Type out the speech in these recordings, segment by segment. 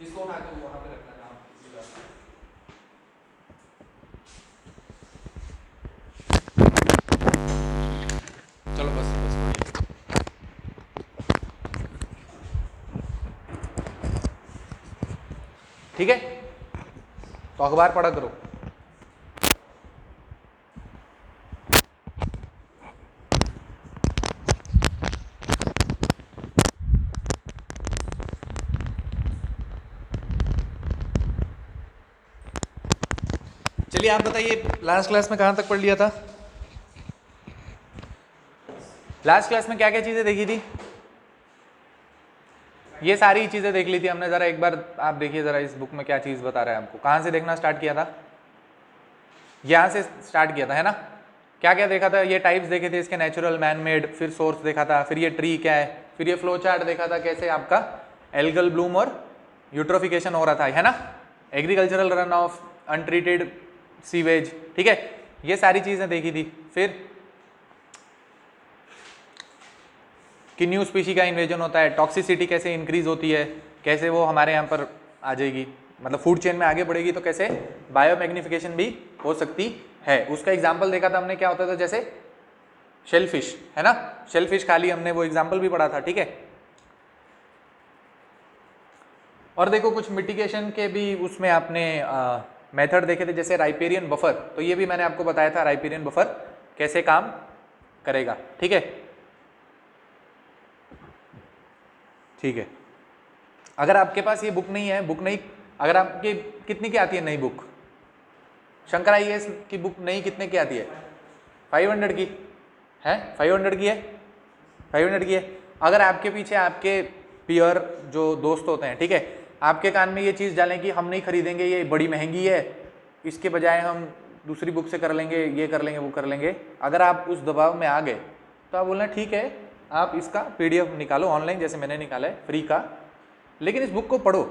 इसको उठा के वहां पे रखना जहाँ इसी बात चलो बस बस बढ़िया। ठीक है, तो अखबार पढ़ा करो। चलिए आप बताइए, लास्ट क्लास में कहाँ तक पढ़ लिया था? लास्ट क्लास में क्या क्या चीज़ें देखी थी? ये सारी चीज़ें देख ली थी हमने। ज़रा एक बार आप देखिए ज़रा इस बुक में क्या चीज़ बता रहा है आपको। कहाँ से देखना स्टार्ट किया था? यहाँ से स्टार्ट किया था, है ना? क्या क्या देखा था? ये टाइप्स देखे थे इसके, नेचुरल, मैन मेड, फिर सोर्स देखा था, फिर ये ट्री क्या है, फिर ये फ्लो चार्ट देखा था कैसे आपका एल्गल ब्लूम और यूट्रोफिकेशन हो रहा था, है ना? Agricultural run of, untreated sewage, ठीक है, ये सारी चीज़ें देखी थी। फिर कि न्यू स्पीशी का इन्वेजन होता है, टॉक्सिसिटी कैसे इंक्रीज होती है, कैसे वो हमारे यहाँ पर आ जाएगी, मतलब फूड चेन में आगे बढ़ेगी, तो कैसे बायोमैग्निफिकेशन भी हो सकती है। उसका एग्जाम्पल देखा था हमने, क्या होता था, जैसे शेलफिश, है ना? शेलफिश खाली हमने वो एग्जाम्पल भी पढ़ा था, ठीक है। और देखो कुछ मिटिगेशन के भी उसमें आपने मेथड देखे थे, जैसे राइपेरियन बफर, तो ये भी मैंने आपको बताया था राइपेरियन बफर कैसे काम करेगा, ठीक है। ठीक है, अगर आपके पास ये बुक नहीं है, बुक नहीं, अगर आपकी कितनी की आती है नई बुक? शंकर IAS की बुक नई कितने की आती है? 500 की है, 500 की है, 500 की है। अगर आपके पीछे आपके पियर जो दोस्त होते हैं, ठीक है, आपके कान में ये चीज़ डालें कि हम नहीं खरीदेंगे, ये बड़ी महंगी है, इसके बजाय हम दूसरी बुक से कर लेंगे, ये कर लेंगे, वो कर लेंगे, अगर आप उस दबाव में आ गए तो आप बोलना ठीक है, आप इसका PDF निकालो ऑनलाइन, जैसे मैंने निकाला है फ्री का, लेकिन इस बुक को पढ़ो।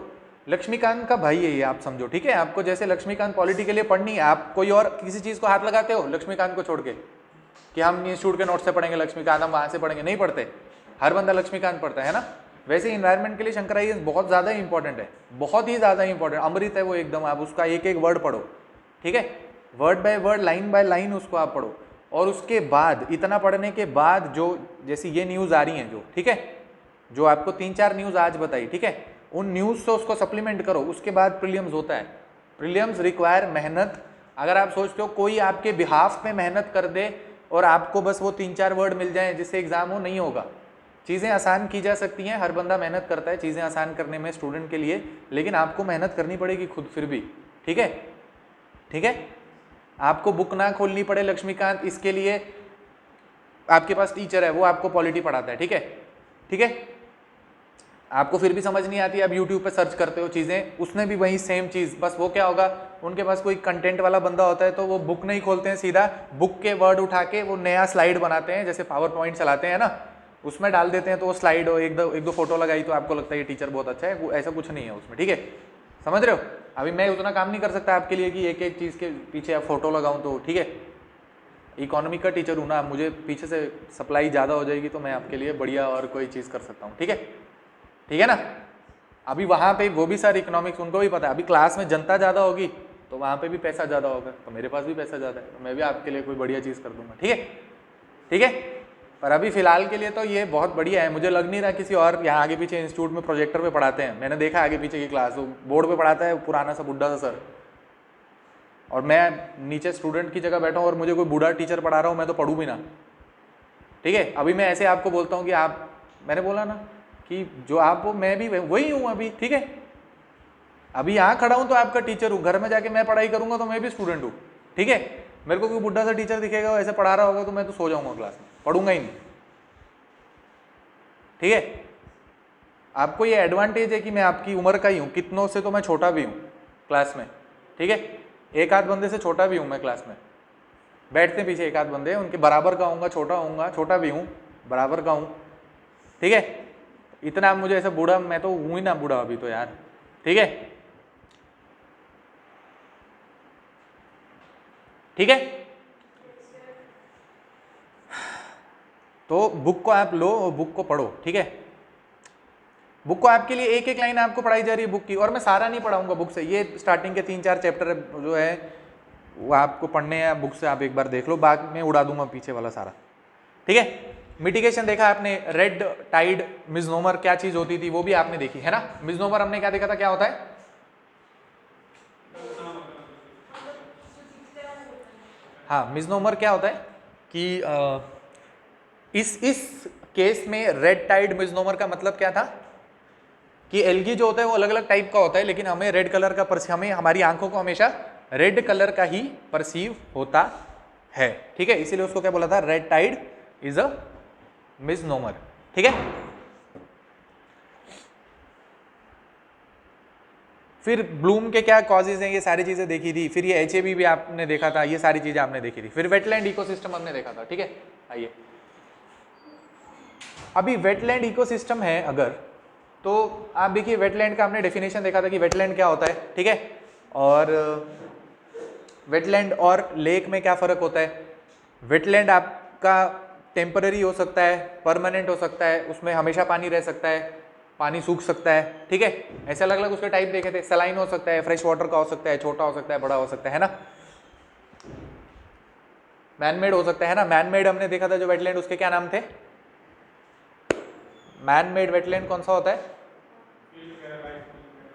लक्ष्मीकांत का भाई है ये, आप समझो, ठीक है। आपको जैसे लक्ष्मीकांत पॉलिटी के लिए पढ़नी है, आप कोई और किसी चीज़ को हाथ लगाते हो लक्ष्मीकांत को छोड़ के, कि हम इंस्टीट्यूट के नोट से पढ़ेंगे लक्ष्मीकांत, हम वहाँ से पढ़ेंगे, नहीं पढ़ते। हर बंदा लक्ष्मीकांत पढ़ता है ना? वैसे इन्वायरमेंट के लिए शंकर IAS बहुत ज़्यादा इंपॉर्टेंट है, बहुत ही ज़्यादा इंपॉर्टेंट, अमृत है वो एकदम। आप उसका एक एक वर्ड पढ़ो, ठीक है, word by word, line by line उसको आप पढ़ो। और उसके बाद, इतना पढ़ने के बाद, जो जैसी ये न्यूज़ आ रही हैं जो, ठीक है, जो आपको 3-4 न्यूज़ आज बताई, ठीक है, उन न्यूज़ से उसको सप्लीमेंट करो। उसके बाद प्रीलिम्स होता है। प्रीलिम्स रिक्वायर मेहनत। अगर आप सोचते हो कोई आपके बिहाफ में मेहनत कर दे और आपको बस वो 3-4 वर्ड मिल जाएं जिससे एग्जाम हो, नहीं होगा। चीज़ें आसान की जा सकती हैं, हर बंदा मेहनत करता है चीज़ें आसान करने में स्टूडेंट के लिए, लेकिन आपको मेहनत करनी पड़ेगी खुद फिर भी, ठीक है, ठीक है। आपको बुक ना खोलनी पड़े लक्ष्मीकांत, इसके लिए आपके पास टीचर है, वो आपको पॉलिटी पढ़ाता है, ठीक है, ठीक है। आपको फिर भी समझ नहीं आती, आप यूट्यूब पे सर्च करते हो चीज़ें, उसने भी वही सेम चीज़, बस वो क्या होगा, उनके पास कोई कंटेंट वाला बंदा होता है तो वो बुक नहीं खोलते हैं, सीधा बुक के वर्ड उठा के वो नया स्लाइड बनाते हैं, जैसे पावर पॉइंट चलाते हैं ना, उसमें डाल देते हैं, तो वो स्लाइड हो, एक दो फोटो लगाई तो आपको लगता है ये टीचर बहुत अच्छा है, वो ऐसा कुछ नहीं है उसमें, ठीक है। समझ रहे हो? अभी मैं उतना काम नहीं कर सकता आपके लिए कि एक एक चीज़ के पीछे आप फोटो लगाऊँ, तो ठीक है, इकोनॉमी का टीचर हूँ ना, मुझे पीछे से सप्लाई ज़्यादा हो जाएगी तो मैं आपके लिए बढ़िया और कोई चीज़ कर सकता हूँ, ठीक है, ठीक है ना। अभी वहाँ पे वो भी सर इकोनॉमिक्स, उनको भी पता है, अभी क्लास में जनता ज़्यादा होगी तो वहाँ पे भी पैसा ज़्यादा होगा, तो मेरे पास भी पैसा ज़्यादा है, तो मैं भी आपके लिए कोई बढ़िया चीज़ कर दूंगा, ठीक है, ठीक है। पर अभी फिलहाल के लिए तो ये बहुत बढ़िया है। मुझे लग नहीं रहा किसी और यहाँ आगे पीछे इंस्टीट्यूट में प्रोजेक्टर पे पढ़ाते हैं, मैंने देखा आगे पीछे की क्लास, बोर्ड पे पढ़ाता है पुराना सा बुढ़ा सा सर, और मैं नीचे स्टूडेंट की जगह बैठा हूँ और मुझे कोई बूढ़ा टीचर पढ़ा रहा हूँ, मैं तो पढ़ूँ भी ना, ठीक है। अभी मैं ऐसे आपको बोलता हूँ कि आप, मैंने बोला ना कि जो आप हो मैं भी वही हूँ अभी, ठीक है। अभी यहाँ खड़ा हूँ तो आपका टीचर हूँ, घर में जाके मैं पढ़ाई करूँगा तो मैं भी स्टूडेंट हूँ, ठीक है। मेरे को कोई बुढ़ा सा टीचर दिखेगा ऐसे पढ़ा रहा होगा तो मैं तो सो जाऊँगा क्लास में, पढ़ूंगा ही नहीं, ठीक है। आपको ये एडवांटेज है कि मैं आपकी उम्र का ही हूँ, कितनों से तो मैं छोटा भी हूँ क्लास में, ठीक है, एक आध बंदे से छोटा भी हूँ मैं क्लास में, बैठते पीछे एक आध बंदे, उनके बराबर का हूँगा, छोटा भी हूँ, बराबर का हूँ, ठीक है। इतना आप मुझे ऐसा बूढ़ा, मैं तो हूँ ही ना बूढ़ा अभी तो यार, ठीक है, ठीक है। तो बुक को आप लो और बुक को पढ़ो, ठीक है। बुक को आपके लिए एक एक लाइन आपको पढ़ाई जा रही है बुक की, और मैं सारा नहीं पढ़ाऊंगा बुक से, ये स्टार्टिंग के 3-4 चैप्टर जो है वो आपको पढ़ने हैं बुक से, आप एक बार देख लो, बाद में उड़ा दूंगा पीछे वाला सारा, ठीक है। मिटिगेशन देखा आपने, रेड टाइड मिसनोमर क्या चीज होती थी वो भी आपने देखी है ना। मिसनोमर हमने क्या देखा था, क्या होता है? हाँ, मिसनोमर क्या होता है कि इस केस में रेड टाइड मिसनोमर का मतलब क्या था कि एल्गी जो होता है वो अलग अलग टाइप का होता है, लेकिन हमें रेड कलर का हमें हमारी आंखों को हमेशा रेड कलर का ही परसीव होता है, ठीक है। इसीलिए उसको क्या बोला था, red tide is a misnomer, ठीक है। फिर ब्लूम के क्या कॉजेज हैं, ये सारी चीजें देखी थी। फिर ये HAB भी आपने देखा था, ये सारी चीजें आपने देखी थी। फिर वेटलैंड इकोसिस्टम हमने देखा था, ठीक है। आइए, अभी वेटलैंड इकोसिस्टम है अगर, तो आप देखिए वेटलैंड का हमने डेफिनेशन देखा था कि वेटलैंड क्या होता है, ठीक है। और वेटलैंड और लेक में क्या फ़र्क होता है। वेटलैंड आपका टेम्पररी हो सकता है, परमानेंट हो सकता है, उसमें हमेशा पानी रह सकता है, पानी सूख सकता है, ठीक है। ऐसे अलग अलग उसके टाइप देखे थे। सलाइन हो सकता है, फ्रेश वाटर का हो सकता है, छोटा हो सकता है, बड़ा हो सकता है ना। मैनमेड हो सकता है ना। मैनमेड हमने देखा था जो वेटलैंड, उसके क्या नाम थे? मैनमेड वेटलैंड कौन सा होता है?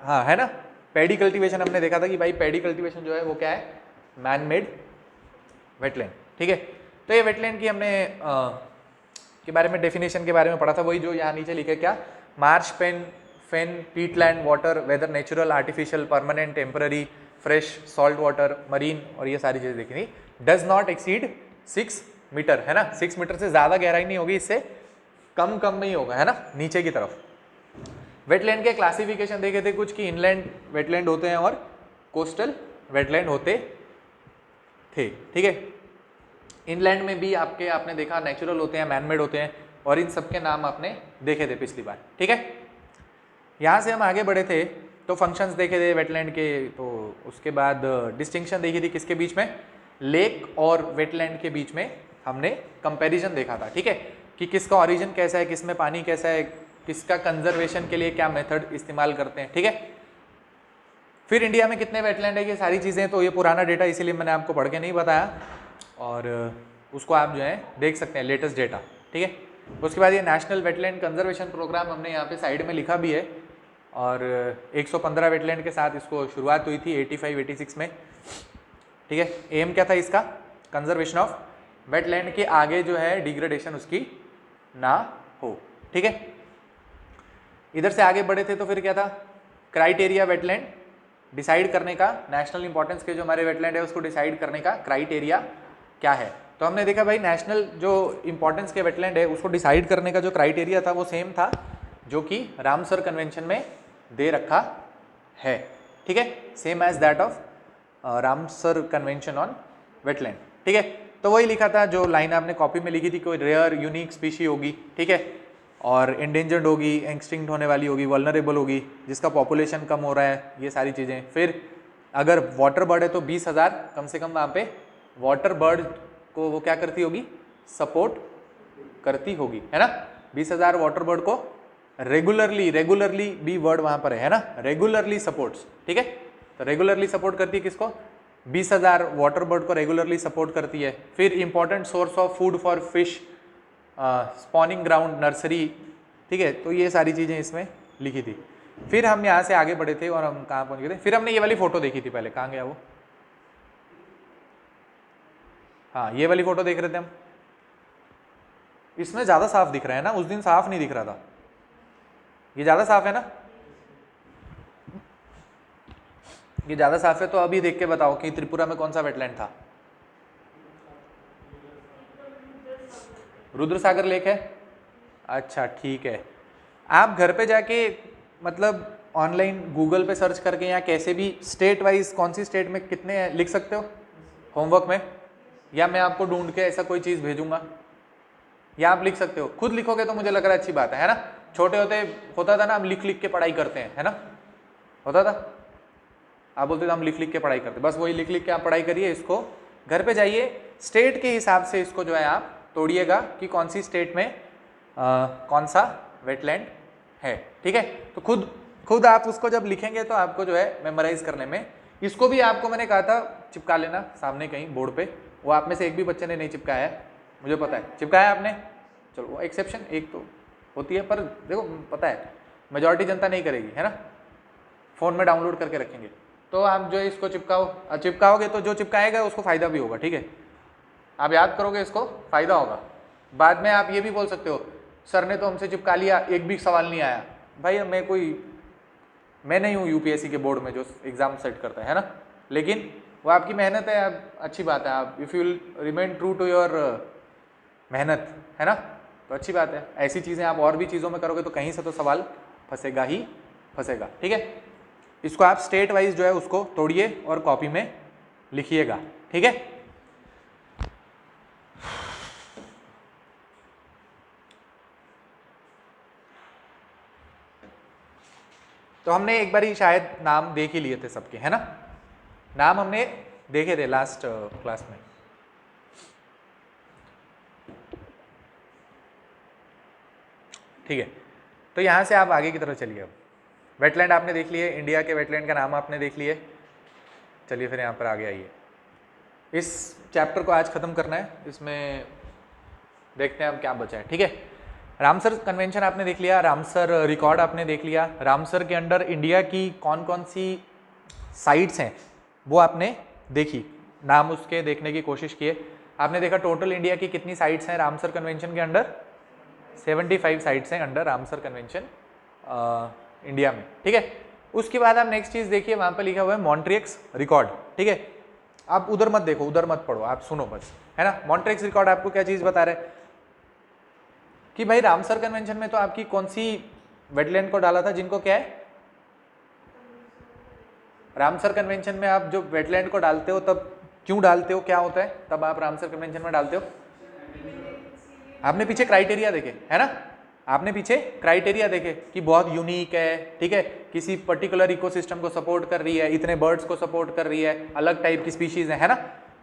हाँ, है ना। पैडी कल्टीवेशन हमने देखा था कि भाई पैडी कल्टीवेशन जो है वो क्या है, मैनमेड वेटलैंड, ठीक है। तो ये वेटलैंड की हमने के बारे में डेफिनेशन के बारे में पढ़ा था, वही जो यहाँ नीचे लिखे, क्या, marsh fen peatland water, whether natural, artificial, permanent, temporary, fresh, salt water, marine, और ये सारी चीजें देखी थी। डज नॉट एक्सीड 6 मीटर, है ना। 6 मीटर से ज्यादा गहराई नहीं होगी, इससे कम में ही होगा, है ना, नीचे की तरफ। वेटलैंड के क्लासिफिकेशन देखे थे कुछ, कि इनलैंड वेटलैंड होते हैं और कोस्टल वेटलैंड होते थे, ठीक है। इनलैंड में भी आपने देखा नेचुरल होते हैं, मैनमेड होते हैं, और इन सब के नाम आपने देखे थे पिछली बार, ठीक है। यहाँ से हम आगे बढ़े थे तो फंक्शंस देखे थे वेटलैंड के, तो उसके बाद डिस्टिंक्शन देखी थी किसके बीच में, लेक और वेटलैंड के बीच में हमने कंपैरिजन देखा था, ठीक है, कि किसका ओरिजिन कैसा है, किसमें पानी कैसा है, किसका कंजर्वेशन के लिए क्या मेथड इस्तेमाल करते हैं, ठीक है। फिर इंडिया में कितने वेटलैंड है, ये सारी चीज़ें, तो ये पुराना डेटा इसीलिए मैंने आपको पढ़ के नहीं बताया, और उसको आप जो है देख सकते हैं, लेटेस्ट डेटा, ठीक है। उसके बाद ये नेशनल वेटलैंड कंजर्वेशन प्रोग्राम हमने यहाँ पे साइड में लिखा भी है, और 115 वेटलैंड के साथ इसको शुरुआत हुई थी 85-86 में, ठीक है। एम क्या था इसका, कंजर्वेशन ऑफ वेटलैंड के आगे जो है डिग्रेडेशन उसकी ना हो, ठीक है। इधर से आगे बढ़े थे तो फिर क्या था, क्राइटेरिया वेटलैंड डिसाइड करने का, नेशनल इंपॉर्टेंस के जो हमारे वेटलैंड है उसको डिसाइड करने का क्राइटेरिया क्या है। तो हमने देखा भाई नेशनल जो इंपॉर्टेंस के वेटलैंड है उसको डिसाइड करने का जो क्राइटेरिया था वो सेम था जो कि रामसर कन्वेंशन में दे रखा है, ठीक है, same as that of Ramsar convention on wetland, ठीक है। तो वही लिखा था जो लाइन आपने कॉपी में लिखी थी, कोई रेयर यूनिक स्पीशी होगी, ठीक है, और इंडेंजर्ड होगी, एक्सटिंक्ट होने वाली होगी, वल्नरेबल होगी, जिसका पॉपुलेशन कम हो रहा है, ये सारी चीज़ें। फिर अगर वाटर बर्ड है तो 20,000 कम से कम वहाँ पे वाटर बर्ड को वो क्या करती होगी, सपोर्ट करती होगी, है ना। 20,000 वाटर बर्ड को रेगुलरली बी वर्ड वहाँ पर है ना, रेगुलरली सपोर्ट्स, ठीक है। तो रेगुलरली सपोर्ट करती है किसको, 20,000 वाटर बर्ड को रेगुलरली सपोर्ट करती है। फिर important source of food for fish, spawning ground, nursery, ठीक है। तो ये सारी चीज़ें इसमें लिखी थी। फिर हम यहाँ से आगे बढ़े थे और हम कहाँ पहुँच गए थे, फिर हमने ये वाली फोटो देखी थी पहले, कहाँ गया वो, हाँ ये वाली फोटो देख रहे थे हम। इसमें ज़्यादा साफ दिख रहा है ना, उस दिन साफ नहीं दिख रहा था, ये ज़्यादा साफ है ना, ये ज़्यादा साफ है। तो अभी देख के बताओ कि त्रिपुरा में कौन सा वेटलैंड था, रुद्रसागर लेक है, अच्छा ठीक है। आप घर पे जाके मतलब ऑनलाइन गूगल पे सर्च करके या कैसे भी स्टेट वाइज कौन सी स्टेट में कितने हैं लिख सकते हो होमवर्क में, या मैं आपको ढूंढ के ऐसा कोई चीज़ भेजूंगा, या आप लिख सकते हो। खुद लिखोगे तो मुझे लग रहा है अच्छी बात है ना। छोटे होते होता था ना, हम लिख लिख के पढ़ाई करते हैं, है ना, होता था, आप बोलते थे हम लिख लिख के पढ़ाई करते, बस वही लिख लिख के आप पढ़ाई करिए। इसको घर पे जाइए स्टेट के हिसाब से इसको जो है आप तोड़िएगा कि कौन सी स्टेट में कौन सा वेटलैंड है, ठीक है। तो खुद आप उसको जब लिखेंगे तो आपको जो है मेमोराइज करने में, इसको भी आपको मैंने कहा था चिपका लेना सामने कहीं बोर्ड पे, वो आप में से एक भी बच्चे ने नहीं चिपकाया है, मुझे पता है। चिपकाया आपने? चलो वो एक्सेप्शन एक तो होती है, पर देखो पता है मेजॉरिटी जनता नहीं करेगी, है ना, फ़ोन में डाउनलोड करके रखेंगे। तो आप जो है इसको चिपकाओगे तो जो चिपकाएगा उसको फ़ायदा भी होगा, ठीक है। आप याद करोगे इसको, फ़ायदा होगा। बाद में आप ये भी बोल सकते हो सर ने तो हमसे चिपका लिया, एक भी सवाल नहीं आया। भाई मैं नहीं हूँ यूपीएससी के बोर्ड में जो एग्ज़ाम सेट करता है ना, लेकिन वो आपकी मेहनत है, अच्छी बात है। आप if you remain true to your मेहनत, है ना, तो अच्छी बात है। ऐसी चीज़ें आप और भी चीज़ों में करोगे तो कहीं से तो सवाल फंसेगा ही फंसेगा, ठीक है। इसको आप स्टेट वाइज जो है उसको तोड़िए और कॉपी में लिखिएगा, ठीक है। तो हमने एक बार ही शायद नाम देख ही लिए थे सबके, है ना, नाम हमने देखे थे लास्ट क्लास में। ठीक है, तो यहाँ से आप आगे की तरफ चलिए। अब वेटलैंड आपने देख लिए, इंडिया के वेटलैंड का नाम आपने देख लिए। चलिए फिर यहाँ पर आगे आइए, इस चैप्टर को आज ख़त्म करना है, इसमें देखते हैं अब क्या बचा है, ठीक है। रामसर कन्वेंशन आपने देख लिया, रामसर रिकॉर्ड आपने देख लिया, रामसर के अंडर इंडिया की कौन कौन सी साइट्स हैं वो आपने देखी, नाम उसके देखने की कोशिश किए। आपने देखा टोटल इंडिया की कितनी साइट्स हैं रामसर कन्वेंशन के अंडर, 75 साइट्स हैं अंडर रामसर कन्वेंशन इंडिया में, ठीक है। उसके बाद आप नेक्स्ट चीज़ देखिए, वहाँ पर लिखा हुआ है मॉन्ट्रियक्स रिकॉर्ड, ठीक है। आप उधर मत देखो, उधर मत पढ़ो, आप सुनो बस, है ना। मॉन्ट्रियक्स रिकॉर्ड आपको क्या चीज़ बता रहे हैं कि भाई रामसर कन्वेंशन में तो आपकी कौन सी वेटलैंड को डाला था, जिनको क्या है, रामसर कन्वेंशन में आप जो वेटलैंड को डालते हो तब क्यों डालते हो, क्या होता है तब आप रामसर कन्वेंशन में डालते हो। आपने पीछे क्राइटेरिया देखे, है ना, आपने पीछे क्राइटेरिया देखे कि बहुत यूनिक है, ठीक है, किसी पर्टिकुलर इकोसिस्टम को सपोर्ट कर रही है, इतने बर्ड्स को सपोर्ट कर रही है, अलग टाइप की स्पीशीज है ना।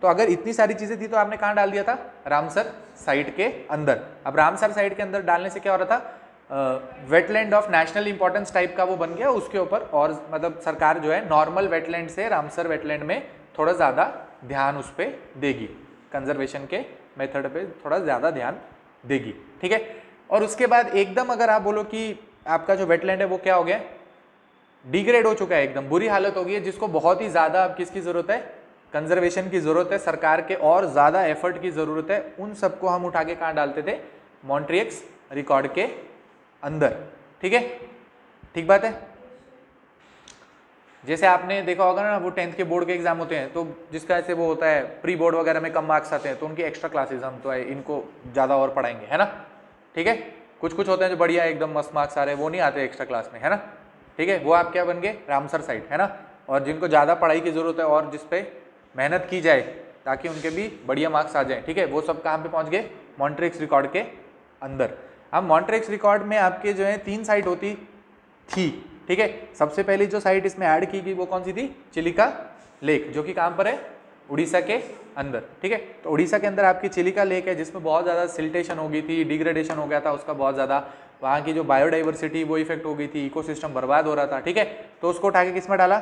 तो अगर इतनी सारी चीजें थी तो आपने कहाँ डाल दिया था, रामसर साइट के अंदर। अब रामसर साइट के अंदर डालने से क्या हो रहा था, wetland of national importance type का वो बन गया, उसके ऊपर और मतलब सरकार जो है नॉर्मल वेटलैंड से रामसर वेटलैंड में थोड़ा ज़्यादा ध्यान उस पर देगी, कंजर्वेशन के मेथड पे थोड़ा ज़्यादा ध्यान देगी, ठीक है। और उसके बाद एकदम अगर आप बोलो कि आपका जो वेटलैंड है वो क्या हो गया, डिग्रेड हो चुका है, एकदम बुरी हालत हो गई है, जिसको बहुत ही ज़्यादा अब किसकी ज़रूरत है, कंजर्वेशन की ज़रूरत है, सरकार के और ज़्यादा एफर्ट की ज़रूरत है, उन सबको हम उठा के कहाँ डालते थे, मॉन्ट्रियक्स रिकॉर्ड के अंदर, ठीक है। ठीक बात है। जैसे आपने देखा होगा ना, वो 10th के बोर्ड के एग्जाम होते हैं तो जिसका ऐसे वो होता है प्री बोर्ड वगैरह में कम मार्क्स आते हैं तो उनकी एक्स्ट्रा क्लासेस हम तो है इनको ज़्यादा और पढ़ाएंगे, है ना, ठीक है। कुछ होते हैं जो बढ़िया एकदम मस्त मार्क्स आ रहे हैं, वो नहीं आते एक्स्ट्रा क्लास में, है ना, ठीक है। वो आप क्या बन गए, रामसर साइट, है ना। और जिनको ज़्यादा पढ़ाई की ज़रूरत है और जिस पे मेहनत की जाए ताकि उनके भी बढ़िया मार्क्स आ जाए, ठीक है, वो सब कहाँ पे पहुँच गए, मॉन्ट्रियक्स रिकॉर्ड के अंदर। अब मॉन्ट्रियक्स रिकॉर्ड में आपके जो है 3 साइट होती थी, ठीक है। सबसे पहली जो साइट इसमें ऐड की गई वो कौन सी थी, चिलिका लेक, जो कि कहाँ पर है, उड़ीसा के अंदर, ठीक है। तो उड़ीसा के अंदर आपकी चिलिका लेक है, जिसमें बहुत ज़्यादा सिल्टेशन हो गई थी, डिग्रेडेशन हो गया था उसका बहुत ज़्यादा, वहाँ की जो बायोडाइवर्सिटी वो इफेक्ट हो गई थी, इकोसिस्टम बर्बाद हो रहा था, ठीक है। तो उसको उठा के किस में डाला,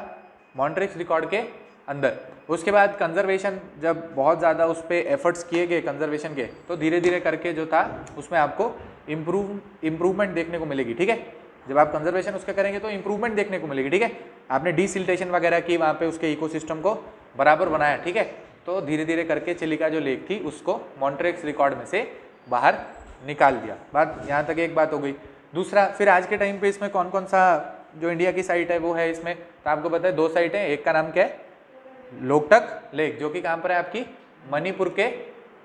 मॉन्ट्रियक्स रिकॉर्ड के अंदर। उसके बाद कंजर्वेशन जब बहुत ज़्यादा उस पर एफर्ट्स किए गए कंजर्वेशन के, तो धीरे धीरे करके जो था उसमें आपको इम्प्रूवमेंट देखने को मिलेगी, ठीक है। जब आप कंजर्वेशन उसका करेंगे तो इंप्रूवमेंट देखने को मिलेगी, ठीक है। आपने डिसिल्टेशन वगैरह की, वहाँ पे उसके इकोसिस्टम को बराबर बनाया, ठीक है। तो धीरे धीरे करके चिलिका जो लेक थी उसको मॉन्ट्रियक्स रिकॉर्ड में से बाहर निकाल दिया। बात यहाँ तक एक बात हो गई। दूसरा, फिर आज के टाइम पे इसमें कौन कौन सा जो इंडिया की साइट है वो है इसमें, तो आपको पता है 2 साइट है, एक का नाम क्या है, लोकटक लेक, जो कि कहाँ पर है, आपकी मणिपुर के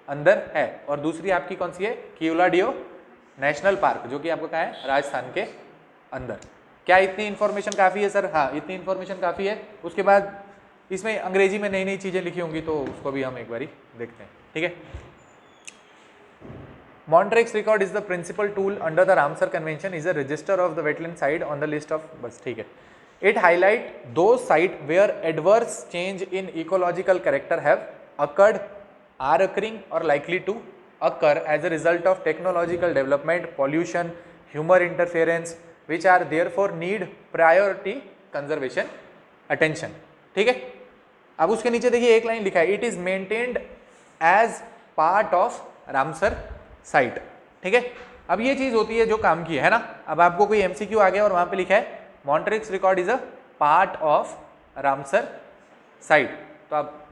अंदर है, और दूसरी आपकी कौन सी है, केवलादियो नेशनल पार्क, जो कि आपको कहाँ है, राजस्थान के अंदर। क्या इतनी इन्फॉर्मेशन काफ़ी है सर? हाँ, इतनी इन्फॉर्मेशन काफ़ी है। उसके बाद इसमें अंग्रेजी में नई नई चीज़ें लिखी होंगी तो उसको भी हम एक बारी देखते हैं, ठीक है। Montreux record is the principal tool under the Ramsar convention, is a register of the wetland site on the list of, बस ठीक है। It highlight those site where adverse change in ecological character have occurred, are occurring or likely to occur as a result of technological development, pollution, human interference, which are therefore need priority conservation attention. ठीक है, अब उसके नीचे देखिए एक line लिखा है, it is maintained as part of Ramsar site. ठीक है, अब ये चीज होती है जो काम की है ना। अब आपको कोई एमसीक्यू आ गया और वहां पे लिखा है Montreux record is a part of Ramsar site, तो आप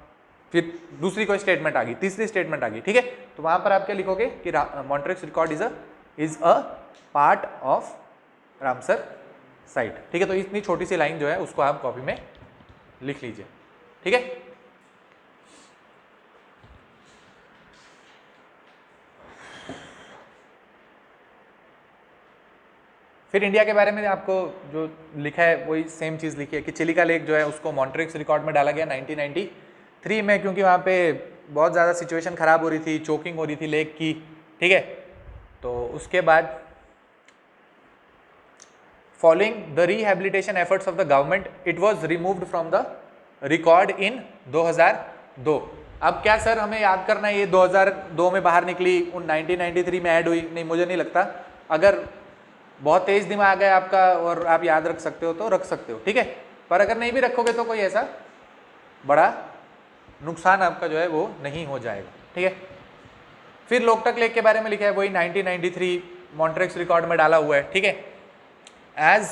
फिर दूसरी कोई स्टेटमेंट आ गई, तीसरी स्टेटमेंट आ गई। ठीक है, तो वहां पर आप क्या लिखोगे कि Montreux record is a part of Ramsar site. ठीक है, तो इतनी छोटी सी लाइन जो है उसको आप कॉपी में लिख लीजिए। ठीक है, फिर इंडिया के बारे में आपको जो लिखा है वही सेम चीज़ लिखी है कि चिलिका लेक जो है उसको मॉन्ट्रिक्स रिकॉर्ड में डाला गया 1993 में, क्योंकि वहाँ पे बहुत ज़्यादा सिचुएशन ख़राब हो रही थी, चोकिंग हो रही थी लेक की। ठीक है, तो उसके बाद following the rehabilitation efforts of the government it was removed from the record in 2002। अब क्या सर हमें याद करना है ये 2002 में बाहर निकली, उन 1993 में ऐड हुई? नहीं, मुझे नहीं लगता। अगर बहुत तेज दिमाग है आपका और आप याद रख सकते हो तो रख सकते हो। ठीक है, पर अगर नहीं भी रखोगे तो कोई ऐसा बड़ा नुकसान आपका जो है वो नहीं हो जाएगा। ठीक है, फिर लोकटक लेक के बारे में लिखा है, वही 1993 मॉन्ट्रिक्स रिकॉर्ड में डाला हुआ है। ठीक है, as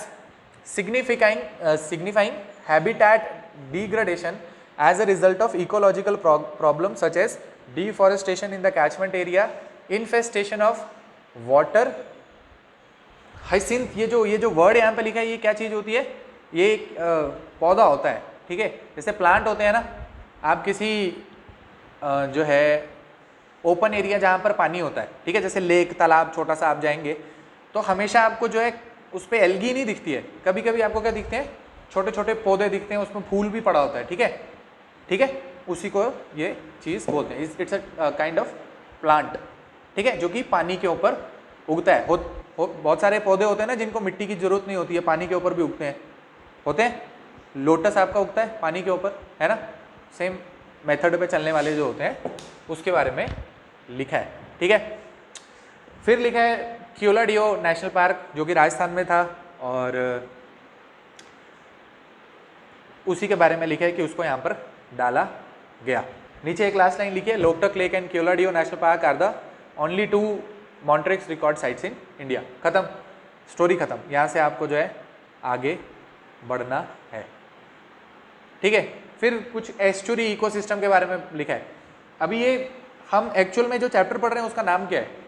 signifying habitat degradation as a result of ecological problem such as deforestation in the catchment area, infestation of water hyacinth. ये जो वर्ड यहाँ पे लिखा है ये क्या चीज़ होती है? ये एक पौधा होता है। ठीक है, जैसे प्लांट होते हैं ना, आप किसी जो है ओपन एरिया जहाँ पर पानी होता है, ठीक है, जैसे लेक तालाब छोटा सा आप जाएंगे तो हमेशा आपको जो है उस पर एल्गी नहीं दिखती है, कभी कभी आपको क्या दिखते हैं? छोटे छोटे पौधे दिखते हैं, उसमें फूल भी पड़ा होता है। ठीक है, ठीक है, उसी को ये चीज़ बोलते हैं, it's a kind of plant. ठीक है, जो कि पानी के ऊपर उगता है। बहुत सारे पौधे होते हैं ना जिनको मिट्टी की जरूरत नहीं होती है, पानी के ऊपर भी उगते हैं, होते हैं। लोटस आपका उगता है पानी के ऊपर, है ना। सेम मेथड पे चलने वाले जो होते हैं उसके बारे में लिखा है। ठीक है, फिर लिखा है क्योलाडियो नेशनल पार्क जो कि राजस्थान में था, और उसी के बारे में लिखा है कि उसको यहाँ पर डाला गया। नीचे एक लास्ट लाइन लिखी है, Loktak lake and Keoladeo national park are the only 2 Montreux record sites in India. खत्म, स्टोरी खत्म। यहाँ से आपको जो है आगे बढ़ना है। ठीक है, फिर कुछ एस्चुरी इकोसिस्टम के बारे में लिखा है। अभी ये हम एक्चुअल में जो चैप्टर पढ़ रहे हैं उसका नाम क्या है?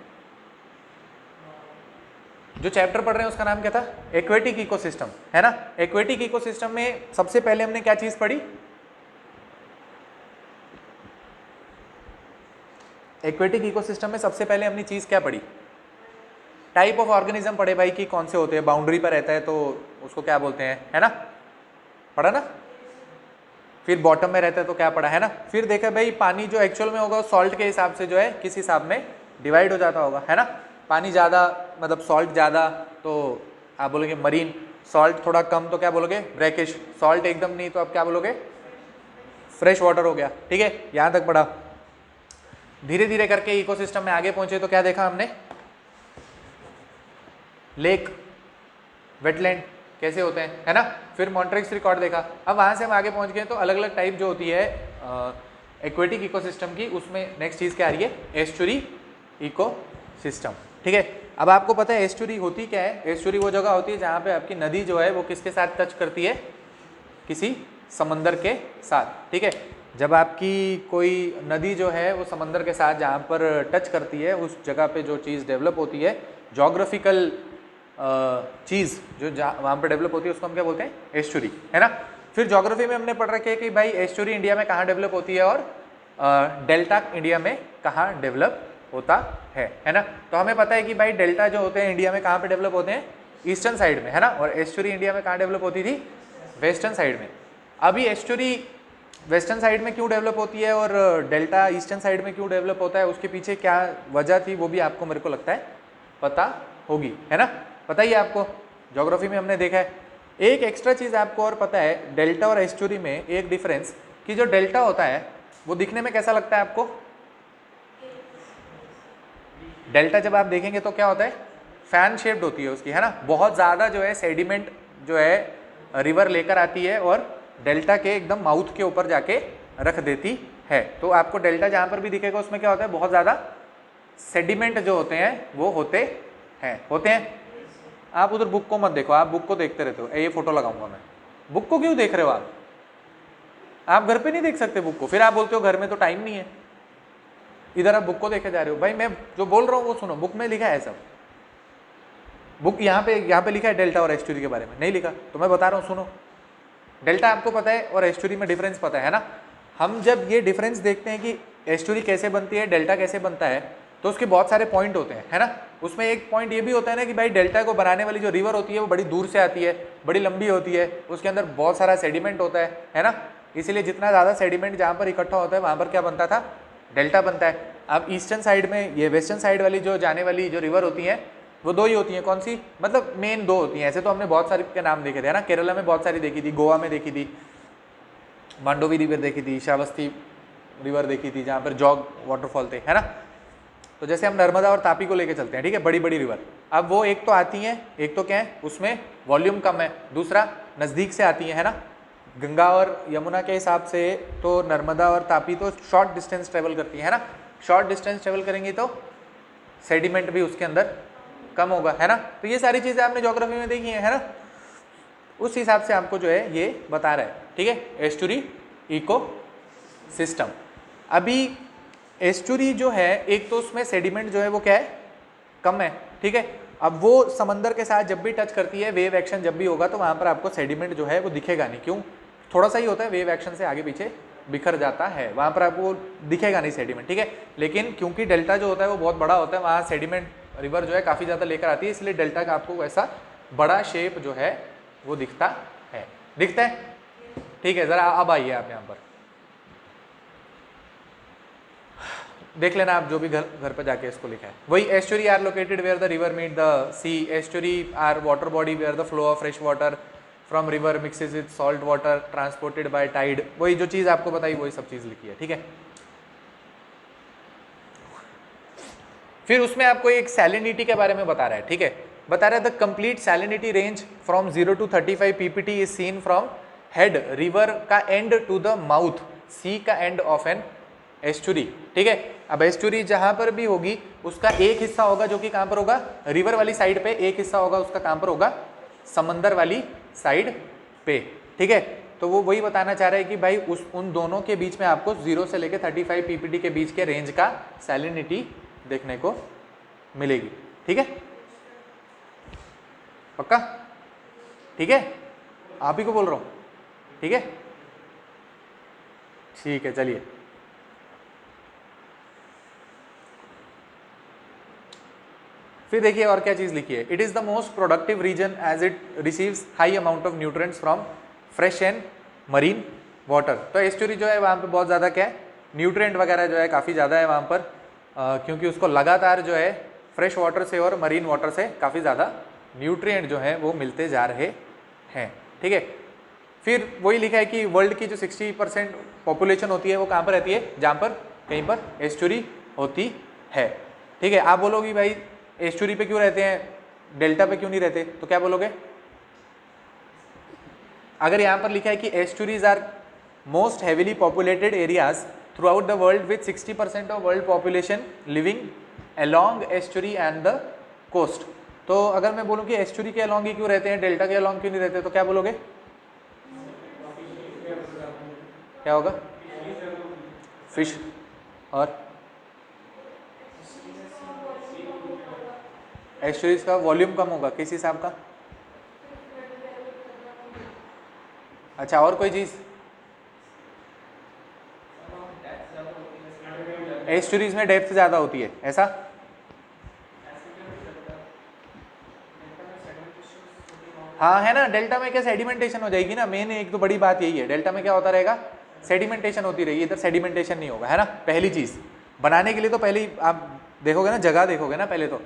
जो चैप्टर पढ़ रहे हैं उसका नाम क्या था? एक्वेटिक इकोसिस्टम, है ना। एक्वेटिक इकोसिस्टम में सबसे पहले हमने क्या चीज पढ़ी? एक्वेटिक इकोसिस्टम में सबसे पहले हमने चीज क्या पढ़ी? टाइप ऑफ ऑर्गेनिज्म पढ़े भाई, कि कौन से होते हैं। बाउंड्री पर रहता है तो उसको क्या बोलते हैं, है ना, पढ़ा ना। फिर बॉटम में रहता है तो क्या पढ़ा, है ना। फिर देखा भाई पानी जो एक्चुअल में होगा सॉल्ट के हिसाब से जो है किस हिसाब में डिवाइड हो जाता होगा, है ना। पानी ज़्यादा मतलब सॉल्ट ज़्यादा तो आप बोलोगे मरीन, सॉल्ट थोड़ा कम तो क्या बोलोगे? ब्रैकिश, सॉल्ट एकदम नहीं तो आप क्या बोलोगे? फ्रेश वाटर हो गया। ठीक है, यहाँ तक पढ़ा। धीरे धीरे करके इकोसिस्टम में आगे पहुंचे तो क्या देखा हमने? लेक, वेटलैंड कैसे होते हैं, है ना। फिर मॉन्ट्रिक्स रिकॉर्ड देखा। अब वहां से हम आगे पहुंच गए तो अलग अलग टाइप जो होती है एक्वेटिक इकोसिस्टम की, उसमें नेक्स्ट चीज क्या आ रही है? Estuary ecosystem. ठीक है, अब आपको पता है एस्चुरी होती क्या है? एस्चुरी वो जगह होती है जहाँ पे आपकी नदी जो है वो किसके साथ टच करती है? किसी समंदर के साथ। ठीक है, जब आपकी कोई नदी जो है वो समंदर के साथ जहाँ पर टच करती है उस जगह पे जो चीज़ डेवलप होती है, जोग्राफिकल चीज़ जो वहाँ पर डेवलप होती है उसको हम क्या बोलते हैं? एस्चुरी, है ना। फिर जोग्राफी में हमने पढ़ रखे है कि भाई एस्चुरी इंडिया में कहाँ डेवलप होती है और डेल्टा इंडिया में कहाँ डेवलप होता है ना। तो हमें पता है कि भाई डेल्टा जो होते हैं इंडिया में कहाँ पे डेवलप होते हैं? ईस्टर्न साइड में, है ना। और एस्चुरी इंडिया में कहाँ डेवलप होती थी? वेस्टर्न साइड में। अभी एस्चुरी वेस्टर्न साइड में क्यों डेवलप होती है और डेल्टा ईस्टर्न साइड में क्यों डेवलप होता है, उसके पीछे क्या वजह थी वो भी आपको मेरे को लगता है पता होगी, है ना। पता ही है आपको, ज्योग्राफी में हमने देखा है। एक एक्स्ट्रा चीज़ आपको और पता है डेल्टा और एस्चुरी में एक डिफरेंस, कि जो डेल्टा होता है वो दिखने में कैसा लगता है आपको? डेल्टा जब आप देखेंगे तो क्या होता है? फैन शेप्ड होती है उसकी, है ना, बहुत ज़्यादा जो है सेडिमेंट जो है रिवर लेकर आती है और डेल्टा के एकदम माउथ के ऊपर जाके रख देती है। तो आपको डेल्टा जहाँ पर भी दिखेगा उसमें क्या होता है, बहुत ज़्यादा सेडिमेंट जो होते हैं वो होते हैं। आप उधर बुक को मत देखो, आप बुक को देखते रहते हो। ये फोटो लगाऊंगा मैं, बुक को क्यों देख रहे हो आप घर पे नहीं देख सकते बुक को, फिर आप बोलते हो घर में तो टाइम नहीं है, इधर आप बुक को देखे जा रहे हो। भाई मैं जो बोल रहा हूँ वो सुनो, बुक में लिखा है सब, बुक यहाँ पे लिखा है डेल्टा और एस्चुरी के बारे में, नहीं लिखा तो मैं बता रहा हूँ सुनो। डेल्टा आपको पता है और एस्चुरी में डिफरेंस पता है ना। हम जब ये डिफरेंस देखते हैं कि एस्चुरी कैसे बनती है, डेल्टा कैसे बनता है, तो उसके बहुत सारे पॉइंट होते हैं, है ना। उसमें एक पॉइंट ये भी होता है ना कि भाई डेल्टा को बनाने वाली जो रिवर होती है वो बड़ी दूर से आती है, बड़ी लंबी होती है, उसके अंदर बहुत सारा सेडिमेंट होता है ना। इसीलिए जितना ज़्यादा सेडिमेंट जहाँ पर इकट्ठा होता है वहाँ पर क्या बनता था, डेल्टा बनता है। अब ईस्टर्न साइड में, ये वेस्टर्न साइड वाली जो जाने वाली जो रिवर होती हैं वो दो ही होती हैं। कौन सी, मतलब मेन दो होती हैं। ऐसे तो हमने बहुत सारे के नाम देखे थे, है ना। केरला में बहुत सारी देखी थी, गोवा में देखी थी, मांडोवी रिवर देखी थी, श्रावस्ती रिवर देखी थी जहाँ पर जॉग वाटरफॉल थे, है ना। तो जैसे हम नर्मदा और तापी को लेके चलते हैं, ठीक है, बड़ी बड़ी रिवर। अब वो एक तो आती हैं, एक तो क्या है उसमें वॉल्यूम कम है, दूसरा नज़दीक से आती है ना। गंगा और यमुना के हिसाब से तो नर्मदा और तापी तो शॉर्ट डिस्टेंस ट्रेवल करती है ना। शॉर्ट डिस्टेंस ट्रेवल करेंगी तो सेडिमेंट भी उसके अंदर कम होगा, है ना। तो ये सारी चीज़ें आपने ज्योग्राफी में देखी है ना। उस हिसाब से आपको जो है ये बता रहा है, ठीक है, एस्चुरी इको सिस्टम। अभी एस्चुरी जो है एक तो उसमें सेडिमेंट जो है वो क्या है, कम है, ठीक है। अब वो समंदर के साथ जब भी टच करती है, वेव एक्शन जब भी होगा तो वहाँ पर आपको सेडिमेंट जो है वो दिखेगा नहीं। क्यों, थोड़ा सा ही होता है, वेव एक्शन से आगे पीछे बिखर जाता है, वहाँ पर आपको दिखेगा नहीं सेडिमेंट, ठीक है। लेकिन क्योंकि डेल्टा जो होता है वो बहुत बड़ा होता है, वहाँ सेडिमेंट रिवर जो है काफ़ी ज़्यादा लेकर आती है, इसलिए डेल्टा का आपको वैसा बड़ा शेप जो है वो दिखता है, ठीक है। ज़रा अब आइए आप यहाँ पर देख लेना, आप जो भी घर पर जाके इसको लिखा है वही। Estuary are located where the river meet the sea. Estuary are water body where the flow of fresh water from river mixes with salt water transported by tide. वही जो चीज़ आपको बताई वही सब चीज़ लिखी है, ठीक है। फिर उसमें आपको एक सैलिनिटी के बारे में बता रहा है, ठीक है। बता रहा है the complete salinity range from 0 to 35 ppt is seen from head river का एंड टू द माउथ सी का एंड ऑफ एन एस्चुरी, ठीक है। अब एस्चुरी जहां पर भी होगी उसका एक हिस्सा होगा जो कि कहां पर होगा, रिवर वाली साइड पे, एक हिस्सा होगा उसका कहां पर होगा, समंदर वाली साइड पे, ठीक है। तो वो वही बताना चाह रहा है कि भाई उन दोनों के बीच में आपको 0 से लेकर 35 ppt के बीच के रेंज का सैलिनिटी देखने को मिलेगी, ठीक है। पक्का, ठीक है, आप ही को बोल रहा हूं, ठीक है, ठीक है। चलिए फिर देखिए और क्या चीज लिखी है। It is the most productive region as it receives high amount of nutrients from fresh and marine water. तो एस्चुरी जो है वहाँ पे बहुत ज़्यादा क्या है, न्यूट्रिएंट वगैरह जो है काफ़ी ज़्यादा है वहाँ पर, क्योंकि उसको लगातार जो है फ्रेश वाटर से और मरीन वाटर से काफ़ी ज़्यादा न्यूट्रिएंट जो है वो मिलते जा रहे हैं, ठीक है। फिर वही लिखा है कि वर्ल्ड की जो 60% पॉपुलेशन होती है वो कहाँ पर रहती है, जहाँ पर कहीं पर एस्चुरी होती है, ठीक है। आप बोलोगे भाई एस्चुरी पे क्यों रहते हैं, डेल्टा पे क्यों नहीं रहते, तो क्या बोलोगे। अगर यहाँ पर लिखा है कि estuaries are most heavily populated areas through the world with 60% of world population living along estuary and the coast. तो अगर मैं बोलूँ कि एस्चुरी के अलोंग ही क्यों रहते हैं, डेल्टा के अलोंग क्यों नहीं रहते, तो क्या बोलोगे, क्या होगा, फिश और एस्चुरीज का वॉल्यूम कम होगा, किस हिसाब का। अच्छा, और कोई चीज, एस्चुरीज में डेप्थ ज्यादा होती है, ऐसा। हाँ है ना, डेल्टा में क्या सेडिमेंटेशन हो जाएगी ना, मेन एक तो बड़ी बात यही है, डेल्टा में क्या होता रहेगा, सेडिमेंटेशन होती रहेगी, इधर सेडिमेंटेशन नहीं होगा, है ना। पहली चीज बनाने के लिए तो पहली आप देखोगे ना, जगह देखोगे ना पहले तो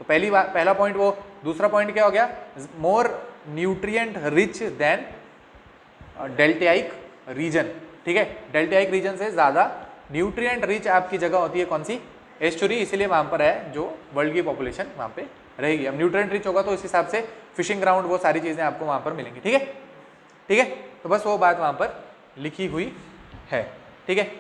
पहली बात, पहला पॉइंट वो। दूसरा पॉइंट क्या हो गया, more nutrient rich than deltaic region, ठीक है। डेल्टाइक रीजन से ज़्यादा न्यूट्रिएंट रिच आपकी जगह होती है कौन सी, एस्चुरी, इसीलिए वहाँ पर है जो वर्ल्ड की पॉपुलेशन वहाँ पे रहेगी। अब न्यूट्रिएंट रिच होगा तो इस हिसाब से फिशिंग ग्राउंड वो सारी चीज़ें आपको वहाँ पर मिलेंगी। ठीक है, ठीक है, तो बस वो बात वहाँ पर लिखी हुई है। ठीक है,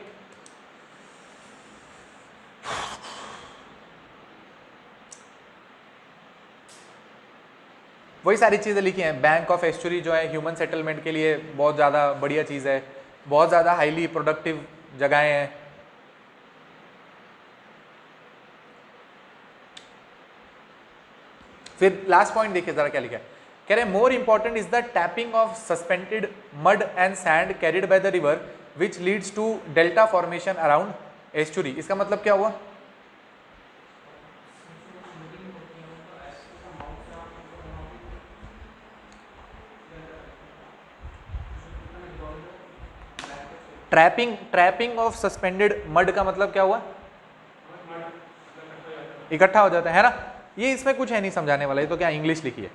वही सारी चीज़ें लिखी हैं। बैंक ऑफ एस्चुरी जो है ह्यूमन सेटलमेंट के लिए बहुत ज़्यादा बढ़िया चीज़ है, बहुत ज़्यादा हाईली प्रोडक्टिव जगहें हैं। फिर लास्ट पॉइंट देखिए जरा क्या लिखा है, कह रहे हैं more important is the tapping of suspended mud and sand carried by the river which leads to delta formation around estuary. इसका मतलब क्या हुआ? ट्रैपिंग ऑफ सस्पेंडेड मड का मतलब क्या हुआ? इकट्ठा हो जाता है ना। ये इसमें कुछ है नहीं समझाने वाला, ये तो क्या इंग्लिश लिखी है।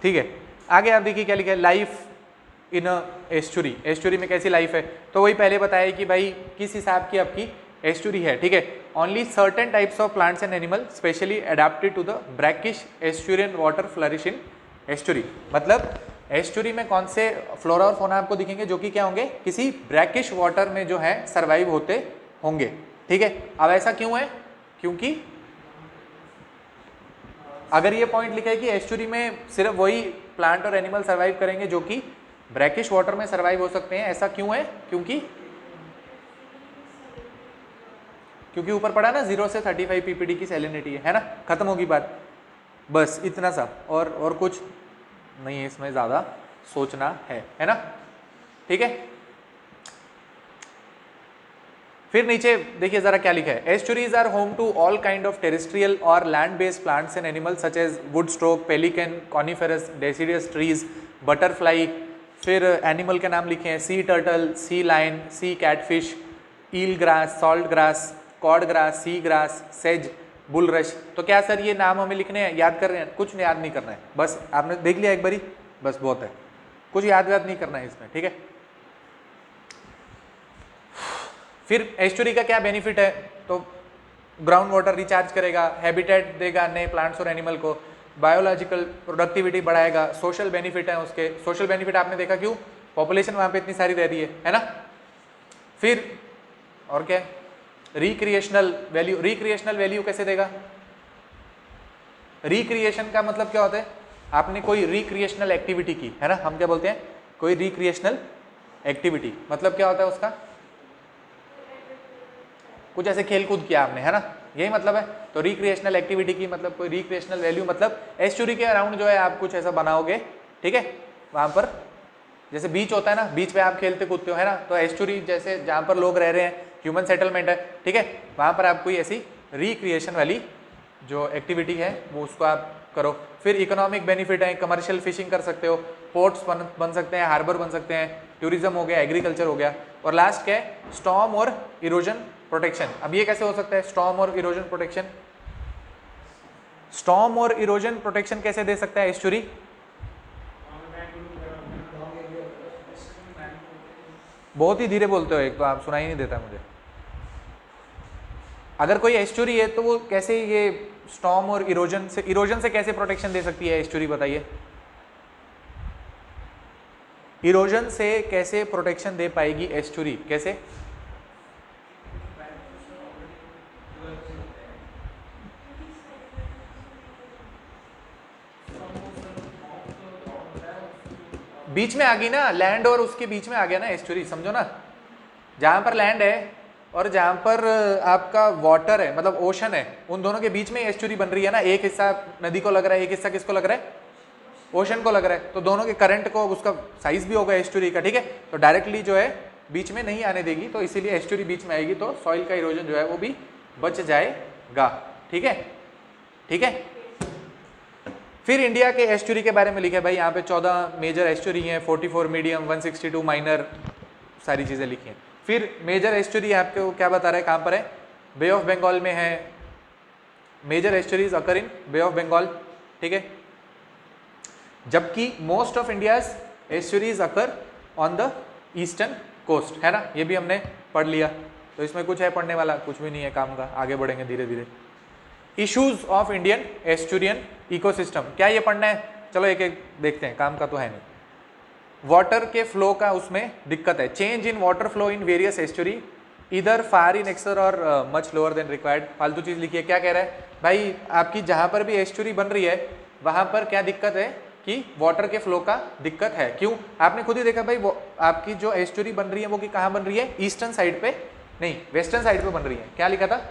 ठीक है, आगे आप देखिए क्या लिखा है, life in a estuary. Estuary में कैसी लाइफ है, तो वही पहले बताया कि भाई किस हिसाब की आपकी एस्चुरी है। ठीक है, only certain types of plants and animal specially adapted to the brackish estuarine water flourish in estuary. मतलब एस्चुरी में कौन से फ्लोरा और फौना आपको दिखेंगे जो कि क्या होंगे, किसी ब्रैकिश वाटर में जो है सर्वाइव होते होंगे। ठीक है, अब ऐसा क्यों है? क्योंकि अगर ये पॉइंट लिखा है कि एस्चुरी में सिर्फ वही प्लांट और एनिमल सर्वाइव करेंगे जो कि ब्रैकिश वाटर में सर्वाइव हो सकते हैं, ऐसा क्यों है? क्योंकि ऊपर पड़ा ना 0 से 35 पीपीडी की सैलिनिटी है ना, खत्म होगी बात। बस इतना सा, और कुछ नहीं है इसमें ज़्यादा सोचना है ना। ठीक है, फिर नीचे देखिए जरा क्या लिखा है, estuaries are home to all kind of terrestrial or land based plants and animals such as wood stork, pelican, coniferous, deciduous trees, butterfly. फिर एनिमल के नाम लिखे हैं, sea turtle, sea lion, sea catfish, eel grass, salt grass, cord grass, sea grass, सेज, bulrush. तो क्या sir ये नाम हमें लिखने हैं, याद कर रहे हैं? कुछ याद नहीं करना है, बस आपने देख लिया एक बारी, बस बहुत है, कुछ याद नहीं करना है इसमें। ठीक है, फिर एस्चुरी का क्या बेनिफिट है, तो ग्राउंड वाटर रिचार्ज करेगा, हैबिटेट देगा नए प्लांट्स और एनिमल को, बायोलॉजिकल प्रोडक्टिविटी बढ़ाएगा, सोशल बेनिफिट है उसके। सोशल बेनिफिट आपने देखा क्यों, पॉपुलेशन वहाँ पे इतनी सारी रह रही है ना। फिर और क्या, रिक्रिएशनल वैल्यू। रिक्रिएशनल वैल्यू कैसे देगा? रिक्रिएशन का मतलब क्या होता है, आपने कोई रिक्रिएशनल एक्टिविटी की है ना, हम क्या बोलते हैं, कोई रिक्रिएशनल एक्टिविटी, मतलब क्या होता है उसका, कुछ ऐसे खेल कूद किया आपने है ना, यही मतलब है। तो रिक्रिएशनल एक्टिविटी की मतलब कोई रिक्रिएशनल वैल्यू, मतलब एस्चुरी के अराउंड जो है आप कुछ ऐसा बनाओगे। ठीक है, वहाँ पर जैसे बीच होता है ना, बीच पे आप खेलते कूदते हो है ना, तो एस्चुरी जैसे जहाँ पर लोग रह रहे हैं, ह्यूमन सेटलमेंट है, ठीक है, वहाँ पर आप कोई ऐसी रिक्रिएशन वाली जो एक्टिविटी है वो उसको आप करो। फिर इकोनॉमिक बेनिफिट है, कमर्शियल फिशिंग कर सकते हो, पोर्ट्स बन सकते हैं, हार्बर बन सकते हैं, टूरिज्म हो गया, एग्रीकल्चर हो गया, और लास्ट क्या है, स्टॉर्म और इरोजन प्रोटेक्शन। अब ये कैसे हो सकता है, स्टॉर्म और इरोजन प्रोटेक्शन? स्टॉर्म और इरोजन प्रोटेक्शन कैसे दे सकता है एस्चुरी? बहुत ही धीरे बोलते हो, एक तो आप सुनाई नहीं देता मुझे। अगर कोई एस्चुरी है तो वो कैसे ये स्टॉर्म और इरोजन से कैसे प्रोटेक्शन दे सकती है एस्चुरी, बताइए। इरोजन से कैसे प्रोटेक्शन दे पाएगी एस्चुरी, कैसे? बीच में आ गई ना, लैंड और उसके बीच में आ गया ना एस्चुरी, समझो ना, जहां पर लैंड है और जहां पर आपका वाटर है, मतलब ओशन है, उन दोनों के बीच में एस्चुरी बन रही है ना। एक हिस्सा नदी को लग रहा है, एक हिस्सा किसको लग रहा है, ओशन को लग रहा है, तो दोनों के करंट को, उसका साइज भी होगा एस्चुरी का। ठीक है, तो डायरेक्टली जो है बीच में नहीं आने देगी, तो इसीलिए एस्चुरी बीच में आएगी, तो सॉइल का इरोजन जो है वो भी बच जाएगा। ठीक है, ठीक है। फिर इंडिया के एस्चुरी के बारे में लिखा है भाई, यहाँ पे 14 मेजर एस्चुरी हैं, 44 मीडियम, 162 माइनर, सारी चीज़ें लिखी हैं। फिर मेजर एस्चुरी आपको क्या बता रहा है, कहाँ पर है, बे ऑफ बंगाल में है, major estuaries occur in Bay of Bengal. ठीक है, जबकि most of India's estuaries occur on the eastern coast, है ना, ये भी हमने पढ़ लिया। तो इसमें कुछ है पढ़ने वाला, कुछ भी नहीं है काम का, आगे बढ़ेंगे धीरे धीरे। इश्यूज ऑफ इंडियन एस्चुरियन इकोसिस्टम, क्या ये पढ़ना है? चलो एक एक देखते हैं, काम का तो है नहीं। वाटर के फ्लो का उसमें दिक्कत है, change in water flow in various estuary इधर फार इन एक्सर और मच लोअर देन रिक्वायर्ड। फालतू चीज लिखी है। क्या कह रहा है भाई, आपकी जहां पर भी एस्चुरी बन रही है वहां पर क्या दिक्कत है कि वाटर के फ्लो का दिक्कत है। क्यों? आपने खुद ही देखा भाई, वो आपकी जो एस्चुरी बन रही है वो कि कहाँ बन रही है? ईस्टर्न साइड पे नहीं, वेस्टर्न साइड पे बन रही है। क्या लिखा था?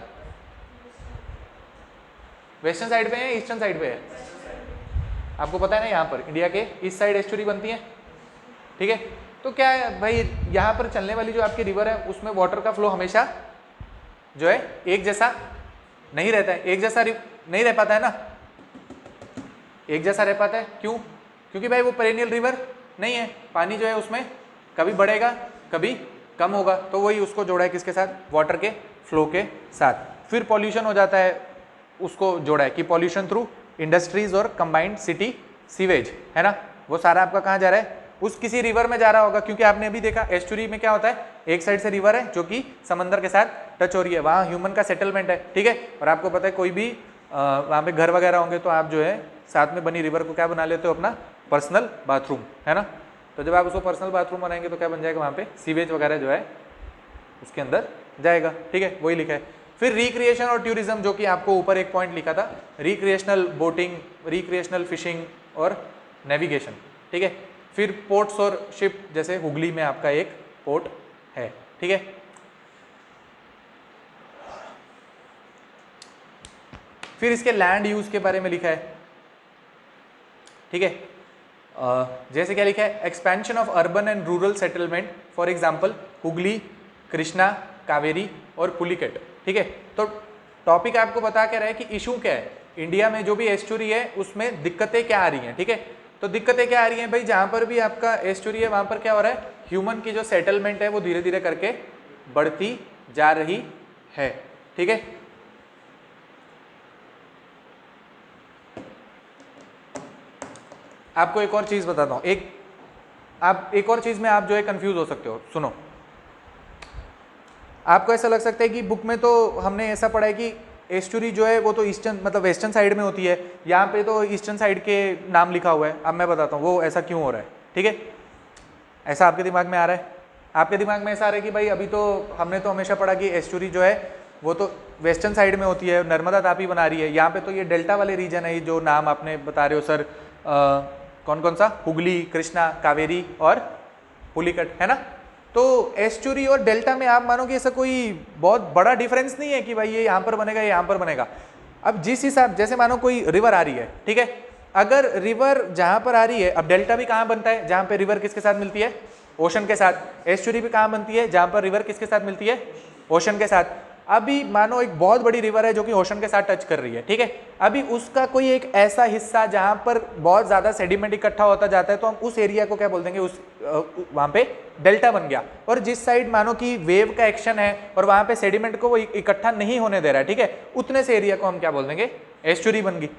वेस्टर्न साइड पे है, ईस्टर्न साइड पे है? आपको पता है ना, यहाँ पर इंडिया के इस साइड एस्चुरी बनती है, ठीक है। तो क्या है भाई, यहाँ पर चलने वाली जो आपकी रिवर है उसमें वाटर का फ्लो हमेशा जो है एक जैसा नहीं रहता है, एक जैसा नहीं रह पाता है ना, एक जैसा रह पाता है। क्यों? क्योंकि भाई वो पेरेनियल रिवर नहीं है, पानी जो है उसमें कभी बढ़ेगा कभी कम होगा। तो वही उसको जोड़ा है किसके साथ? वाटर के फ्लो के साथ। फिर पॉल्यूशन हो जाता है, उसको जोड़ा है कि पॉल्यूशन थ्रू इंडस्ट्रीज और कंबाइंड सिटी सीवेज, है ना, वो सारा आपका कहाँ जा रहा है? उस किसी रिवर में जा रहा होगा। क्योंकि आपने अभी देखा एस्चुरी में क्या होता है, एक साइड से रिवर है जो कि समंदर के साथ टच हो रही है, वहाँ ह्यूमन का सेटलमेंट है, ठीक है। और आपको पता है कोई भी वहाँ पे घर वगैरह होंगे तो आप जो है साथ में बनी रिवर को क्या बना लेते हो? अपना पर्सनल बाथरूम, है ना। तो जब आप उसको पर्सनल बाथरूम बनाएंगे तो क्या बन जाएगा? वहाँ पे सीवेज वगैरह जो है उसके अंदर जाएगा, ठीक है, वही लिखा है। फिर रिक्रिएशन और टूरिज्म, जो कि आपको ऊपर एक पॉइंट लिखा था, रिक्रिएशनल बोटिंग, रिक्रिएशनल फिशिंग और नेविगेशन, ठीक है। फिर पोर्ट्स और शिप, जैसे हुगली में आपका एक पोर्ट है, ठीक है। फिर इसके लैंड यूज के बारे में लिखा है, ठीक है। जैसे क्या लिखा है? Expansion of urban and rural settlement, for example Hooghly, Krishna, Kaveri और पुलिकेट, ठीक है। तो टॉपिक आपको बता के रहा है कि इशू क्या है, इंडिया में जो भी एस्चुरी है उसमें दिक्कतें क्या आ रही हैं, ठीक है। तो दिक्कतें क्या आ रही हैं भाई? जहां पर भी आपका एस्चुरी है वहां पर क्या हो रहा है? ह्यूमन की जो सेटलमेंट है वो धीरे धीरे करके बढ़ती जा रही है, ठीक है। आपको एक और चीज बताता हूं, एक और चीज में आप जो है कंफ्यूज हो सकते हो। सुनो, आपको ऐसा लग सकता है कि बुक में तो हमने ऐसा पढ़ा है कि एस्चुरी जो है वो तो ईस्टर्न मतलब वेस्टर्न साइड में होती है, यहाँ पे तो ईस्टर्न साइड के नाम लिखा हुआ है। अब मैं बताता हूँ वो ऐसा क्यों हो रहा है, ठीक है। ऐसा आपके दिमाग में आ रहा है, आपके दिमाग में ऐसा आ रहा है कि भाई अभी तो हमने तो हमेशा पढ़ा कि एस्चुरी जो है वो तो वेस्टर्न साइड में होती है, नर्मदा तापी बना रही है। यहाँ पे तो ये डेल्टा वाले रीजन है, जो नाम आपने बता रहे हो सर, कौन कौन सा? हुगली, कृष्णा, कावेरी और पुलिकट, है ना। तो एस्चुरी और डेल्टा में आप मानो कि ऐसा कोई बहुत बड़ा डिफरेंस नहीं है कि भाई ये यहाँ पर बनेगा, ये यहाँ पर बनेगा। अब जिस हिसाब, जैसे मानो कोई रिवर आ रही है, ठीक है, अगर रिवर जहाँ पर आ रही है, अब डेल्टा भी कहाँ बनता है? जहाँ पे रिवर किसके साथ मिलती है? ओशन के साथ। एस्चुरी भी कहाँ बनती है? जहाँ पर रिवर किसके साथ मिलती है? ओशन के साथ। अभी मानो एक बहुत बड़ी रिवर है जो कि ओशन के साथ टच कर रही है, ठीक है। अभी उसका कोई एक ऐसा हिस्सा जहां पर बहुत ज्यादा सेडिमेंट इकट्ठा होता जाता है, तो हम उस एरिया को क्या बोल देंगे? उस वहां पे डेल्टा बन गया। और जिस साइड मानो कि वेव का एक्शन है और वहां पे सेडिमेंट को वो इकट्ठा नहीं होने दे रहा है, ठीक है, उतने से एरिया को हम क्या बोल देंगे? एस्चुरी बन गई।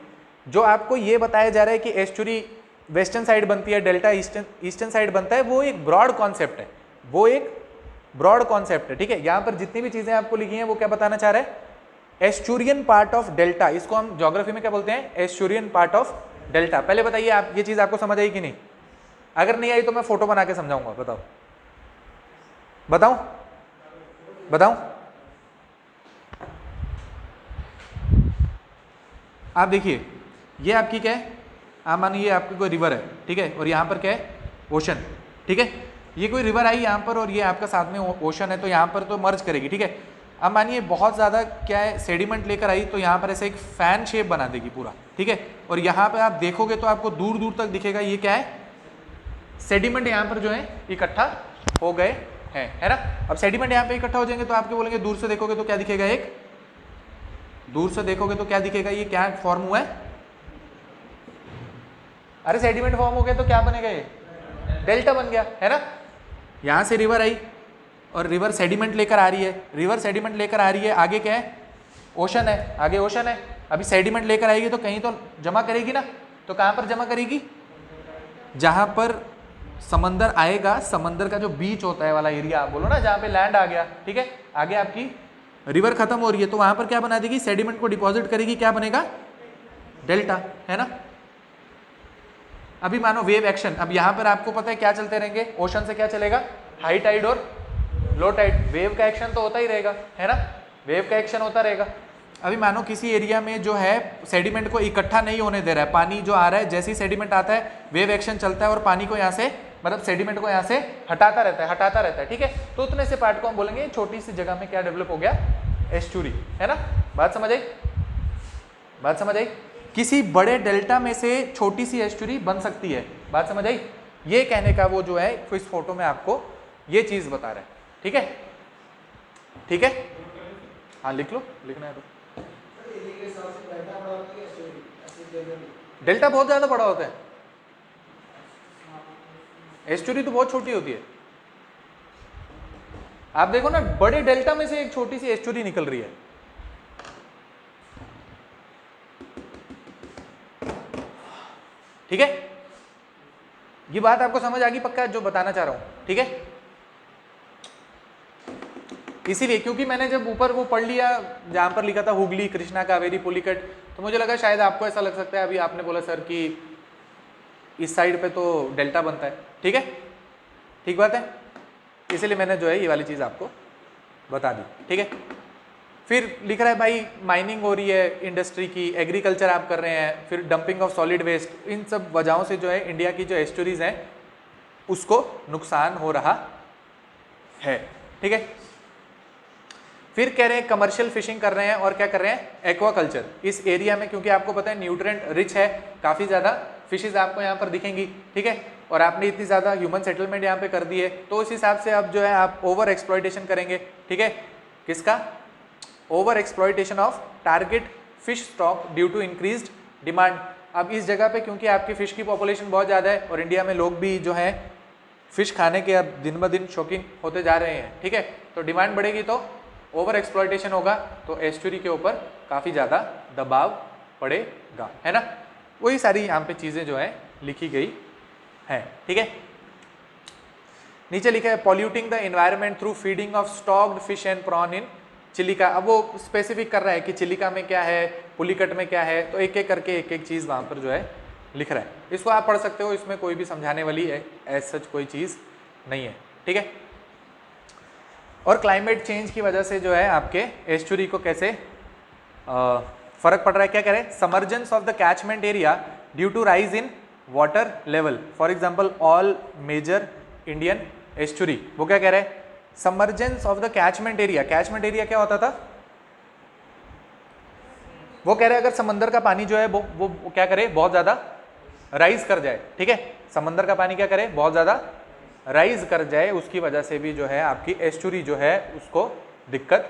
जो आपको ये बताया जा रहा है कि एस्चुरी वेस्टर्न साइड बनती है, डेल्टा ईस्टर्न साइड बनता है, वो एक ब्रॉड कॉन्सेप्ट है, वो एक ब्रॉड कॉन्सेप्ट है, ठीक है। यहां पर जितनी भी चीजें आपको लिखी हैं वो क्या बताना चाह रहा है? एस्चुरियन पार्ट ऑफ डेल्टा, इसको हम ज्योग्राफी में क्या बोलते हैं? एस्चुरियन पार्ट ऑफ डेल्टा। पहले बताइए आप, ये चीज आपको समझ आई कि नहीं? अगर नहीं आई तो मैं फोटो बना के समझाऊंगा। बताओ बताऊं बताऊं? आप देखिए, ये आपकी क्या है? आप मानिए ये आपकी कोई रिवर है, ठीक है, और यहाँ पर क्या है? ओशन, ठीक है। ये कोई रिवर आई यहाँ पर और ये आपका साथ में ओशन है, तो यहाँ पर तो मर्ज करेगी, ठीक है। अब मानिए बहुत ज़्यादा क्या है, सेडिमेंट लेकर आई, तो यहाँ पर ऐसे एक फैन शेप बना देगी पूरा, ठीक है। और यहाँ पे आप देखोगे तो आपको दूर दूर तक दिखेगा ये क्या है? सेडिमेंट यहाँ पर जो है इकट्ठा हो गए हैं, है ना। अब सेडिमेंट यहाँ पे इकट्ठा हो जाएंगे तो आपके बोलेंगे, दूर से देखोगे तो क्या दिखेगा? एक दूर से देखोगे तो क्या दिखेगा? ये क्या फॉर्म हुआ है? अरे सेडिमेंट फॉर्म हो गया तो क्या बनेगा? ये डेल्टा बन गया, है ना। यहां से रिवर आई और रिवर सेडिमेंट लेकर आ रही है, रिवर सेडिमेंट लेकर आ रही है, आगे क्या है? ओशन है, आगे ओशन है। अभी सेडिमेंट लेकर आएगी तो कहीं तो जमा करेगी ना, तो कहां पर जमा करेगी? जहां पर समंदर आएगा, समंदर का जो बीच होता है वाला एरिया, आप बोलो ना, जहां पे लैंड आ गया, ठीक है, आगे आपकी रिवर खत्म हो रही है तो वहां पर क्या बना देगी, सेडिमेंट को डिपॉजिट करेगी, क्या बनेगा, डेल्टा, है ना। अभी मानो वेव एक्शन, अब यहां पर आपको पता है क्या चलते रहेंगे, ओशन से क्या चलेगा, हाई टाइड और लो टाइड, वेव का एक्शन तो होता ही रहेगा, है ना, वेव का एक्शन होता रहेगा। अभी मानो किसी एरिया में जो है सेडिमेंट को इकट्ठा नहीं होने दे रहा है, पानी जो आ रहा है, जैसे ही सेडिमेंट आता है वेव एक्शन चलता है और पानी को यहाँ से, मतलब सेडिमेंट को यहाँ से हटाता रहता है, ठीक है। तो उतने से पार्ट को हम बोलेंगे छोटी सी जगह में क्या डेवलप हो गया, एस्चुरी, है ना। बात समझ आई, बात समझ आई। किसी बड़े डेल्टा में से छोटी सी एस्चुरी बन सकती है, बात समझ आई। ये कहने का वो जो है इस फोटो में आपको ये चीज बता रहा है, ठीक है, ठीक है, हाँ लिख लो, लिखना है तो। डेल्टा बहुत ज्यादा बड़ा होता है, एस्चुरी तो बहुत छोटी होती है। आप देखो ना, बड़े डेल्टा में से एक छोटी सी एस्चुरी निकल रही है, ठीक है। ये बात आपको समझ आ गई पक्का, जो बताना चाह रहा हूं, ठीक है। इसीलिए क्योंकि मैंने जब ऊपर वो पढ़ लिया जहां पर लिखा था हुगली, कृष्णा, कावेरी, पुलिकट, तो मुझे लगा शायद आपको ऐसा लग सकता है, अभी आपने बोला सर कि इस साइड पे तो डेल्टा बनता है, ठीक है, ठीक बात है। इसलिए मैंने जो है ये वाली चीज आपको बता दी, ठीक है। फिर लिख रहा है भाई माइनिंग हो रही है इंडस्ट्री की, एग्रीकल्चर आप कर रहे हैं, फिर डंपिंग ऑफ सॉलिड वेस्ट, इन सब वजहों से जो है इंडिया की जो एस्चुरीज हैं उसको नुकसान हो रहा है, ठीक है। फिर कह रहे हैं कमर्शियल फिशिंग कर रहे हैं और क्या कर रहे हैं, एक्वाकल्चर। इस एरिया में क्योंकि आपको पता है न्यूट्रिएंट रिच है, काफ़ी ज़्यादा फिशेज आपको यहाँ पर दिखेंगी, ठीक है। और आपने इतनी ज़्यादा ह्यूमन सेटलमेंट यहाँ पे कर दी है, तो उस हिसाब से अब जो है आप ओवर एक्सप्लॉयटेशन करेंगे, ठीक है। किसका, over exploitation of target fish stock due to increased demand. अब इस जगह पे क्योंकि आपकी फिश की पॉपुलेशन बहुत ज़्यादा है और इंडिया में लोग भी जो है फिश खाने के अब दिन ब दिन शौकीन होते जा रहे हैं, ठीक है। तो डिमांड बढ़ेगी तो ओवर एक्सप्लॉयटेशन होगा, तो एस्चुरी के ऊपर काफ़ी ज़्यादा दबाव पड़ेगा, है ना। वही सारी यहाँ पे चीज़ें जो है लिखी गई हैं, ठीक है। नीचे लिखा है polluting the environment through feeding of stocked fish and prawn in Chilika. अब वो स्पेसिफिक कर रहा है कि चिलिका में क्या है, पुलिकट में क्या है, तो एक एक करके एक एक चीज़ वहाँ पर जो है लिख रहा है। इसको आप पढ़ सकते हो, इसमें कोई भी समझाने वाली है एज सच कोई चीज़ नहीं है, ठीक है। और क्लाइमेट चेंज की वजह से जो है आपके एस्चुरी को कैसे फर्क पड़ रहा है, क्या कह रहे हैं, submergence of the catchment area due to rise in water level, for example all major Indian estuary. वो क्या कह रहे हैं, submergence of the catchment area. Catchment area क्या होता था, वो कह रहे हैं अगर समंदर का पानी जो है वो क्या करे, बहुत ज्यादा राइज कर जाए, ठीक है। समंदर का पानी क्या करे, बहुत ज्यादा राइज कर जाए, उसकी वजह से भी जो है आपकी एस्चुरी जो है उसको दिक्कत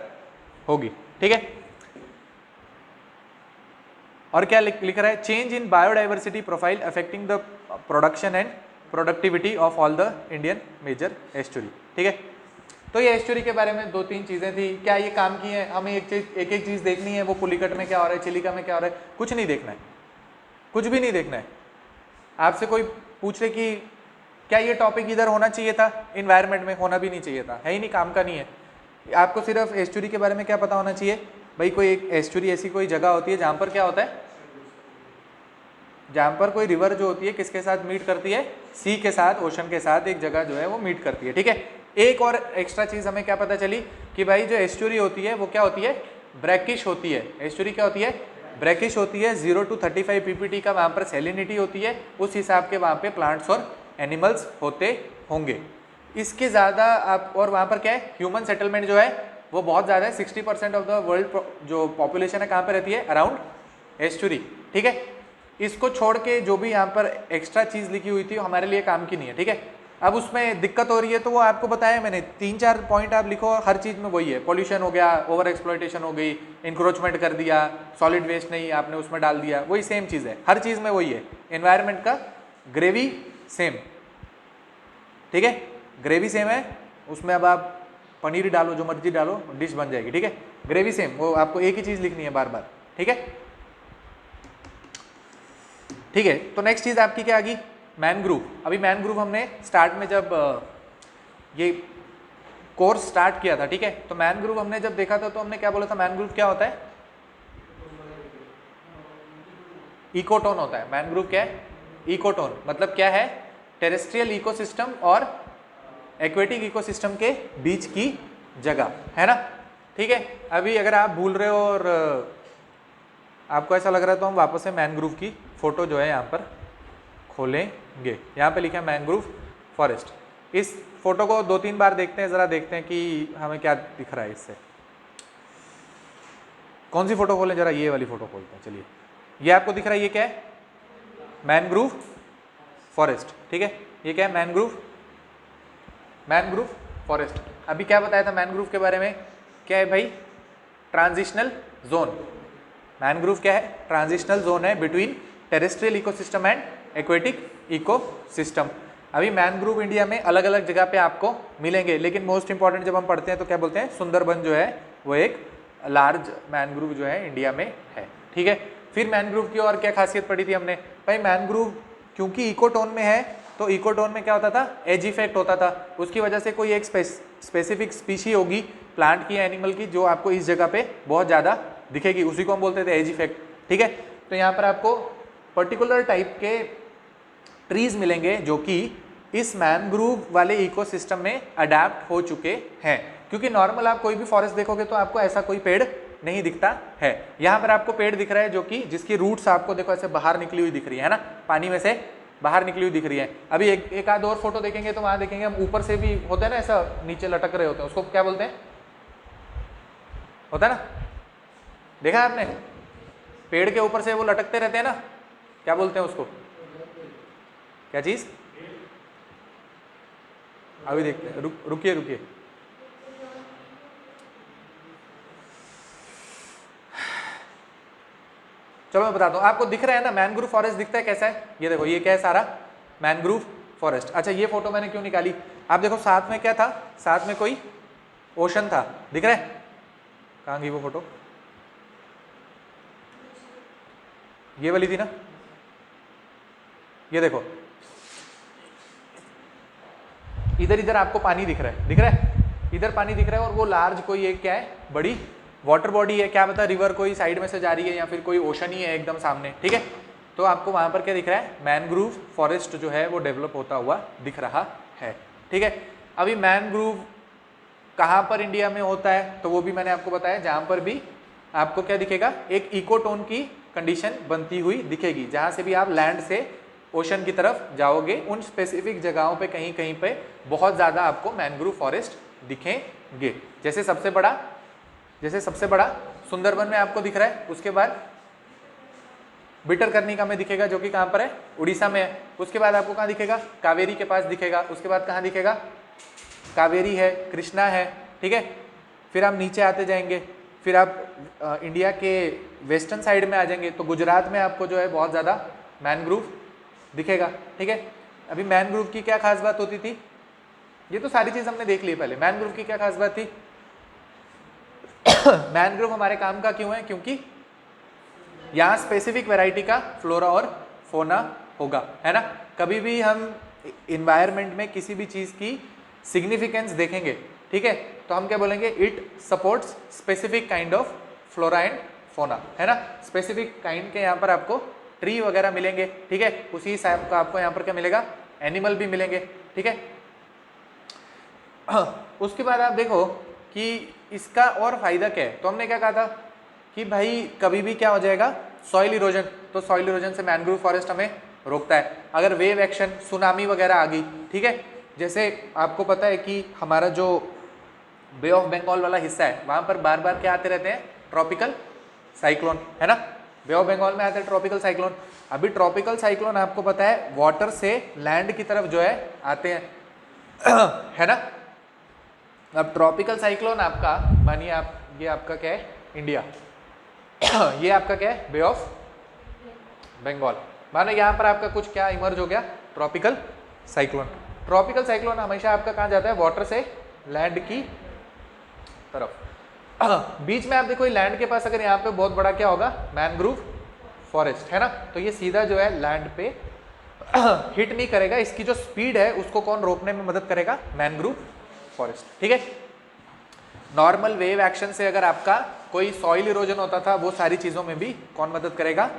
होगी, ठीक है। और क्या लिख रहा है, change in biodiversity profile affecting the production and productivity of all the Indian major estuary, ठीक है। तो ये एस्चुरी के बारे में 2-3 चीजें थी, क्या ये काम की है, हमें एक चीज देखनी है, वो पुलिकट में क्या हो रहा है, चिलिका में क्या हो रहा है, कुछ नहीं देखना है, कुछ भी नहीं देखना है। आपसे कोई पूछे कि क्या ये टॉपिक इधर होना चाहिए था, इन्वायरमेंट में होना भी नहीं चाहिए था, है ही नहीं, काम का नहीं है। आपको सिर्फ एस्चुरी के बारे में क्या पता होना चाहिए भाई, कोई एक एस्चुरी ऐसी कोई जगह होती है जहाँ पर क्या होता है, जहाँ पर कोई रिवर जो होती है किसके साथ मीट करती है, सी के साथ, ओशन के साथ एक जगह जो है वो मीट करती है, ठीक है। एक और एक्स्ट्रा चीज़ हमें क्या पता चली कि भाई जो एस्चुरी होती है वो क्या होती है, ब्रैकिश होती है। एस्चुरी क्या होती है, ब्रैकिश होती है। 0 to 35 ppt का वहाँ पर सैलिनिटी होती है, उस हिसाब के वहाँ पे प्लांट्स और एनिमल्स होते होंगे। इसके ज़्यादा आप, और वहाँ पर क्या है, ह्यूमन सेटलमेंट जो है वो बहुत ज़्यादा है। 60% ऑफ द वर्ल्ड जो पॉपुलेशन है कहाँ पे रहती है, अराउंड एस्चुरी, ठीक है। इसको छोड़ के जो भी यहाँ पर एक्स्ट्रा चीज़ लिखी हुई थी हमारे लिए काम की नहीं है, ठीक है। अब उसमें दिक्कत हो रही है तो वो आपको बताया मैंने, 3-4 पॉइंट आप लिखो, हर चीज़ में वही है, पॉल्यूशन हो गया, ओवर एक्सप्लॉयटेशन हो गई, इंक्रोचमेंट कर दिया, सॉलिड वेस्ट नहीं आपने उसमें डाल दिया, वही सेम चीज़ है, हर चीज़ में वही है। एनवायरनमेंट का ग्रेवी सेम, ठीक है, ग्रेवी सेम है, उसमें अब आप पनीर डालो, जो मर्जी डालो, डिश बन जाएगी, ठीक है। ग्रेवी सेम, वो आपको एक ही चीज़ लिखनी है बार बार, ठीक है, ठीक है। तो नेक्स्ट चीज़ आपकी क्या आ गई, मैनग्रूव। अभी मैनग्रूव हमने स्टार्ट में जब ये कोर्स स्टार्ट किया था, ठीक है। तो मैनग्रूव हमने जब देखा था तो हमने क्या बोला था, मैनग्रूव क्या होता है, इकोटोन होता है। मैनग्रूव क्या है, इकोटोन, मतलब क्या है, टेरेस्ट्रियल इकोसिस्टम और एक्वेटिक इकोसिस्टम के बीच की जगह, है ना, ठीक है। अभी अगर आप भूल रहे हो और आपको ऐसा लग रहा है तो हम वापस से मैनग्रूव की फोटो जो है यहाँ पर खोलेंगे। यहाँ पे लिखा है मैनग्रूव फॉरेस्ट। इस फोटो को 2-3 बार देखते हैं, ज़रा देखते हैं कि हमें क्या दिख रहा है इससे। कौन सी फोटो खोलें, जरा ये वाली फोटो खोलते हैं। चलिए, ये आपको दिख रहा है, ये क्या है, मैनग्रूव फॉरेस्ट, ठीक है। ये क्या है, मैनग्रूव फॉरेस्ट। अभी क्या बताया था मैनग्रूव के बारे में, क्या है भाई, ट्रांजिशनल जोन। मैनग्रूव क्या है, ट्रांजिशनल जोन है between terrestrial ecosystem and aquatic ecosystem. अभी मैनग्रूव इंडिया में अलग अलग जगह पे आपको मिलेंगे, लेकिन मोस्ट इंपॉर्टेंट जब हम पढ़ते हैं तो क्या बोलते हैं, सुंदरबन जो है वो एक लार्ज मैनग्रूव जो है इंडिया में है, ठीक है। फिर मैनग्रूव की और क्या खासियत पढ़ी थी हमने, भाई मैनग्रूव क्योंकि इकोटोन में है तो इकोटोन में क्या होता था, एज इफेक्ट होता था। उसकी वजह से कोई एक स्पेसिफिक स्पीशी होगी प्लांट की, एनिमल की, जो आपको इस जगह पे बहुत ज़्यादा दिखेगी, उसी को हम बोलते थे एज इफेक्ट, ठीक है। तो यहाँ पर आपको पर्टिकुलर टाइप के ट्रीज मिलेंगे जो कि इस मैनग्रूव वाले इकोसिस्टम में अडेप्ट हो चुके हैं। क्योंकि नॉर्मल आप कोई भी फॉरेस्ट देखोगे तो आपको ऐसा कोई पेड़ नहीं दिखता है। यहाँ पर आपको पेड़ दिख रहा है जो कि जिसकी रूट्स आपको देखो ऐसे बाहर निकली हुई दिख रही है ना, पानी में से बाहर निकली हुई दिख रही है। अभी एक आध और फोटो देखेंगे तो वहां देखेंगे हम ऊपर से भी होते हैं ना, ऐसा नीचे लटक रहे होते हैं, उसको क्या बोलते हैं, होता है ना, देखा है आपने, पेड़ के ऊपर से वो लटकते रहते हैं ना, क्या बोलते हैं उसको, क्या चीज, अभी देखते हैं, रुकिए रुकिए, चलो मैं बताता हूँ आपको। दिख रहा है ना मैनग्रूव फॉरेस्ट, दिखता है कैसा है, ये देखो, ये क्या है, सारा मैनग्रूव फॉरेस्ट। अच्छा, ये फोटो मैंने क्यों निकाली, आप देखो साथ में क्या था, साथ में कोई ओशन था, दिख रहा है, कहाँ गई वो फोटो, ये वाली थी ना, ये देखो इधर इधर आपको पानी दिख रहा है, दिख रहा है, इधर पानी दिख रहा है, और वो लार्ज कोई एक क्या है, बड़ी वाटर बॉडी है, क्या पता रिवर कोई साइड में से जा रही है या फिर कोई ओशन ही है एकदम सामने, ठीक है। तो आपको वहां पर क्या दिख रहा है, मैनग्रूव फॉरेस्ट जो है वो डेवलप होता हुआ दिख रहा है, ठीक है। अभी मैनग्रूव कहाँ पर इंडिया में होता है, तो वो भी मैंने आपको बताया, जहां पर भी आपको क्या दिखेगा, एक इकोटोन की कंडीशन बनती हुई दिखेगी, जहां से भी आप लैंड से ओशन की तरफ जाओगे, उन स्पेसिफिक जगहों पे कहीं कहीं पे बहुत ज़्यादा आपको मैनग्रूव फॉरेस्ट दिखेंगे। जैसे सबसे बड़ा सुंदरबन में आपको दिख रहा है, उसके बाद भितरकनिका में दिखेगा जो कि कहाँ पर है, उड़ीसा में है। उसके बाद आपको कहाँ दिखेगा, कावेरी के पास दिखेगा। उसके बाद कहाँ दिखेगा, कावेरी है, कृष्णा है, ठीक है। फिर आप नीचे आते जाएंगे, फिर आप इंडिया के वेस्टर्न साइड में आ जाएंगे तो गुजरात में आपको जो है बहुत ज़्यादा मैनग्रूव दिखेगा, ठीक है। अभी मैनग्रूव की क्या खास बात होती थी, ये तो सारी चीज़ हमने देख ली पहले। मैनग्रूव की क्या खास बात थी, मैनग्रोव हमारे काम का क्यों है, क्योंकि यहाँ स्पेसिफिक वैरायटी का फ्लोरा और फोना होगा, है ना। कभी भी हम इन्वायरमेंट में किसी भी चीज़ की सिग्निफिकेंस देखेंगे, ठीक है, तो हम क्या बोलेंगे, it supports specific kind of flora and fauna, है ना। स्पेसिफिक काइंड के यहाँ पर आपको ट्री वगैरह मिलेंगे, ठीक है। उसी हिसाब का आपको यहाँ पर क्या मिलेगा, एनिमल भी मिलेंगे, ठीक है। उसके बाद आप देखो कि इसका और फायदा क्या है, तो हमने क्या कहा था कि भाई कभी भी क्या हो जाएगा, सॉइल इरोजन, तो सॉइल इरोजन से मैनग्रोव फॉरेस्ट हमें रोकता है। अगर वेव एक्शन, सुनामी वगैरह आ गई, ठीक है, जैसे आपको पता है कि हमारा जो बे ऑफ बंगाल वाला हिस्सा है वहाँ पर बार बार क्या आते रहते हैं, ट्रॉपिकल साइक्लोन, है ना। बे ऑफ बंगाल में आते हैं ट्रॉपिकल साइक्लोन। अभी ट्रॉपिकल साइक्लोन आपको पता है वाटर से लैंड की तरफ जो है आते हैं है ना। अब ट्रॉपिकल साइक्लोन आपका मानिए आप, ये आपका क्या है, इंडिया ये आपका क्या है, बे ऑफ बंगाल। मानो यहाँ पर आपका कुछ क्या इमर्ज हो गया, ट्रॉपिकल साइक्लोन। ट्रॉपिकल साइक्लोन हमेशा आपका कहाँ जाता है, वाटर से लैंड की तरफ। बीच में आप देखो लैंड के पास अगर यहाँ पे बहुत बड़ा क्या होगा, मैनग्रोव फॉरेस्ट, है ना। तो ये सीधा जो है लैंड पे हिट नहीं करेगा, इसकी जो स्पीड है उसको कौन रोकने में मदद करेगा, मैनग्रोव फॉरेस्ट, ठीक है। नॉर्मल वेव एक्शन से अगर आपका कोई सॉइल इरोजन होता था, वो सारी चीजों में भी कौन मदद करेगा?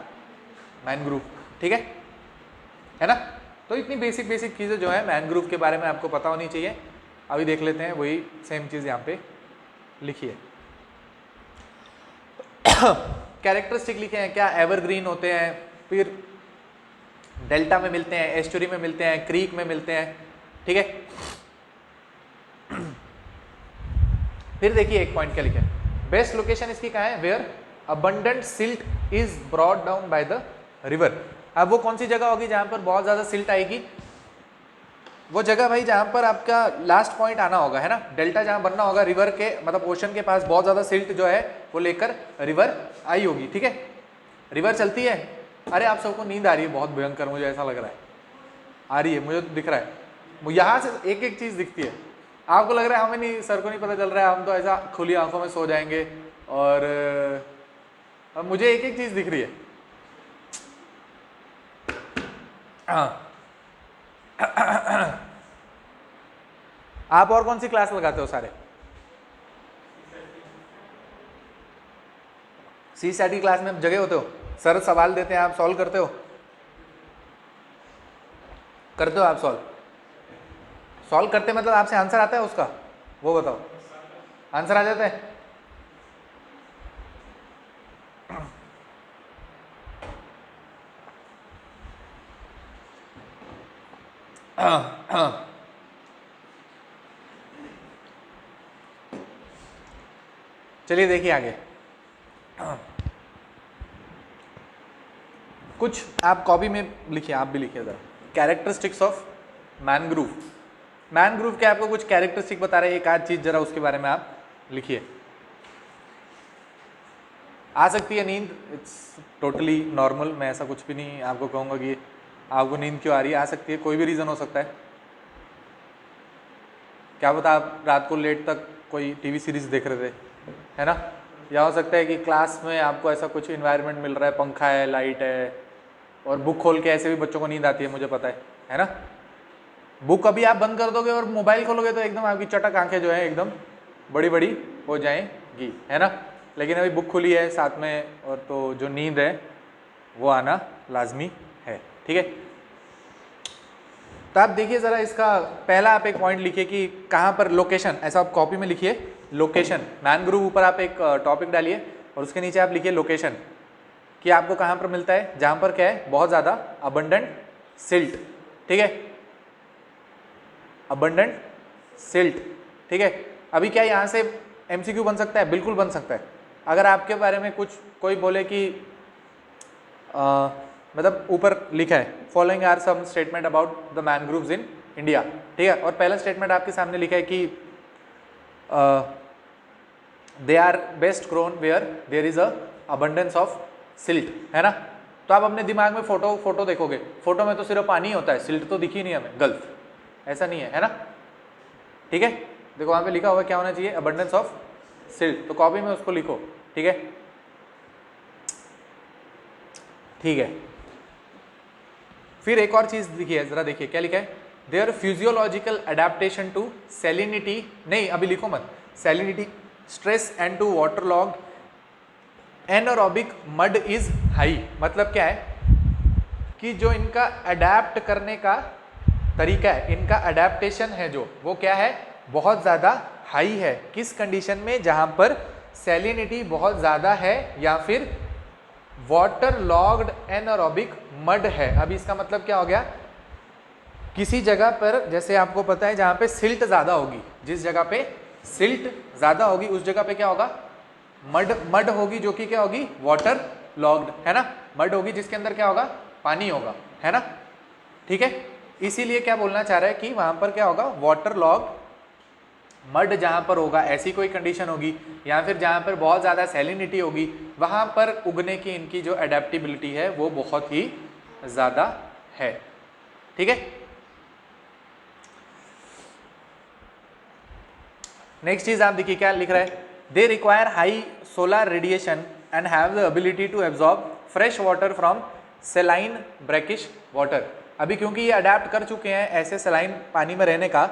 मैनग्रूव। ठीक है ना? तो इतनी बेसिक चीजें जो है मैनग्रूव के बारे में आपको पता होनी चाहिए। अभी देख लेते हैं वही सेम चीज यहाँ पे लिखी है। कैरेक्टरिस्टिक लिखे हैं क्या? एवरग्रीन होते हैं, फिर डेल्टा में मिलते हैं, एस्चुरी में मिलते हैं, क्रीक में मिलते हैं। ठीक है, फिर देखिए एक पॉइंट क्या लिखा है, बेस्ट लोकेशन इसकी कहाँ है? Where abundant silt is brought down by the river. अब वो कौन सी जगह होगी जहां पर बहुत ज्यादा सिल्ट आएगी? वो जगह भाई जहां पर आपका लास्ट पॉइंट आना होगा, है ना? डेल्टा जहां बनना होगा रिवर के, मतलब ओशन के पास बहुत ज्यादा सिल्ट जो है वो लेकर रिवर आई होगी। ठीक है, रिवर चलती है। अरे आप सबको नींद आ रही है बहुत भयंकर, मुझे ऐसा लग रहा है, आ रही है, मुझे तो दिख रहा है, यहाँ से एक एक चीज दिखती है। आपको लग रहा है हमें नहीं, सर को नहीं पता चल रहा है, हम तो ऐसा खुली आंखों में सो जाएंगे, और अब मुझे एक एक चीज दिख रही है। आप और कौन सी क्लास लगाते हो सारे? CSAT क्लास में जगह होते हो? सर सवाल देते हैं, आप सॉल्व करते हो? करते हो आप सॉल्व? सॉल्व करते मतलब आपसे आंसर आता है उसका, वो बताओ। आंसर आ जाता है? चलिए देखिए आगे, कुछ आप कॉपी में लिखिए, आप भी लिखिए जरा, कैरेक्टरिस्टिक्स ऑफ मैनग्रूव। मैनग्रूव के आपको कुछ कैरेक्टरिस्टिक बता रहे हैं, एक आध चीज जरा उसके बारे में आप लिखिए। आ सकती है नींद, इट्स टोटली नॉर्मल, मैं ऐसा कुछ भी नहीं आपको कहूँगा कि आपको नींद क्यों आ रही है, आ सकती है, कोई भी रीज़न हो सकता है। क्या पता आप रात को लेट तक कोई टीवी सीरीज देख रहे थे, है ना? या हो सकता है कि क्लास में आपको ऐसा कुछ इन्वायरमेंट मिल रहा है, पंखा है, लाइट है, और बुक खोल के ऐसे भी बच्चों को नींद आती है, मुझे पता है ना? बुक अभी आप बंद कर दोगे और मोबाइल खोलोगे तो एकदम आपकी चटक आंखें जो है एकदम बड़ी बड़ी हो जाएंगी, है ना? लेकिन अभी बुक खुली है साथ में, और तो जो नींद है वो आना लाजमी है। ठीक है, तो आप देखिए ज़रा इसका पहला आप एक पॉइंट लिखिए कि कहाँ पर लोकेशन, ऐसा आप कॉपी में लिखिए लोकेशन। मैनग्रूव ऊपर आप एक टॉपिक डालिए और उसके नीचे आप लिखिए लोकेशन, कि आपको कहाँ पर मिलता है, जहाँ पर क्या है, बहुत ज़्यादा अबंडेंट सिल्ट। ठीक है, अबंडेंट सिल्ट। ठीक है, अभी क्या यहाँ से MCQ बन सकता है? बिल्कुल बन सकता है। अगर आपके बारे में कुछ कोई बोले कि मतलब ऊपर लिखा है following are some statement about the mangroves in India. ठीक है, और पहला स्टेटमेंट आपके सामने लिखा है कि they are best grown where there is a abundance of silt, है ना? तो आप अपने दिमाग में फोटो देखोगे, फोटो में तो सिर्फ पानी होता है, सिल्ट तो दिखी नहीं हमें, गलत, ऐसा नहीं है, है ना? ठीक है, देखो वहां पे लिखा हुआ क्या होना चाहिए, अबंडेंस ऑफ सिल्ट, तो कॉपी में उसको लिखो। ठीक है, ठीक है, फिर एक और चीज लिखिए, जरा देखिए क्या लिखा है, their physiological adaptation to salinity, नहीं अभी लिखो मत, salinity, stress and to water log anaerobic mud is high. मतलब क्या है कि जो इनका अडेप्ट करने का तरीका है, इनका अडेप्टेशन है जो, वो क्या है, बहुत ज़्यादा हाई है। किस कंडीशन में? जहां पर सैलिनिटी बहुत ज़्यादा है या फिर वाटर लॉग्ड एनारोबिक मड है। अभी इसका मतलब क्या हो गया, किसी जगह पर जैसे आपको पता है जहां पे सिल्ट ज़्यादा होगी, जिस जगह पे सिल्ट ज़्यादा होगी उस जगह पे क्या होगा, मड होगी, जो कि क्या होगी, वाटर लॉग्ड, है ना? मड होगी जिसके अंदर क्या होगा, पानी होगा, है ना? ठीक है, इसीलिए क्या बोलना चाह रहा है कि वहां पर क्या होगा, वाटर लॉग मड जहां पर होगा, ऐसी कोई कंडीशन होगी, या फिर जहां पर बहुत ज़्यादा सैलिनिटी होगी, वहां पर उगने की इनकी जो एडेप्टेबिलिटी है वो बहुत ही ज़्यादा है। ठीक है, नेक्स्ट चीज आप देखिए क्या लिख रहा है, they require high solar radiation and have the ability to absorb fresh water from saline brackish water. अभी क्योंकि ये अडेप्ट कर चुके हैं ऐसे सेलाइन पानी में रहने का,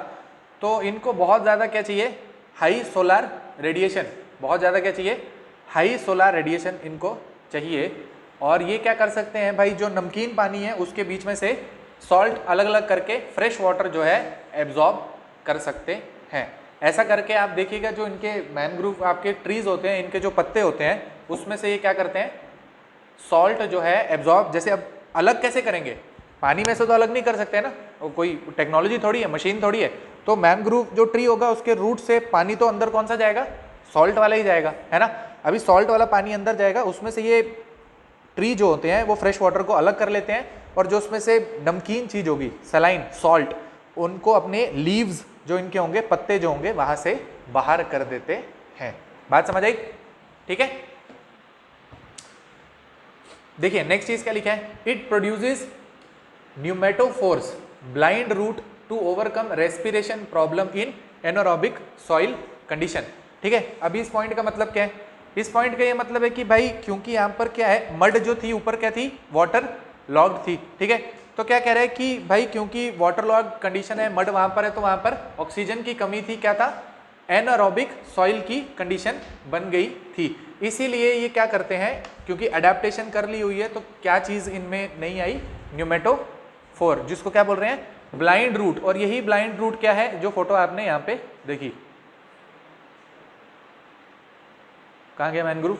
तो इनको बहुत ज़्यादा क्या चाहिए, हाई सोलर रेडिएशन, बहुत ज़्यादा क्या चाहिए, हाई सोलार रेडिएशन इनको चाहिए। और ये क्या कर सकते हैं भाई, जो नमकीन पानी है उसके बीच में से सॉल्ट अलग अलग करके फ्रेश वाटर जो है एब्जॉर्ब कर सकते हैं। ऐसा करके आप देखिएगा जो इनके मैनग्रोव आपके ट्रीज होते हैं, इनके जो पत्ते होते हैं उसमें से ये क्या करते हैं, सॉल्ट जो है एब्जॉर्ब, जैसे अब अलग कैसे करेंगे, पानी में से तो अलग नहीं कर सकते ना, वो कोई टेक्नोलॉजी थोड़ी है, मशीन थोड़ी है। तो मैनग्रोव जो ट्री होगा उसके रूट से पानी तो अंदर कौन सा जाएगा, सॉल्ट वाला ही जाएगा, है ना। अभी सॉल्ट वाला पानी अंदर जाएगा, उसमें से ये ट्री जो होते हैं वो फ्रेश वाटर को अलग कर लेते हैं, और जो उसमें से नमकीन चीज होगी सलाइन सॉल्ट, उनको अपने लीव्स जो इनके होंगे, पत्ते जो होंगे वहां से बाहर कर देते हैं। बात समझ आई, ठीक है। देखिए नेक्स्ट चीज क्या लिखा है, it produces pneumatophores blind root to overcome respiration problem in anaerobic soil condition. ठीक है, अभी इस पॉइंट का मतलब क्या है, इस पॉइंट का ये मतलब है कि भाई क्योंकि यहाँ पर क्या है, मड जो थी ऊपर क्या थी, वाटर लॉग्ड थी, ठीक है। तो क्या कह रहा है कि भाई क्योंकि वाटर लॉग्ड कंडीशन है, मड वहां पर है, तो वहां पर ऑक्सीजन की कमी थी, क्या था, एनारोबिक सॉइल की कंडीशन बन गई थी। इसीलिए ये क्या करते हैं, क्योंकि अडेप्टेशन कर ली हुई है, तो क्या चीज इनमें नहीं आई, न्यूमेटोफोर, जिसको क्या बोल रहे हैं, ब्लाइंड रूट। और यही ब्लाइंड रूट क्या है, जो फोटो आपने यहाँ पे देखी, कहाँ गया मैनग्रोव,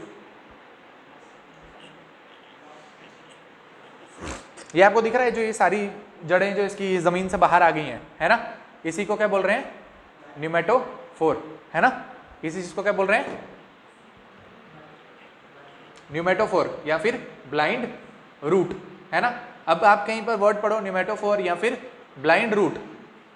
ये आपको दिख रहा है, जो ये सारी जड़ें जो इसकी जमीन से बाहर आ गई हैं, है ना, इसी को क्या बोल रहे हैं, न्यूमेटोफोर, है ना। इसी चीज को क्या बोल रहे हैं, न्यूमेटोफोर या फिर ब्लाइंड रूट, है ना। अब आप कहीं पर वर्ड पढ़ो न्यूमेटोफोर या फिर ब्लाइंड रूट,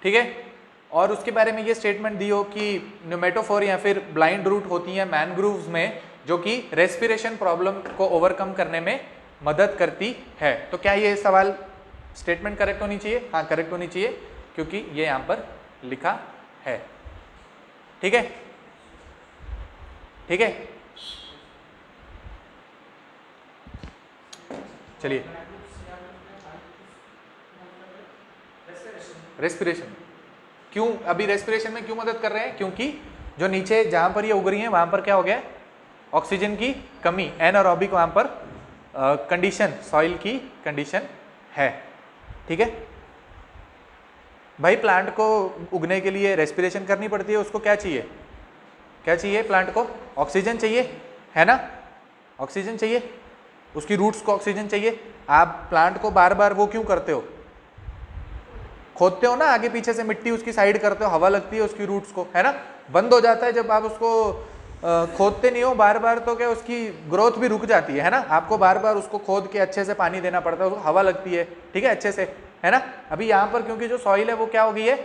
ठीक है, और उसके बारे में ये स्टेटमेंट दी हो कि न्यूमेटोफोर या फिर ब्लाइंड रूट होती है मैनग्रोव्स में, जो कि रेस्पिरेशन प्रॉब्लम को ओवरकम करने में मदद करती है। तो क्या ये सवाल स्टेटमेंट करेक्ट होनी चाहिए, हाँ करेक्ट होनी चाहिए, क्योंकि ये यहाँ पर लिखा है, ठीक है, ठीक है। चलिए, रेस्पिरेशन क्यों, अभी रेस्पिरेशन में क्यों मदद कर रहे हैं, क्योंकि जो नीचे जहां पर ये उग रही है वहां पर क्या हो गया, ऑक्सीजन की कमी, एनारोबिक वहां पर कंडीशन, सॉइल की कंडीशन है, ठीक है। भाई प्लांट को उगने के लिए रेस्पिरेशन करनी पड़ती है, उसको क्या चाहिए, क्या चाहिए प्लांट को, ऑक्सीजन चाहिए, है ना, ऑक्सीजन चाहिए, उसकी रूट्स को ऑक्सीजन चाहिए। आप प्लांट को बार बार वो क्यों करते हो, खोदते हो ना, आगे पीछे से मिट्टी उसकी साइड करते हो, हवा लगती है उसकी रूट्स को, है ना, बंद हो जाता है जब आप उसको खोदते नहीं हो बार बार, तो क्या उसकी ग्रोथ भी रुक जाती है ना। आपको बार बार उसको खोद के अच्छे से पानी देना पड़ता है, उसको हवा लगती है, ठीक है, अच्छे से, है ना। अभी यहाँ पर क्योंकि जो सॉइल है वो क्या हो गई है,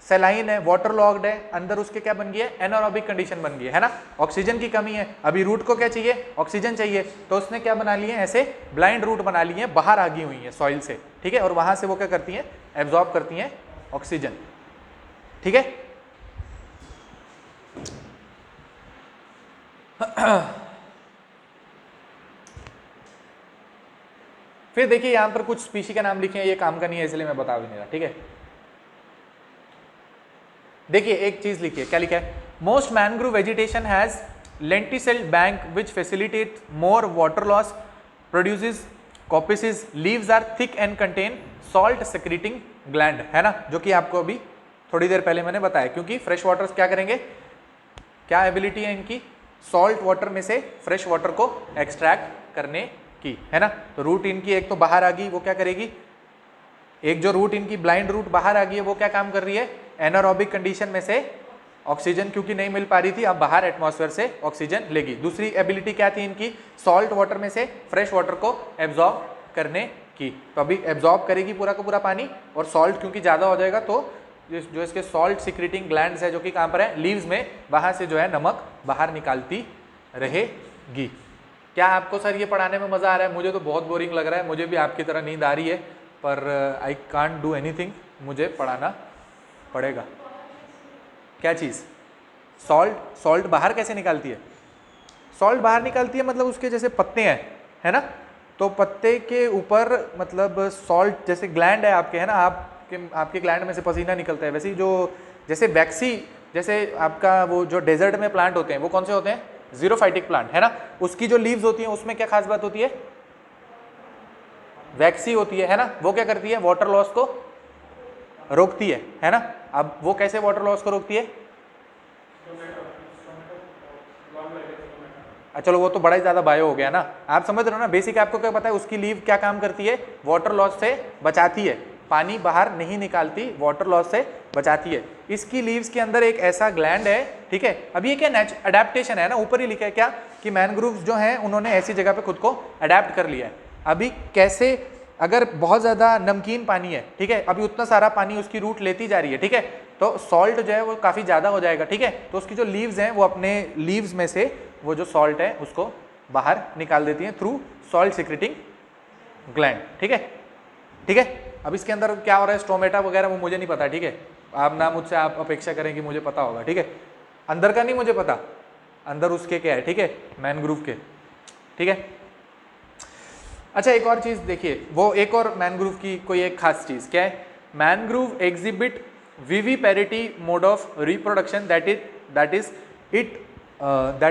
सेलाइन है, वाटर लॉग्ड है, अंदर उसके क्या बन गई है, एनारोबिक कंडीशन बन गई है ना, ऑक्सीजन की कमी है। अभी रूट को क्या चाहिए, ऑक्सीजन चाहिए, तो उसने क्या बना लिए, ऐसे ब्लाइंड रूट बना लिए हैं, बाहर आ गई हुई है सॉइल से, ठीक है, और वहां से वो क्या करती हैं, एब्जॉर्ब करती हैं ऑक्सीजन, ठीक है। फिर देखिए यहां पर कुछ स्पीशी के नाम लिखे हैं, ये काम का नहीं है इसलिए मैं बता भी नहीं रहा, ठीक है। देखिए एक चीज लिखिए, क्या लिखा है, most mangrove vegetation has lenticel bank which facilitate more water loss, produces coppices, leaves are thick and contain salt secreting gland, है ना, जो कि आपको अभी थोड़ी देर पहले मैंने बताया, क्योंकि फ्रेश वाटर्स क्या करेंगे, क्या एबिलिटी है इनकी, सॉल्ट वाटर में से फ्रेश वाटर को एक्सट्रैक्ट करने की, है ना। तो रूट इनकी एक तो बाहर आ गई, वो क्या करेगी, एक जो रूट इनकी ब्लाइंड रूट बाहर आ गई है वो क्या काम कर रही है, एनारोबिक कंडीशन में से ऑक्सीजन क्योंकि नहीं मिल पा रही थी, अब बाहर एटमॉस्फेयर से ऑक्सीजन लेगी। दूसरी एबिलिटी क्या थी इनकी, सॉल्ट वाटर में से फ्रेश वाटर को एब्जॉर्ब करने की, तो अभी एब्जॉर्ब करेगी पूरा का पूरा पानी, और सॉल्ट क्योंकि ज़्यादा हो जाएगा तो जो इसके सॉल्ट सिक्रेटिंग ग्लैंड्स है जो कि कहाँ पर है, लीव्स में, वहाँ से जो है नमक बाहर निकालती रहेगी। क्या आपको सर ये पढ़ाने में मज़ा आ रहा है, मुझे तो बहुत बोरिंग लग रहा है, मुझे भी आपकी तरह नींद आ रही है, पर आई कांट डू एनीथिंग, मुझे पढ़ाना पड़ेगा। क्या चीज़, सॉल्ट बाहर कैसे निकालती है, सॉल्ट बाहर निकालती है मतलब उसके जैसे पत्ते हैं, है ना, तो पत्ते के ऊपर मतलब सॉल्ट, जैसे ग्लैंड है आपके, है ना, आपके ग्लैंड में से पसीना निकलता है, वैसे ही जो जैसे जैसे आपका वो जो डेजर्ट में प्लांट होते हैं वो कौन से होते हैं? जीरोफाइटिक प्लांट, है ना। उसकी जो लीव्स होती हैं उसमें क्या खास बात होती है? वैक्सी होती है ना। वो क्या करती है? वाटर लॉस को रोकती है ना। अब वो कैसे वाटर लॉस को रोकती है? चलो वो तो बड़ा ही ज्यादा बायो हो गया ना, आप समझ रहे हो ना। बेसिक आपको क्या पता है, उसकी लीव क्या काम करती है? वाटर लॉस से बचाती है, पानी बाहर नहीं निकालती, वाटर लॉस से बचाती है। इसकी लीव्स के अंदर एक ऐसा ग्लैंड है, ठीक है। अब ये क्या अडेप्टेशन है ना, ऊपर ही लिखा है क्या कि मैनग्रोव्स जो हैं उन्होंने ऐसी जगह पे खुद को अडेप्ट कर लिया है। अभी कैसे, अगर बहुत ज़्यादा नमकीन पानी है, ठीक है, अभी उतना सारा पानी उसकी रूट लेती जा रही है, ठीक है, तो सॉल्ट जो है वो काफ़ी ज़्यादा हो जाएगा, ठीक है। तो उसकी जो लीव्स हैं वो अपने लीव्स में से वो जो सॉल्ट है उसको बाहर निकाल देती हैं थ्रू सॉल्ट सिक्रेटिंग ग्लैंड, ठीक है, ठीक है। अब इसके अंदर क्या हो रहा है, स्टोमेटा वगैरह, वो मुझे नहीं पता, ठीक है। आप ना मुझसे आप अपेक्षा करें कि मुझे पता होगा, ठीक है। अंदर का नहीं मुझे पता, अंदर उसके क्या है, ठीक है, मैनग्रोव के, ठीक है। अच्छा एक और चीज़ देखिए, वो एक और मैनग्रोव की कोई एक खास चीज़ क्या है, mangrove exhibit viviparity mode of reproduction, that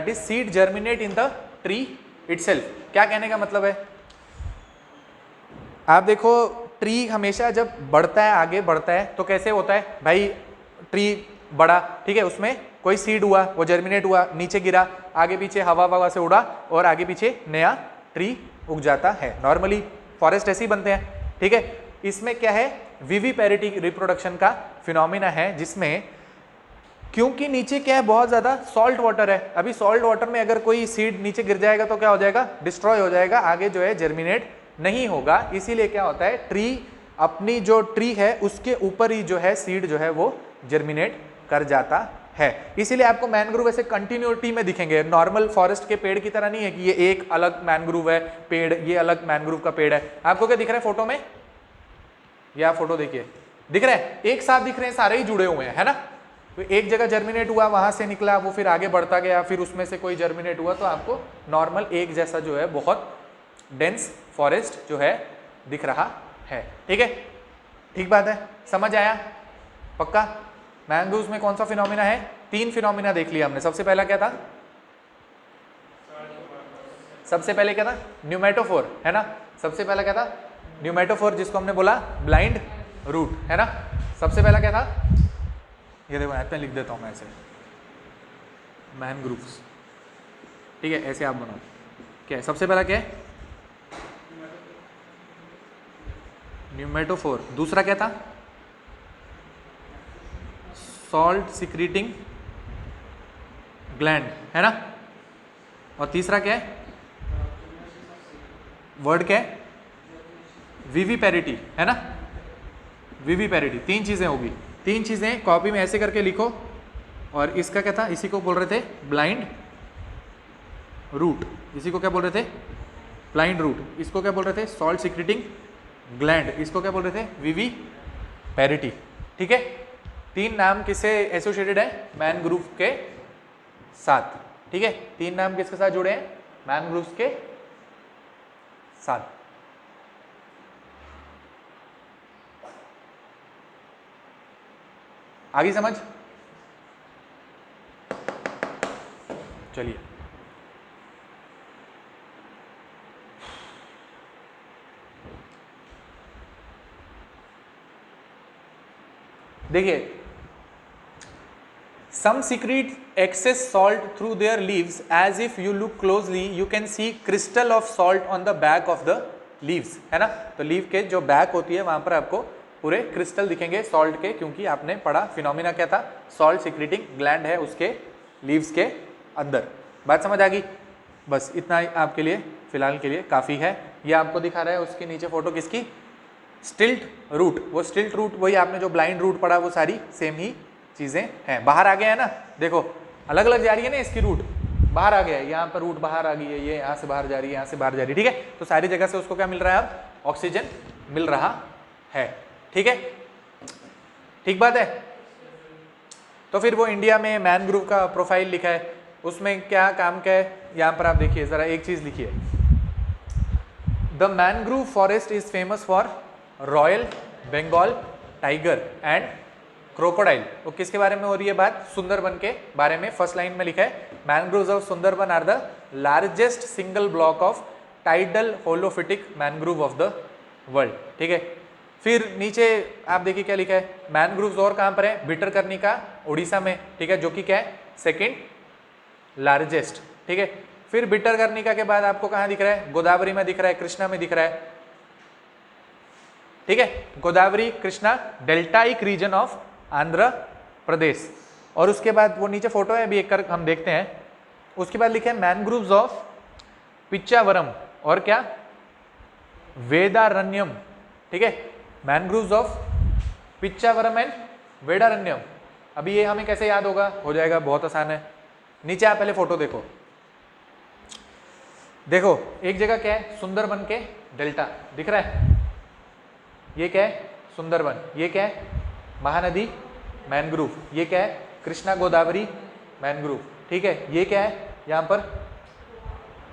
is seed germinate in the tree itself. क्या कहने का मतलब है, आप देखो ट्री हमेशा जब बढ़ता है, आगे बढ़ता है, तो कैसे होता है भाई, ट्री बढ़ा, ठीक है, उसमें कोई सीड हुआ, वो जर्मिनेट हुआ, नीचे गिरा, आगे पीछे हवा से उड़ा और आगे पीछे नया ट्री उग जाता है। नॉर्मली फॉरेस्ट ऐसे ही बनते हैं, ठीक है। इसमें क्या है, विविपेरिटी रिप्रोडक्शन का फिनोमिना है, जिसमें क्योंकि नीचे क्या है, बहुत ज़्यादा सॉल्ट वाटर है। अभी सॉल्ट वाटर में अगर कोई सीड नीचे गिर जाएगा तो क्या हो जाएगा, डिस्ट्रॉय हो जाएगा, आगे जो है जर्मिनेट नहीं होगा। इसीलिए क्या होता है, ट्री अपनी जो ट्री है उसके ऊपर ही जो है सीड जो है वो जर्मिनेट कर जाता है। इसीलिए आपको मैनग्रोव ऐसे कंटिन्यूटी में दिखेंगे, नॉर्मल फॉरेस्ट के पेड़ की तरह नहीं है कि ये एक अलग मैनग्रोव है पेड़, ये अलग मैनग्रोव का पेड़ है। आपको क्या दिख रहा है फोटो में, ये आप फोटो देखिए, दिख रहा है एक साथ दिख रहे हैं, सारे ही जुड़े हुए हैं, है ना। तो एक जगह जर्मिनेट हुआ, वहां से निकला, वो फिर आगे बढ़ता गया, फिर उसमें से कोई जर्मिनेट हुआ, तो आपको नॉर्मल एक जैसा जो है बहुत डेंस फॉरेस्ट जो है दिख रहा है, ठीक है। ठीक बात है, समझ आया पक्का। मैंग्रोव्स में कौन सा फिनोमिना है, 3 फिनोमिना देख लिया हमने। सबसे पहला क्या था, सबसे पहले क्या था, न्यूमेटोफोर, है ना। सबसे पहला क्या था, न्यूमेटोफोर, जिसको हमने बोला ब्लाइंड रूट, है ना। सबसे पहला क्या था, ये देखो ऐसे लिख देता हूँ मैं, ऐसे मैनग्रोव्स, ठीक है, ऐसे आप बनाओ। क्या है सबसे पहला, क्या है, न्यूमेटोफोर। दूसरा क्या था, सॉल्ट सिक्रीटिंग ग्लैंड, है ना। और तीसरा क्या है, वर्ड क्या है, विविपेरिटी, है ना, विविपेरिटी। 3 चीजें होगी, 3 चीजें कॉपी में ऐसे करके लिखो। और इसका क्या था, इसी को बोल रहे थे ब्लाइंड रूट, इसी को क्या बोल रहे थे, ब्लाइंड रूट। इसको क्या बोल रहे थे, सॉल्ट सिक्रीटिंग ग्लैंड। इसको क्या बोल रहे थे, विविपेरिटी, ठीक है। 3 नाम किससे एसोसिएटेड है, मैनग्रोव के साथ, ठीक है। 3 नाम किसके साथ जुड़े हैं, मैनग्रोव्स के साथ। आगे समझ, चलिए देखिए, some secrete excess salt through their leaves, as if you look closely you can see crystal of salt on the back of the leaves, है ना। तो लीव के जो बैक होती है वहां पर आपको पूरे क्रिस्टल दिखेंगे सॉल्ट के, क्योंकि आपने पढ़ा फिनोमिना क्या था, सॉल्ट सिक्रीटिंग ग्लैंड है उसके लीव्स के अंदर। बात समझ आ गई, बस इतना ही आपके लिए फिलहाल के लिए काफ़ी है। ये आपको दिखा रहा है उसके नीचे फोटो किसकी, स्टिल्ट रूट। वो स्टिल्ट रूट वही आपने जो ब्लाइंड रूट पढ़ा, वो सारी सेम ही चीज़ें हैं। बाहर आ गया है ना, देखो अलग अलग जा रही है ना इसकी रूट, बाहर आ गया है, यहाँ पर रूट बाहर आ गई है, ये यहाँ से बाहर जा रही है, यहाँ से बाहर जा रही है, ठीक है। तो सारी जगह से उसको क्या मिल रहा है, अब ऑक्सीजन मिल रहा है, ठीक है। ठीक बात है। तो फिर वो इंडिया में मैनग्रोव का प्रोफाइल लिखा है, उसमें क्या काम क्या है, यहाँ पर आप देखिए ज़रा एक चीज़ लिखिए, the mangrove forest is famous for royal Bengal tiger and crocodile. वो किसके बारे में हो रही है बात? सुंदरबन के बारे में। फर्स्ट लाइन में लिखा है mangroves of Sundarban are the largest single block of tidal halophytic mangrove of the world. ठीक है, फिर नीचे आप देखिए क्या लिखा है, मैनग्रोव्स और कहां पर है? भितरकनिका उड़ीसा में। ठीक है, जो कि क्या है? Second largest. ठीक है, फिर भितरकनिका के बाद आपको कहां दिख रहा है? गोदावरी में दिख रहा है, कृष्णा में दिख रहा है। ठीक है, Godavari Krishna deltaic region of Andhra Pradesh. और उसके बाद वो नीचे फोटो है, अभी एक कर हम देखते हैं। उसके बाद लिखे मैनग्रोव्स ऑफ पिच्चावरम और क्या? वेदारण्यम। ठीक है, मैनग्रोव्स ऑफ पिच्चावरम एंड वेदारण्यम। अभी ये हमें कैसे याद होगा? हो जाएगा, बहुत आसान है। नीचे आप पहले फोटो देखो। देखो एक जगह क्या है? सुंदरबन के डेल्टा दिख रहा है, ये क्या है? सुंदरबन। ये क्या है? महानदी मैनग्रोव। ये क्या है? कृष्णा गोदावरी मैनग्रोव। ठीक है, ये क्या है यहाँ पर?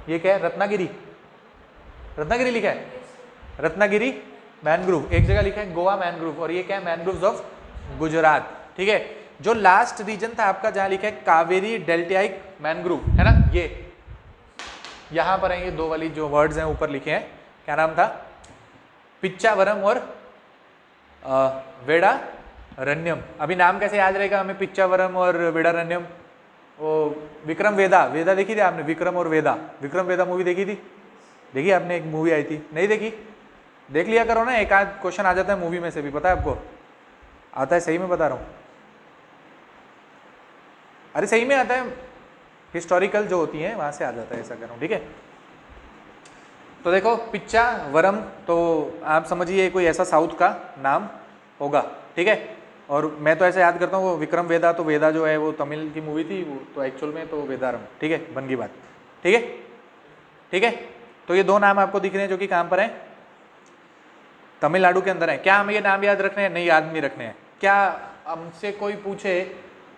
ये क्या है? रत्नागिरी। रत्नागिरी लिखा है, रत्नागिरी मैनग्रोव। एक जगह लिखा है गोवा मैनग्रोव। और ये क्या है? Mangroves of Gujarat. ठीक है, जो लास्ट रीजन था आपका जहां लिखा है कावेरी डेल्टाइक मैनग्रोव, है ना, ये यहां पर है। ये दो वाली जो वर्ड्स हैं ऊपर लिखे हैं, क्या नाम था? पिच्चावरम और वेदारण्यम। अभी नाम कैसे याद रहेगा हमें? पिच्चावरम और वेदारण्यम। वो विक्रम वेदा, वेदा देखी थी आपने? विक्रम और वेदा, विक्रम वेदा मूवी देखी थी? देखी आपने? एक मूवी आई थी, नहीं देखी? देख लिया करो ना, एक आध क्वेश्चन आ जाता है मूवी में से भी, पता है आपको? आता है, सही में बता रहा हूँ, अरे सही में आता है। हिस्टोरिकल जो होती है वहां से आ जाता है, ऐसा कर रहा हूँ। ठीक है, तो देखो पिच्चावरम, तो आप समझिए कोई ऐसा साउथ का नाम होगा। ठीक है, और मैं तो ऐसा याद करता हूँ, वो विक्रम वेदा, तो वेदा जो है वो तमिल की मूवी थी, वो तो एक्चुअल में तो वेदारम। ठीक है, बन गई बात। ठीक है, ठीक है, तो ये दो नाम आपको दिख रहे हैं जो कि कहाँ पर है? तमिलनाडु के अंदर है। क्या हमें ये नाम याद रखने हैं? नहीं, याद नहीं रखने हैं। क्या हमसे कोई पूछे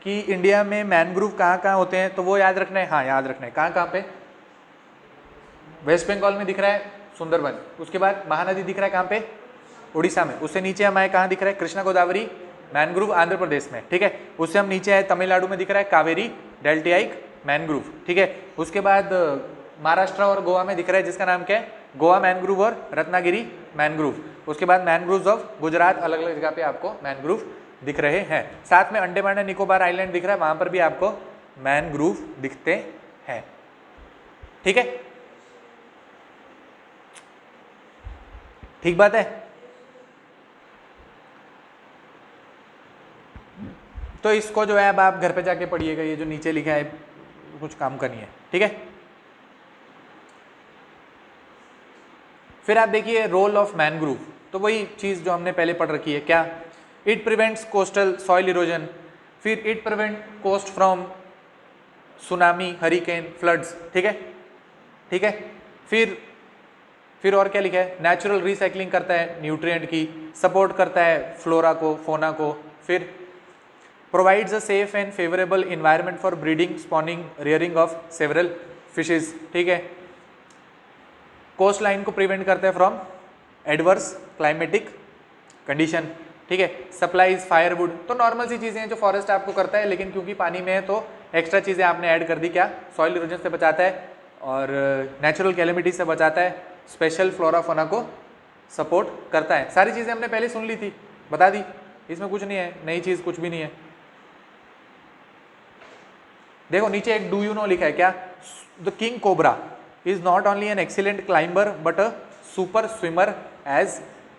कि इंडिया में मैनग्रोव कहाँ कहाँ होते हैं, तो वो याद रखना है? हाँ, याद रखना है। कहाँ कहाँ पे? वेस्ट बंगाल में दिख रहा है सुंदरबन। उसके बाद महानदी दिख रहा है कहाँ पे? उड़ीसा में। उससे नीचे हमारे कहाँ दिख रहा है? कृष्णा गोदावरी मैनग्रोव आंध्र प्रदेश में। ठीक है, उससे हम नीचे आए तमिलनाडु में दिख रहा है कावेरी डेल्टाइक मैनग्रोव। ठीक है, उसके बाद महाराष्ट्र और गोवा में दिख रहा है जिसका नाम क्या है? गोवा मैनग्रोव और रत्नागिरी मैनग्रोव। उसके बाद मैनग्रोव्स ऑफ गुजरात, अलग अलग जगह पे आपको मैनग्रोव दिख रहे हैं। साथ में अंडमान एंड निकोबार आइलैंड दिख रहा है, वहां पर भी आपको मैनग्रोव दिखते हैं। ठीक है, ठीक बात है। तो इसको जो है अब आप घर पे जाके पढ़िएगा, ये जो नीचे लिखा है कुछ काम का नहीं है। ठीक है, फिर आप देखिए रोल ऑफ मैनग्रोव, तो वही चीज जो हमने पहले पढ़ रखी है। क्या? It prevents coastal soil erosion, फिर it prevent coast from tsunami, hurricane, floods. ठीक है, ठीक है, फिर और क्या लिखा है? नेचुरल रिसाइकलिंग करता है न्यूट्रिएंट की, सपोर्ट करता है फ्लोरा को, फोना को, फिर provides a safe and favourable environment for breeding, spawning, rearing of several fishes. ठीक है, कोस्ट लाइन को प्रिवेंट करता है फ्रॉम एडवर्स क्लाइमेटिक कंडीशन। ठीक है, सप्लाईज फायरवुड, तो नॉर्मल सी चीज़ें हैं जो फॉरेस्ट आपको करता है, लेकिन क्योंकि पानी में है तो एक्स्ट्रा चीज़ें आपने ऐड कर दी। क्या? सॉइल इरोजन से बचाता है और नेचुरल कैलेमिटी से बचाता है, स्पेशल फ्लोरा फोना को सपोर्ट करता है। सारी चीज़ें हमने पहले सुन ली थी, बता दी, इसमें कुछ नहीं है, नई चीज़ कुछ भी नहीं है। देखो नीचे एक डू यू नो लिखा है। क्या? The king cobra is not only an excellent climber but a super swimmer as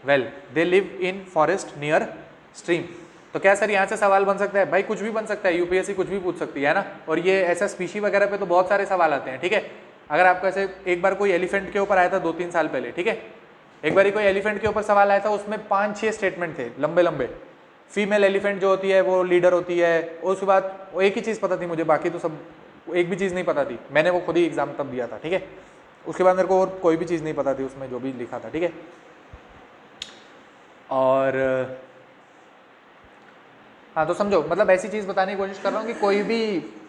well. They live in forest near stream. तो क्या सर यहाँ से सवाल बन सकता है? भाई कुछ भी बन सकता है, यूपीएससी कुछ भी पूछ सकती है ना। और ये ऐसा स्पीशी वगैरह पे तो बहुत सारे सवाल आते हैं। ठीक है, अगर आपको ऐसे एक बार कोई एलिफेंट के ऊपर आया था 2-3 साल पहले, ठीक है, एक बार कोई एलिफेंट के ऊपर सवाल आया था, उसमें 5-6 स्टेटमेंट थे लंबे लंबे। फीमेल एलिफेंट जो होती है वो लीडर होती है, उसके बाद वो एक ही चीज़ पता थी मुझे, बाकी तो सब एक भी चीज़ नहीं पता थी। मैंने वो खुद ही एग्जाम तब दिया था। ठीक है, उसके बाद मेरे को और कोई भी चीज़ नहीं पता थी उसमें जो भी लिखा था। ठीक है, और हाँ तो समझो, मतलब ऐसी चीज़ बताने की कोशिश कर रहा हूँ कि कोई भी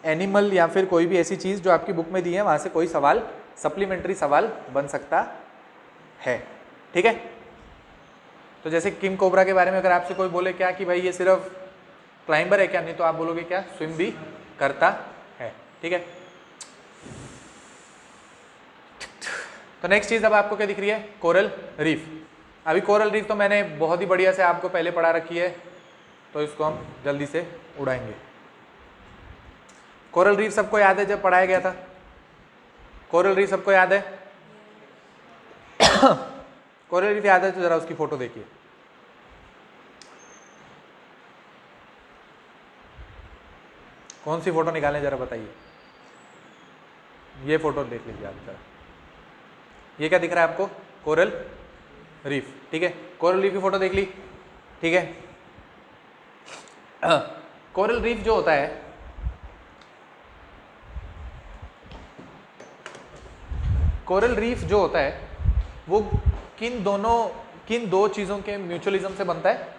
एनिमल या फिर कोई भी ऐसी चीज़ जो आपकी बुक में दी है वहाँ से कोई सवाल, सप्लीमेंट्री सवाल बन सकता है। ठीक है, तो जैसे किंग कोबरा के बारे में अगर आपसे कोई बोले क्या कि भाई ये सिर्फ क्लाइंबर है क्या, नहीं तो आप बोलोगे क्या, स्विम भी करता है। ठीक है, तो नेक्स्ट चीज अब आपको क्या दिख रही है, कोरल रीफ। अभी कोरल रीफ तो मैंने बहुत ही बढ़िया से आपको पहले पढ़ा रखी है, तो इसको हम जल्दी से उड़ाएंगे। कोरल रीफ सबको याद है जब पढ़ाया गया था, कोरल रीफ सबको याद है कोरल रीफ याद है तो जरा उसकी फोटो देखिए। कौन सी फोटो निकालें जरा बताइए, ये फोटो देख लीजिए आप जरा। ये क्या दिख रहा है आपको, कोरल रीफ। ठीक है, कोरल रीफ की फोटो देख ली। ठीक है, कोरल रीफ जो होता है, कोरल रीफ जो होता है वो किन दो चीजों के म्यूचुअलिज्म से बनता है।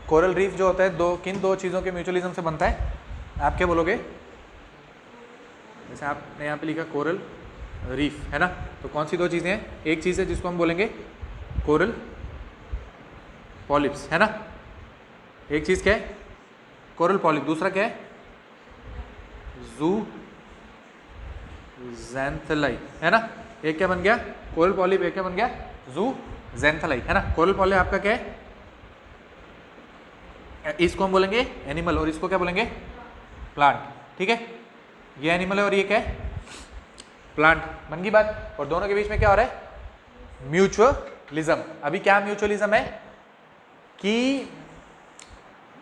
कोरल रीफ जो होता है किन दो चीजों के म्यूचुअलिज्म से बनता है, आप क्या बोलोगे। जैसे आपने यहाँ पे लिखा कोरल रीफ है ना, तो कौन सी दो चीजें हैं, एक चीज है जिसको हम बोलेंगे कोरल पॉलिप्स है ना, एक चीज क्या है कोरल पॉलिप, दूसरा क्या है ज़ूज़ैंथेलाई है ना। एक क्या बन गया कोरल पॉलिप, एक क्या बन गया ज़ूज़ैंथेलाई है ना। कोरल पॉलिप आपका क्या है, इसको हम बोलेंगे एनिमल और इसको क्या बोलेंगे प्लांट। ठीक है, ये एनिमल है और ये क्या है प्लांट, बन गई बात। और दोनों के बीच में क्या हो रहा है, म्यूचुअलिज्म। अभी क्या म्यूचुअलिज्म है कि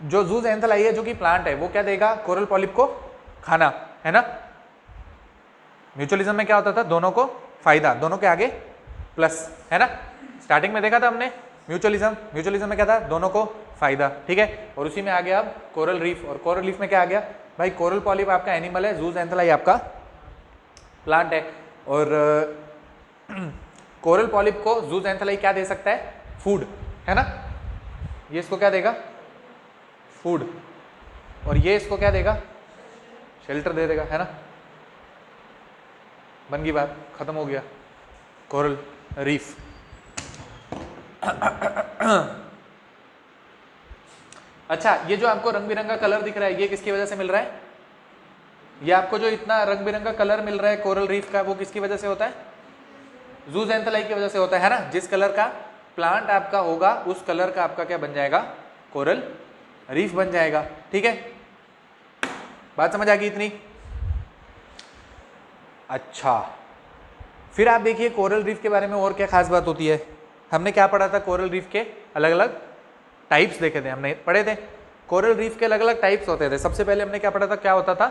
जो ज़ूज़ैंथेलाई है जो कि प्लांट है वो क्या देगा कोरल पॉलिप को, खाना है ना। म्यूचुअलिज्म में क्या होता था, दोनों को फायदा, दोनों के आगे प्लस है ना। स्टार्टिंग में देखा था हमने म्यूचुअलिज्म में क्या था, दोनों को फायदा। ठीक है, और उसी में आ गया अब कोरल रीफ, और कोरल रीफ में क्या आ गया भाई, कोरल पॉलिप आपका एनिमल है, ज़ूज़ैंथेलाई आपका प्लांट है। और कोरल पॉलिप को ज़ूज़ैंथेलाई क्या दे सकता है, फूड है ना, ये इसको क्या देगा फूड, और ये इसको क्या देगा शेल्टर दे देगा है ना। बन गई बात, खत्म हो गया कोरल रीफ। अच्छा, ये जो आपको रंग बिरंगा कलर दिख रहा है ये किसकी वजह से मिल रहा है, ये आपको जो इतना रंग बिरंगा कलर मिल रहा है कोरल रीफ का वो किसकी वजह से होता है, ज़ूज़ैंथेलाई की वजह से होता है ना। जिस कलर का प्लांट आपका होगा उस कलर का आपका क्या बन जाएगा, कोरल रीफ बन जाएगा। ठीक है, बात समझ आ गई इतनी। अच्छा, फिर आप देखिए कोरल रीफ के बारे में और क्या खास बात होती है। हमने क्या पढ़ा था, कोरल रीफ के अलग अलग टाइप्स देखे थे, हमने पढ़े थे कोरल रीफ के अलग अलग टाइप्स होते थे। सबसे पहले हमने क्या पढ़ा था, क्या होता था,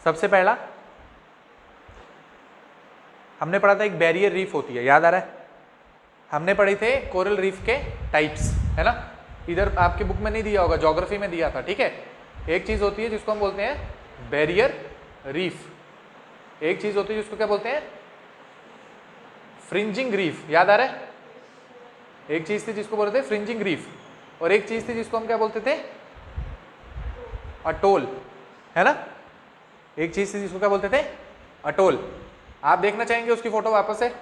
सबसे पहला हमने पढ़ा था एक बैरियर रीफ होती है, याद आ रहा है, हमने पढ़े थे कोरल रीफ के टाइप्स है ना। इधर आपकी बुक में नहीं दिया होगा, ज्योग्राफी में दिया था। ठीक है, एक चीज होती है जिसको हम बोलते हैं बैरियर रीफ, एक चीज होती है जिसको क्या बोलते हैं फ्रिंजिंग रीफ, याद आ रहा है। एक चीज थी जिसको बोलते थे फ्रिंजिंग रीफ, और एक चीज थी जिसको हम क्या बोलते थे अटोल है ना। एक चीज थी जिसको क्या बोलते थे अटोल। आप देखना चाहेंगे उसकी फोटो वापस से,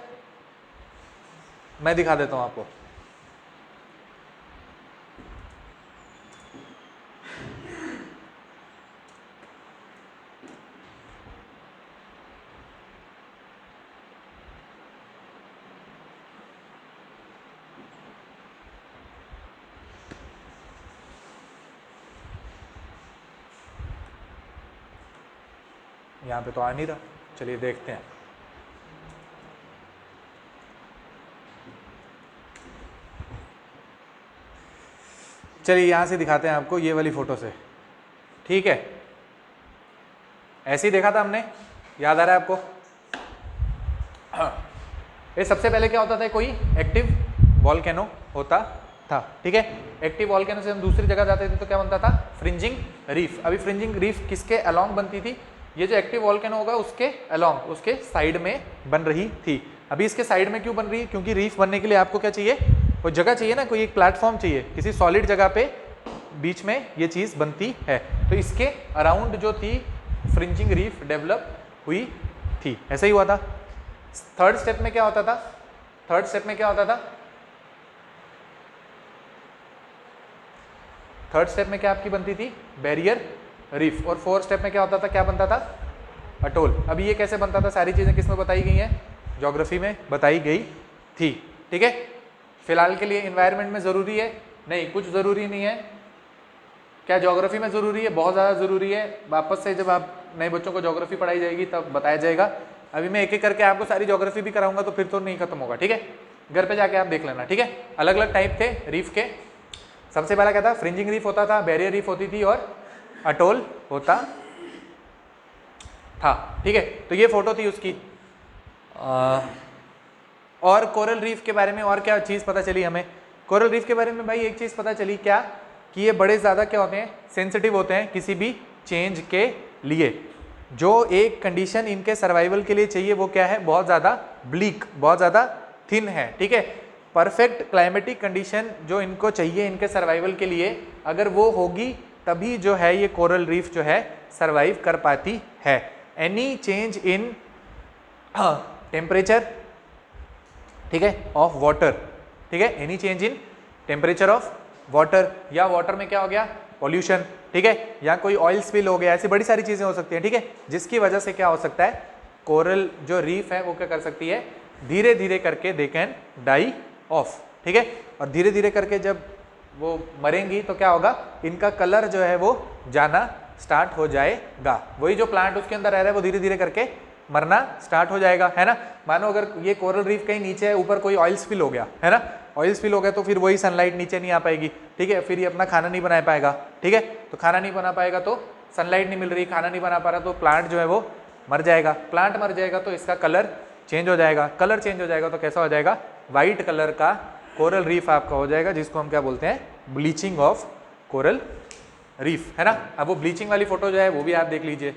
मैं दिखा देता हूं आपको। यहाँ पे तो आ नहीं रहा, चलिए देखते हैं। चलिए यहाँ से दिखाते हैं आपको, ये वाली फोटो से। ठीक है, ऐसे ही देखा था हमने, याद आ रहा है आपको। ये सबसे पहले क्या होता था, कोई एक्टिव वॉल्केनो होता था। ठीक है, एक्टिव वॉल्केनो से हम दूसरी जगह जाते थे तो क्या बनता था फ्रिंजिंग रीफ। अभी फ्रिंजिंग रीफ किसके अलोंग बनती थी, ये जो एक्टिव वॉल्केनो होगा उसके अलोंग, उसके साइड में बन रही थी। अभी इसके साइड में क्यों बन रही है, क्योंकि रीफ बनने के लिए आपको क्या चाहिए, कोई जगह चाहिए ना, कोई एक प्लेटफॉर्म चाहिए, किसी सॉलिड जगह पे बीच में ये चीज बनती है। तो इसके अराउंड जो थी फ्रिंजिंग रीफ डेवलप हुई थी, ऐसा ही हुआ था। थर्ड स्टेप में क्या होता था, थर्ड स्टेप में क्या होता था, थर्ड स्टेप में क्या आपकी बनती थी, बैरियर रीफ, और फोर्थ स्टेप में क्या होता था, क्या बनता था, अटोल। अभी ये कैसे बनता था, सारी चीज़ें किस में बताई गई हैं, ज्योग्राफी में बताई गई थी। ठीक है, फिलहाल के लिए इन्वायरमेंट में ज़रूरी है नहीं, कुछ ज़रूरी नहीं है। क्या ज्योग्राफी में ज़रूरी है, बहुत ज़्यादा ज़रूरी है। वापस से जब आप नए बच्चों को ज्योग्राफी पढ़ाई जाएगी तब बताया जाएगा। अभी मैं एक एक करके आपको सारी ज्योग्राफी भी कराऊंगा तो फिर तो नहीं खत्म होगा। ठीक है, घर पे जाके आप देख लेना। ठीक है, अलग अलग टाइप थे रीफ के। सबसे पहला क्या था, फ्रिंजिंग रीफ होता था, बैरियर रीफ होती थी और अटोल होता था। ठीक है, तो ये फोटो थी उसकी। और कोरल रीफ के बारे में और क्या चीज़ पता चली हमें, कोरल रीफ के बारे में भाई एक चीज़ पता चली, क्या कि ये बड़े ज़्यादा क्या होते हैं, सेंसिटिव होते हैं किसी भी चेंज के लिए। जो एक कंडीशन इनके सर्वाइवल के लिए चाहिए वो क्या है, बहुत ज़्यादा ब्लीक, बहुत ज़्यादा थिन है। ठीक है, परफेक्ट क्लाइमेटिक कंडीशन जो इनको चाहिए इनके सर्वाइवल के लिए, अगर वो होगी तभी जो है ये कोरल रीफ जो है सर्वाइव कर पाती है। एनी चेंज इन टेम्परेचर, ठीक है, ऑफ वाटर, ठीक है, any change in temperature of water, या वाटर में क्या हो गया, पॉल्यूशन, ठीक है, या कोई ऑयल स्पिल हो गया, ऐसी बड़ी सारी चीज़ें हो सकती हैं। ठीक है, जिसकी वजह से क्या हो सकता है, कोरल जो रीफ है वो क्या कर सकती है, धीरे धीरे करके दे कैन डाई ऑफ। ठीक है, और धीरे धीरे करके जब वो मरेंगी तो क्या होगा, इनका कलर जो है वो जाना स्टार्ट हो जाएगा। वही जो प्लांट उसके अंदर रह रहा है वो धीरे धीरे करके मरना स्टार्ट हो जाएगा, है ना। मानो अगर ये कोरल रीफ कहीं नीचे है, ऊपर कोई ऑयल स्पिल हो गया, है ना, ऑयल स्पिल हो गया तो फिर वही सनलाइट नीचे नहीं आ पाएगी। ठीक है, फिर ये अपना खाना नहीं बना पाएगा। ठीक है, तो खाना नहीं बना पाएगा तो सनलाइट नहीं मिल रही, खाना नहीं बना पा रहा तो प्लांट जो है वो मर जाएगा। प्लांट मर जाएगा तो इसका कलर चेंज हो जाएगा, कलर चेंज हो जाएगा तो कैसा हो जाएगा, वाइट कलर का कोरल रीफ आपका हो जाएगा, जिसको हम क्या बोलते हैं, ब्लीचिंग ऑफ कोरल रीफ, है ना। अब वो ब्लीचिंग वाली फोटो जो है वो भी आप देख लीजिए।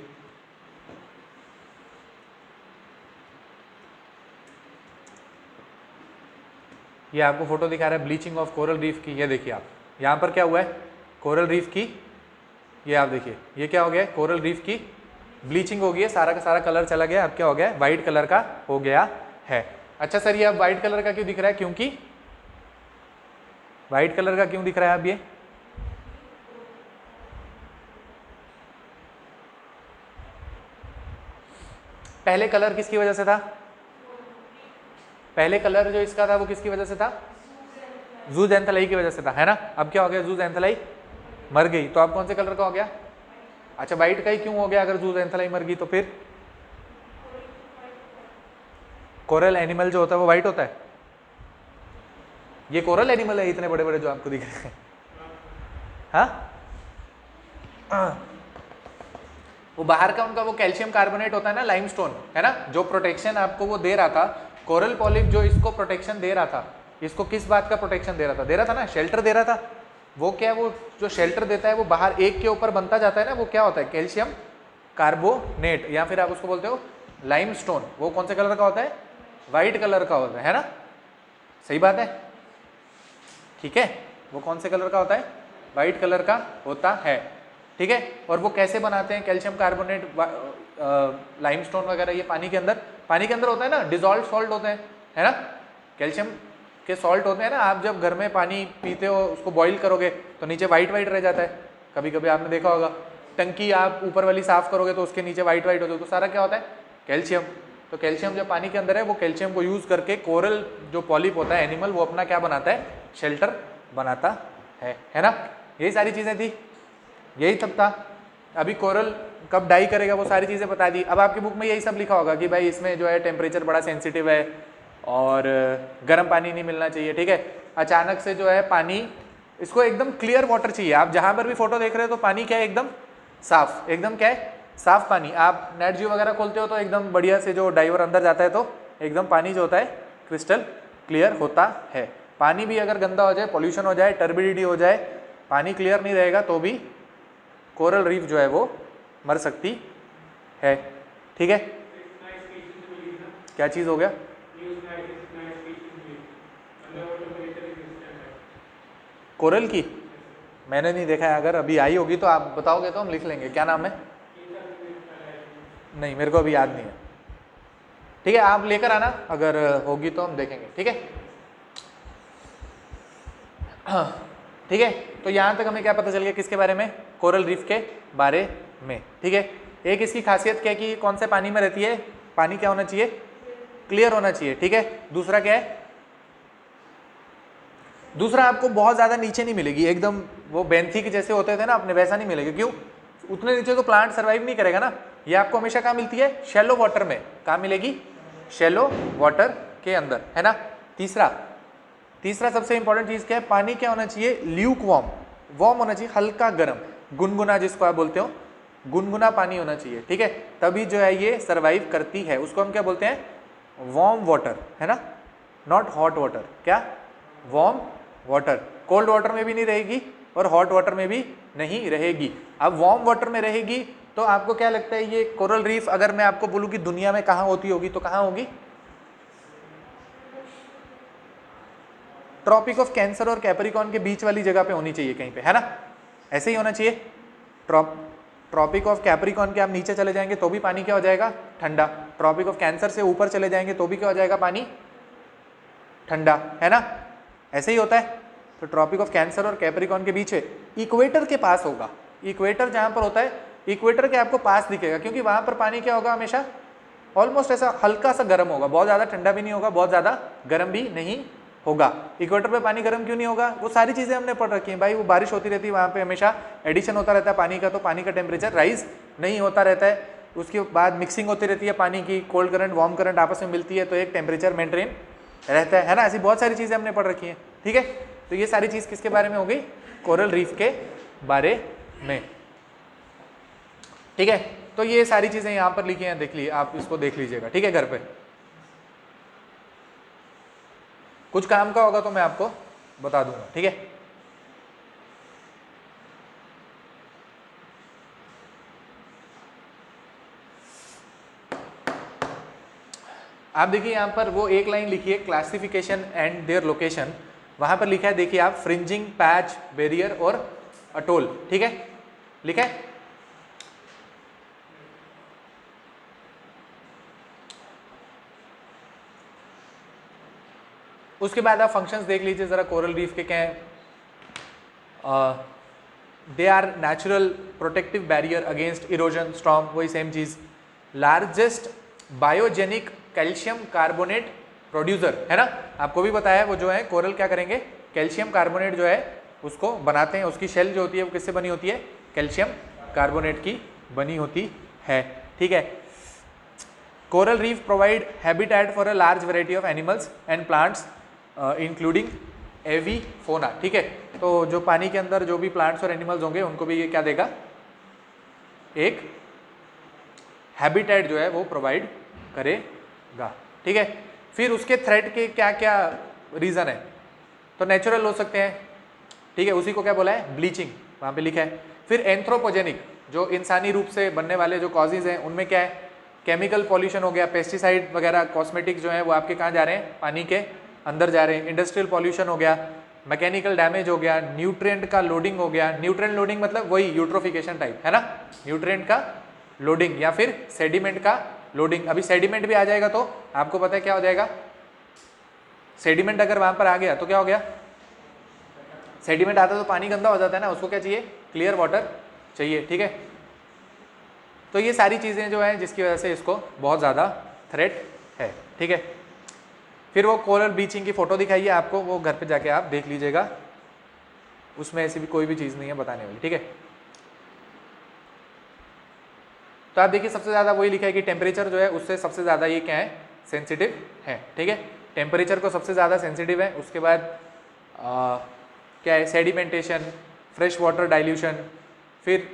ये आपको फोटो दिखा रहा है ब्लीचिंग ऑफ कोरल रीफ की। ये देखिए आप, यहाँ पर क्या हुआ है, कोरल रीफ की, ये आप देखिए, ये क्या हो गया, कोरल रीफ की ब्लीचिंग हो गई है, सारा का सारा कलर चला गया। अब क्या हो गया, वाइट कलर का हो गया है। अच्छा सर, ये अब वाइट कलर का क्यों दिख रहा है, क्योंकि वाइट कलर का क्यों दिख रहा है अब ये, पहले कलर किसकी वजह से था, पहले कलर जो इसका था वो किसकी वजह से था, ज़ूज़ैंथेलाई की वजह से था, है ना। अब क्या हो गया, ज़ूज़ैंथेलाई मर गई तो अब कौन से कलर का हो गया, अच्छा वाइट का ही क्यों हो गया, अगर ज़ूज़ैंथेलाई मर गई तो फिर कोरल एनिमल जो होता है वो वाइट होता है। ये कोरल एनिमल है इतने बड़े बड़े जो आपको दिख रहे हैं, हाँ, वो बाहर का उनका वो कैल्शियम कार्बोनेट होता है ना, लाइमस्टोन, है ना, जो प्रोटेक्शन आपको वो दे रहा था, कोरल पॉलिप जो इसको प्रोटेक्शन दे रहा था, इसको किस बात का प्रोटेक्शन दे रहा था ना, शेल्टर दे रहा था। वो क्या है, वो जो शेल्टर देता है वो बाहर एक के ऊपर बनता जाता है ना, वो क्या होता है, कैल्शियम कार्बोनेट, या फिर आप उसको बोलते हो लाइमस्टोन। वो कौन से कलर का होता है, वाइट कलर का होता है ना, सही बात है, ठीक है, वो कौन से कलर का होता है, वाइट कलर का होता है। ठीक है, और वो कैसे बनाते हैं कैल्शियम कार्बोनेट, लाइमस्टोन वगैरह, ये पानी के अंदर होता है ना, डिजॉल्व सॉल्ट होते हैं, है ना, कैल्शियम के सॉल्ट होते हैं ना। आप जब घर में पानी पीते हो उसको बॉईल करोगे तो नीचे वाइट वाइट रह जाता है, कभी कभी आपने देखा होगा। टंकी आप ऊपर वाली साफ करोगे तो उसके नीचे वाइट वाइट होते हो, तो सारा क्या होता है, कैल्शियम। तो कैल्शियम जब पानी के अंदर है, वो कैल्शियम को यूज़ करके कोरल जो पॉलिप होता है एनिमल, वो अपना क्या बनाता है, शेल्टर बनाता है ना। यही सारी चीज़ें थी, यही सब था। अभी कोरल कब डाई करेगा वो सारी चीज़ें बता दी। अब आपकी बुक में यही सब लिखा होगा कि भाई इसमें जो है टेम्परेचर बड़ा सेंसिटिव है और गर्म पानी नहीं मिलना चाहिए। ठीक है, अचानक से जो है पानी, इसको एकदम क्लियर वाटर चाहिए। आप जहाँ पर भी फोटो देख रहे हो तो पानी क्या है, एकदम साफ, एकदम क्या है, साफ पानी। आप नेट जियो वगैरह खोलते हो तो एकदम बढ़िया से जो डाइवर अंदर जाता है तो एकदम पानी जो होता है क्रिस्टल क्लियर होता है। पानी भी अगर गंदा हो जाए, पॉल्यूशन हो जाए, टर्बिडिटी हो जाए, पानी क्लियर नहीं रहेगा तो भी कोरल रीफ जो है वो मर सकती है। ठीक है, क्या चीज़ हो गया, कोरल की मैंने नहीं देखा है, अगर अभी आई होगी तो आप बताओगे तो हम लिख लेंगे। क्या नाम है, नहीं मेरे को अभी याद नहीं है। ठीक है, आप लेकर आना, अगर होगी तो हम देखेंगे। ठीक है, ठीक है, तो यहाँ तक हमें क्या पता चल गया किसके बारे में, कोरल रीफ के बारे में। ठीक है, एक इसकी खासियत क्या है कि कौन से पानी में रहती है, पानी क्या होना चाहिए, क्लियर होना चाहिए। ठीक है, दूसरा क्या है, दूसरा आपको बहुत ज्यादा नीचे नहीं मिलेगी, एकदम वो बेंथी के जैसे होते थे ना अपने, वैसा नहीं मिलेगा। क्यों, उतने नीचे तो प्लांट सर्वाइव नहीं करेगा ना। ये आपको हमेशा कहाँ मिलती है, शैलो वाटर में। कहाँ मिलेगी, शैलो वाटर के अंदर, है ना। तीसरा सबसे इंपॉर्टेंट चीज क्या है, पानी क्या होना चाहिए, ल्यूक वार्म, वार्म होना चाहिए, हल्का गर्म, गुनगुना जिसको आप बोलते हो, गुनगुना पानी होना चाहिए। ठीक है, तभी जो है ये सर्वाइव करती है। उसको हम क्या बोलते हैं, वार्म वाटर, है ना, नॉट हॉट वाटर। क्या, वार्म वाटर। कोल्ड वाटर में भी नहीं रहेगी और हॉट वाटर में भी नहीं रहेगी। अब वार्म वाटर में रहेगी तो आपको क्या लगता है, ये कोरल रीफ अगर मैं आपको बोलूं कि दुनिया में कहाँ होती होगी, तो कहाँ होगी, ट्रॉपिक ऑफ कैंसर और कैप्रिकॉर्न के बीच वाली जगह पे होनी चाहिए कहीं पे, है ना, ऐसे ही होना चाहिए। ट्रॉपिक ऑफ कैप्रिकॉर्न के आप नीचे चले जाएंगे तो भी पानी क्या हो जाएगा, ठंडा। ट्रॉपिक ऑफ कैंसर से ऊपर चले जाएंगे तो भी क्या हो जाएगा, पानी ठंडा, है ना, ऐसे ही होता है। तो ट्रॉपिक ऑफ कैंसर और कैप्रिकॉर्न के बीच है, इक्वेटर के पास होगा। इक्वेटर जहां पर होता है, इक्वेटर के आपको पास दिखेगा, क्योंकि वहां पर पानी क्या होगा, हमेशा ऑलमोस्ट ऐसा हल्का सा गर्म होगा, बहुत ज्यादा ठंडा भी नहीं होगा, बहुत ज्यादा गर्म भी नहीं होगा। इक्वेटर पे पानी गर्म क्यों नहीं होगा, वो सारी चीजें हमने पढ़ रखी हैं भाई। वो बारिश होती रहती है वहां पे, हमेशा एडिशन होता रहता है पानी का, तो पानी का टेम्परेचर राइज नहीं होता रहता है। उसके बाद मिक्सिंग होती रहती है पानी की, कोल्ड करंट वार्म करंट आपस में मिलती है, तो एक टेम्परेचर मेंटेन रहता है ना। ऐसी बहुत सारी चीजें हमने पढ़ रखी हैं। ठीक है, तो ये सारी चीज किसके बारे में हो गई, कोरल रीफ के बारे में। ठीक है, तो ये सारी चीजें यहाँ पर लिखी हैं, देख लीजिए आप, इसको देख लीजिएगा। ठीक है, घर पे कुछ काम का होगा तो मैं आपको बता दूंगा। ठीक है, आप देखिए यहाँ पर वो एक लाइन लिखी है, क्लासिफिकेशन एंड देयर लोकेशन। वहां पर लिखा है, देखिए आप, फ्रिंजिंग, पैच, बैरियर और अटोल। ठीक है, लिखा है। उसके बाद आप फंक्शंस देख लीजिए जरा, कोरल रीफ के क्या है। They are natural protective barrier against erosion, storm, वही सेम चीज। Largest biogenic calcium carbonate producer, है ना, आपको भी बताया है। वो जो है कोरल क्या करेंगे, कैल्शियम कार्बोनेट जो है उसको बनाते हैं। उसकी शेल जो होती है वो किससे बनी होती है, कैल्शियम कार्बोनेट की बनी होती है। ठीक है, coral reef provide habitat for a large variety of animals and plants including avifauna. ठीक है, तो जो पानी के अंदर जो भी प्लांट्स और एनिमल्स होंगे उनको भी ये क्या देगा, एक हैबिटेट जो है वो प्रोवाइड करेगा। ठीक है, फिर उसके थ्रेट के क्या क्या रीजन है, तो नेचुरल हो सकते हैं। ठीक है, उसी को क्या बोला है, ब्लीचिंग, वहां पे लिखा है। फिर एंथ्रोपोजेनिक, जो इंसानी रूप से बनने वाले जो कॉजेज हैं, उनमें क्या है, केमिकल पॉल्यूशन हो गया, पेस्टिसाइड वगैरह, कॉस्मेटिक्स जो है वो आपके कहाँ जा रहे हैं, पानी के अंदर जा रहे हैं। इंडस्ट्रियल पॉल्यूशन हो गया, मैकेनिकल डैमेज हो गया, न्यूट्रिएंट का लोडिंग हो गया। न्यूट्रिएंट लोडिंग मतलब वही यूट्रोफिकेशन टाइप, है ना, न्यूट्रिएंट का लोडिंग, या फिर सेडिमेंट का लोडिंग। अभी सेडिमेंट भी आ जाएगा तो आपको पता है क्या हो जाएगा, सेडिमेंट अगर वहां पर आ गया तो क्या हो गया, सेडिमेंट आता है तो पानी गंदा हो जाता है ना, उसको क्या चाहिए, क्लियर वाटर चाहिए। ठीक है, तो ये सारी चीजें जो है जिसकी वजह से इसको बहुत ज्यादा थ्रेट है। ठीक है, फिर वो कोरल ब्लीचिंग की फोटो दिखाइए आपको, वो घर पे जाके आप देख लीजिएगा, उसमें ऐसी भी कोई भी चीज नहीं है बताने वाली। ठीक है, तो आप देखिए सबसे ज्यादा वही लिखा है कि टेम्परेचर जो है उससे सबसे ज्यादा ये क्या है, सेंसिटिव है। ठीक है, टेम्परेचर को सबसे ज्यादा सेंसिटिव है। उसके बाद क्या है, सेडिमेंटेशन, फ्रेश वाटर डाइल्यूशन, फिर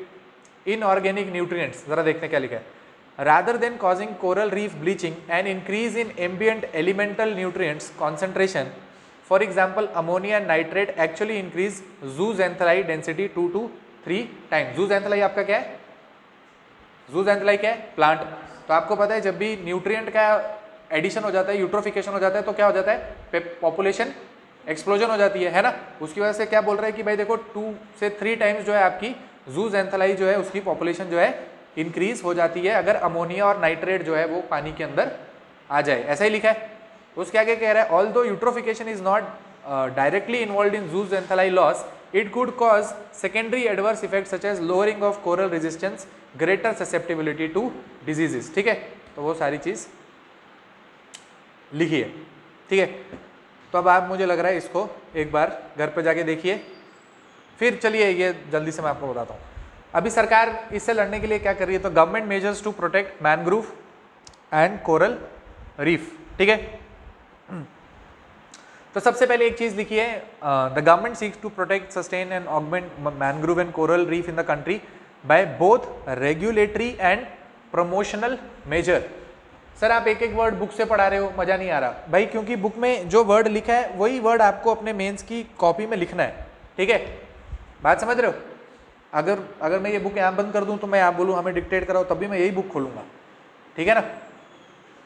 इनऑर्गेनिक न्यूट्रिएंट्स, जरा देखते हैं क्या लिखा है। Rather than causing coral reef bleaching and increase in ambient elemental nutrients concentration, for example ammonia nitrate actually increase zooxanthellae density 2 to 3 times. Zooxanthellae आपका क्या है, जूजेंथेलाई क्या है, प्लांट। तो आपको पता है जब भी न्यूट्रिएंट का एडिशन हो जाता है, यूट्रोफिकेशन हो जाता है, तो क्या हो जाता है, पॉपुलेशन एक्सप्लोजन हो जाती है ना। उसकी वजह से क्या बोल रहा है कि भाई देखो 2 से 3 टाइम्स जो है आपकी जूजेंथेलाई जो है उसकी पॉपुलेशन जो है इंक्रीज हो जाती है अगर अमोनिया और नाइट्रेट जो है वो पानी के अंदर आ जाए। ऐसा ही लिखा है। उसके आगे कह रहा है, although eutrophication is not directly involve in zooxanthellae loss, it could cause secondary adverse effect such as lowering of coral resistance, greater susceptibility to diseases. ठीक है, तो वो सारी चीज लिखी है। ठीक है, तो अब आप, मुझे लग रहा है इसको एक बार घर पे जाके देखिए, फिर चलिए ये जल्दी से मैं आपको बताता हूँ। अभी सरकार इससे लड़ने के लिए क्या कर रही है, तो government measures to protect mangrove and coral reef. ठीक है, तो सबसे पहले एक चीज लिखी है, the government seeks to protect, sustain and augment mangrove and coral reef in the country by both regulatory and promotional measure. Sir आप एक एक वर्ड बुक से पढ़ा रहे हो, मजा नहीं आ रहा भाई, क्योंकि बुक में जो वर्ड लिखा है वही वर्ड आपको अपने मेंस की कॉपी में लिखना है। ठीक है, बात समझ रहे हो? अगर मैं ये बुक यहाँ बंद कर दूं तो मैं आप बोलूँ हमें डिक्टेट कराओ, तब भी मैं यही बुक खोलूंगा। ठीक है ना?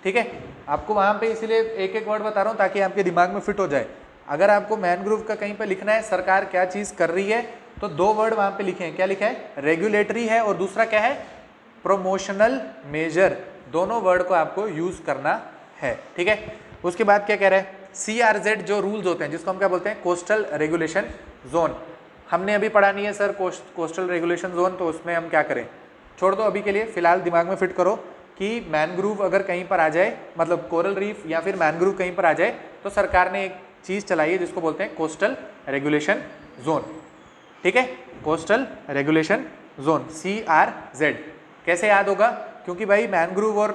ठीक है, आपको वहाँ पे इसीलिए एक एक वर्ड बता रहा हूँ ताकि आपके दिमाग में फिट हो जाए। अगर आपको मैनग्रोव का कहीं पे लिखना है सरकार क्या चीज़ कर रही है, तो दो वर्ड वहाँ पे लिखे हैं। क्या लिखा है? रेगुलेटरी है और दूसरा क्या है? Promotional major. दोनों वर्ड को आपको यूज करना है। ठीक है, उसके बाद क्या कह रहे हैं? CRZ जो रूल्स होते हैं, जिसको हम क्या बोलते हैं? Coastal regulation zone. हमने अभी पढ़ा नहीं है सर कोस्टल रेगुलेशन जोन, तो उसमें हम क्या करें? छोड़ दो अभी के लिए, फिलहाल दिमाग में फिट करो कि मैनग्रोव अगर कहीं पर आ जाए, मतलब कोरल रीफ या फिर मैनग्रोव कहीं पर आ जाए, तो सरकार ने एक चीज़ चलाई है जिसको बोलते हैं कोस्टल रेगुलेशन जोन। ठीक है, कोस्टल रेगुलेशन जोन CRZ। कैसे याद होगा? क्योंकि भाई मैनग्रोव और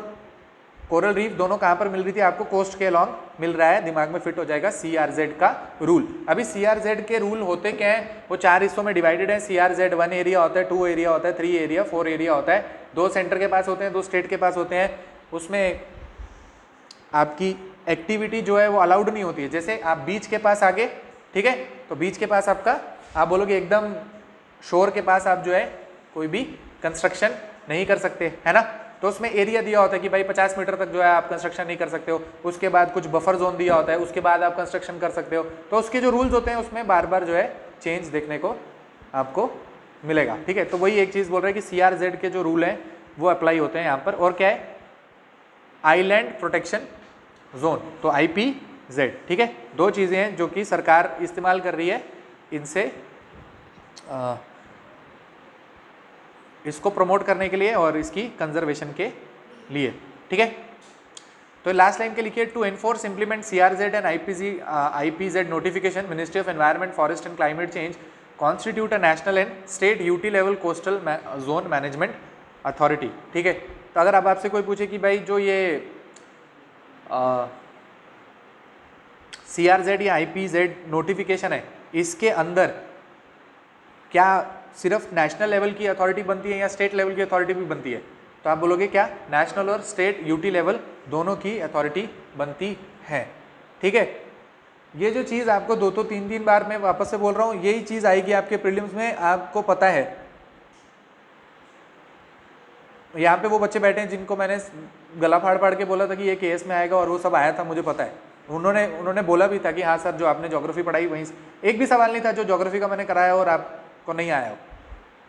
कोरल रीफ दोनों कहाँ पर मिल रही थी? आपको कोस्ट के अलॉन्ग मिल रहा है, दिमाग में फिट हो जाएगा CRZ का रूल। अभी CRZ के रूल होते क्या हैं? वो 4 हिस्सों में डिवाइडेड है। CRZ 1 एरिया होता है, 2 एरिया होता है, 3 एरिया, 4 एरिया होता है। 2 सेंटर के पास होते हैं, 2 स्टेट के पास होते हैं। उसमें आपकी एक्टिविटी जो है वो अलाउड नहीं होती है। जैसे आप बीच के पास आ गए, ठीक है, तो बीच के पास आपका, आप बोलोगे एकदम शोर के पास आप जो है कोई भी कंस्ट्रक्शन नहीं कर सकते, है ना? तो उसमें एरिया दिया होता है कि भाई 50 मीटर तक जो है आप कंस्ट्रक्शन नहीं कर सकते हो। उसके बाद कुछ बफर जोन दिया होता है, उसके बाद आप कंस्ट्रक्शन कर सकते हो। तो उसके जो रूल्स होते हैं उसमें बार बार जो है चेंज देखने को आपको मिलेगा। ठीक है, तो वही एक चीज़ बोल रहे हैं कि CRZ के जो रूल हैं वो अप्लाई होते हैं यहाँ पर। और क्या है? आइलैंड प्रोटेक्शन जोन, तो IPZ। ठीक है, 2 चीज़ें हैं जो कि सरकार इस्तेमाल कर रही है इनसे इसको प्रमोट करने के लिए और इसकी कंजर्वेशन के लिए। ठीक है, तो लास्ट लाइन के लिखिए, to enforce implement CRZ and IPZ notification, ministry of environment, forest and climate change constitute a national and state UT level coastal zone management authority. ठीक है, तो अगर अब आपसे कोई पूछे कि भाई जो ये CRZ या IPZ नोटिफिकेशन है, इसके अंदर क्या सिर्फ नेशनल लेवल की अथॉरिटी बनती है या स्टेट लेवल की अथॉरिटी भी बनती है? तो आप बोलोगे क्या? नेशनल और स्टेट यूटी लेवल दोनों की अथॉरिटी बनती है। ठीक है, ये जो चीज़ आपको 2-3 बार मैं वापस से बोल रहा हूँ, यही चीज़ आएगी आपके प्रीलिम्स में, आपको पता है। यहाँ पे वो बच्चे बैठे हैं जिनको मैंने गला फाड़ फाड़ के बोला था कि ये केस में आएगा, और वो सब आया था, मुझे पता है। उन्होंने बोला भी था कि हाँ सर जो आपने ज्योग्राफी पढ़ाई वहीं एक भी सवाल नहीं था जो ज्योग्राफी का मैंने कराया और आपको नहीं आया हो।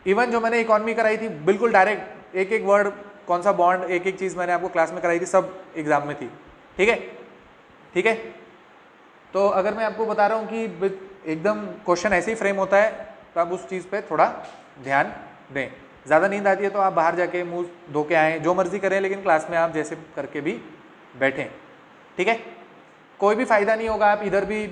इवन जो मैंने इकॉनमी कराई थी, बिल्कुल डायरेक्ट एक एक वर्ड, कौन सा बॉन्ड, एक एक चीज़ मैंने आपको क्लास में कराई थी, सब एग्जाम में थी। ठीक है, ठीक है, तो अगर मैं आपको बता रहा हूँ कि एकदम क्वेश्चन ऐसे ही फ्रेम होता है, तो आप उस चीज़ पे थोड़ा ध्यान दें। ज़्यादा नींद आती है तो आप बाहर जाके मुंह धो के आएँ, जो मर्जी करें, लेकिन क्लास में आप जैसे करके भी बैठें। ठीक है, कोई भी फ़ायदा नहीं होगा। आप इधर भी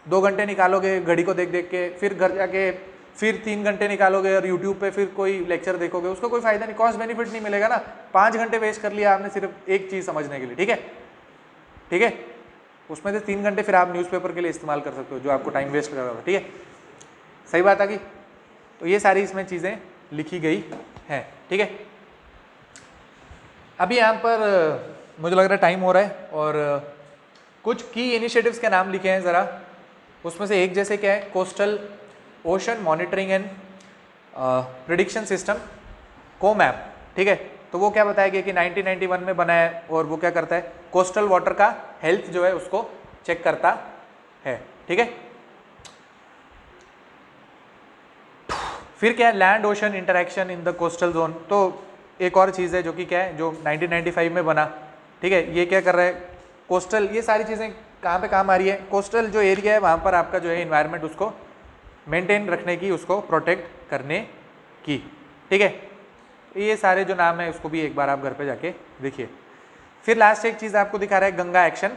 2 घंटे निकालोगे घड़ी को देख देख के, फिर घर जाके फिर 3 घंटे निकालोगे और यूट्यूब पे फिर कोई लेक्चर देखोगे, उसका कोई फायदा नहीं, कॉस्ट बेनिफिट नहीं मिलेगा ना। 5 घंटे वेस्ट कर लिया आपने सिर्फ एक चीज़ समझने के लिए। ठीक है, ठीक है, उसमें से 3 घंटे फिर आप न्यूज़पेपर के लिए इस्तेमाल कर सकते हो, जो आपको टाइम वेस्ट कर रहा था। ठीक है, सही बात आ गई? तो ये सारी इसमें चीज़ें लिखी गई हैं। ठीक है, अभी यहाँ पर मुझे लग रहा है टाइम हो रहा है, और कुछ की इनिशिएटिव्स के नाम लिखे हैं ज़रा। उसमें से एक जैसे क्या है? Coastal ocean monitoring and prediction system, COMAP। ठीक है, तो वो क्या बताया कि 1991 में बना है, और वो क्या करता है? कोस्टल वाटर का हेल्थ जो है उसको चेक करता है। ठीक है, फिर क्या है? Land ocean interaction in the coastal zone. तो एक और चीज़ है जो कि क्या है, जो 1995 में बना। ठीक है, ये क्या कर रहा है? कोस्टल, ये सारी चीज़ें कहाँ पे काम आ रही है? कोस्टल जो एरिया है वहाँ पर आपका जो है इन्वायरमेंट उसको मेंटेन रखने की, उसको प्रोटेक्ट करने की। ठीक है, ये सारे जो नाम है उसको भी एक बार आप घर पे जाके देखिए। फिर लास्ट एक चीज आपको दिखा रहा है गंगा एक्शन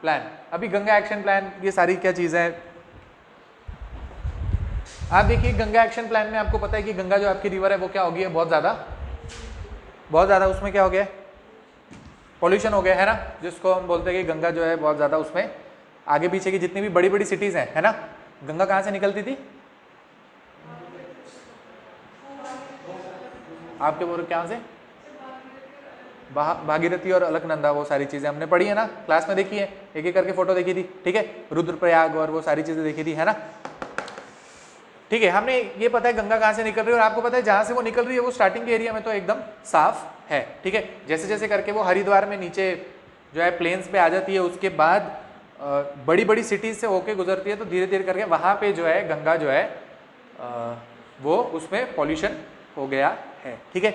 प्लान। अभी गंगा एक्शन प्लान ये सारी क्या चीज है, आप देखिए गंगा एक्शन प्लान में आपको पता है कि गंगा जो आपकी रिवर है वो क्या हो गई है, बहुत ज़्यादा उसमें क्या हो गया, पॉल्यूशन हो गया है ना, जिसको हम बोलते हैं कि गंगा जो है बहुत ज़्यादा उसमें आगे पीछे की जितनी भी बड़ी बड़ी सिटीज़ हैं, है ना, गंगा कहाँ से निकलती थी, आपके बोल क्या से, भागीरथी और अलकनंदा, वो सारी चीज़ें हमने पढ़ी है ना, क्लास में देखी है, एक एक करके फोटो देखी थी। ठीक है, रुद्रप्रयाग और वो सारी चीज़ें देखी थी, है ना। ठीक है, हमने ये पता है गंगा कहाँ से निकल रही है, और आपको पता है जहाँ से वो निकल रही है वो स्टार्टिंग के एरिया में तो एकदम साफ है। ठीक है, जैसे जैसे करके वो हरिद्वार में नीचे जो है प्लेन्स पे आ जाती है, उसके बाद बड़ी बड़ी सिटीज से होके गुजरती है, तो धीरे धीरे करके वहाँ पे जो है गंगा जो है वो उसमें पॉल्यूशन हो गया है। ठीक है,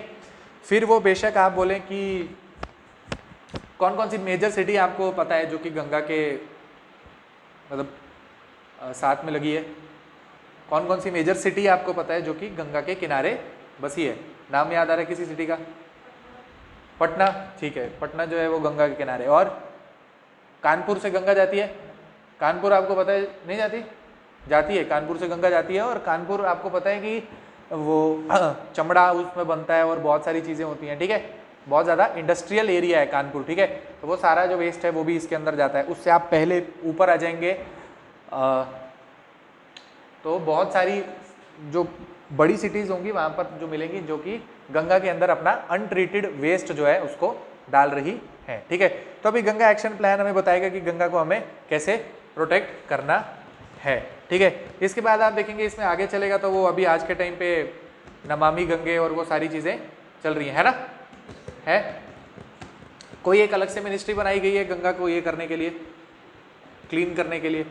फिर वो बेशक आप बोलें कि कौन कौन सी मेजर सिटी आपको पता है जो कि गंगा के मतलब साथ में लगी है, कौन कौन सी मेजर सिटी आपको पता है जो कि गंगा के किनारे बसी है, नाम याद आ रहा है किसी सिटी का, पटना। ठीक है, पटना जो है वो गंगा के किनारे। और कानपुर से गंगा जाती है, कानपुर आपको पता है नहीं जाती, जाती है, कानपुर से गंगा जाती है, और कानपुर आपको पता है कि वो चमड़ा उसमें बनता है और बहुत सारी चीज़ें होती हैं। ठीक है, बहुत ज़्यादा इंडस्ट्रियल एरिया है कानपुर। ठीक है, तो वो सारा जो वेस्ट है वो भी इसके अंदर जाता है। उससे आप पहले ऊपर आ जाएंगे तो बहुत सारी जो बड़ी सिटीज़ होंगी वहाँ पर जो मिलेंगी जो कि गंगा के अंदर अपना अनट्रीटेड वेस्ट जो है उसको डाल रही है। ठीक है, तो अभी गंगा एक्शन प्लान हमें बताएगा कि गंगा को हमें कैसे प्रोटेक्ट करना है। ठीक है, इसके बाद आप देखेंगे इसमें आगे चलेगा तो वो अभी आज के टाइम पे नमामि गंगे और वो सारी चीज़ें चल रही हैं, है ना, है कोई एक अलग से मिनिस्ट्री बनाई गई है गंगा को ये करने के लिए, क्लीन करने के लिए,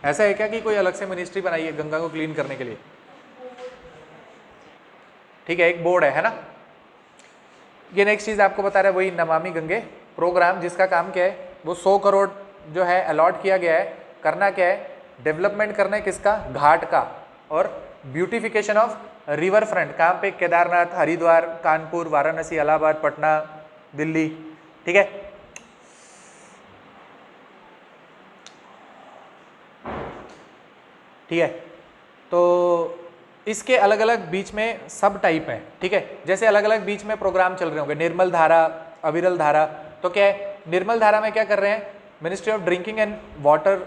ऐसा है क्या कि कोई अलग से मिनिस्ट्री बनाई है गंगा को क्लीन करने के लिए? ठीक है, एक बोर्ड है ना। ये नेक्स्ट चीज आपको बता रहा है वही नमामि गंगे प्रोग्राम, जिसका काम क्या है, वो 100 करोड़ जो है अलॉट किया गया है। करना क्या है, डेवलपमेंट करना है किसका, घाट का, और ब्यूटिफिकेशन ऑफ रिवर फ्रंट, कहाँ पे, केदारनाथ, हरिद्वार, कानपुर, वाराणसी, इलाहाबाद, पटना, दिल्ली। ठीक है, ठीक है, तो इसके अलग अलग बीच में सब टाइप है। ठीक है, जैसे अलग अलग बीच में प्रोग्राम चल रहे होंगे, निर्मल धारा, अविरल धारा, तो क्या है, निर्मल धारा में क्या कर रहे हैं, ministry of drinking and water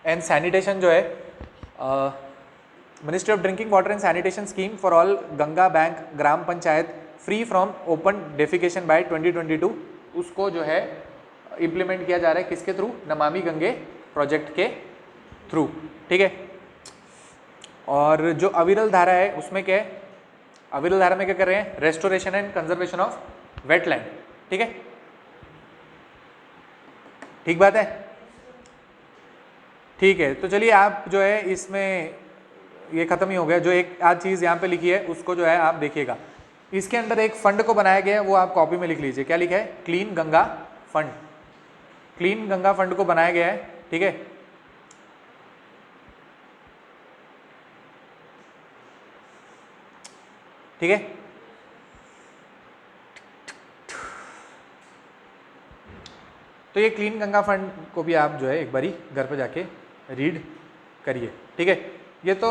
and sanitation जो है, ministry of drinking water and sanitation scheme for all Ganga bank ग्राम panchayat free from open defecation by 2022, उसको जो है इम्प्लीमेंट किया जा रहा है किसके थ्रू, नमामि गंगे प्रोजेक्ट के थ्रू। ठीक है, और जो अविरल धारा है उसमें क्या है, अविरल धारा में क्या कर रहे हैं, restoration and conservation of wetland. ठीक है, ठीक बात है। ठीक है, तो चलिए आप जो है इसमें ये खत्म ही हो गया, जो एक आज चीज़ यहाँ पे लिखी है उसको जो है आप देखिएगा, इसके अंदर एक फंड को बनाया गया है, वो आप कॉपी में लिख लीजिए, क्या लिखा है, clean Ganga fund, clean Ganga fund को बनाया गया है। ठीक है, ठीक है, तो ये क्लीन गंगा फंड को भी आप जो है एक बारी घर पे जाके रीड करिए। ठीक है, ये तो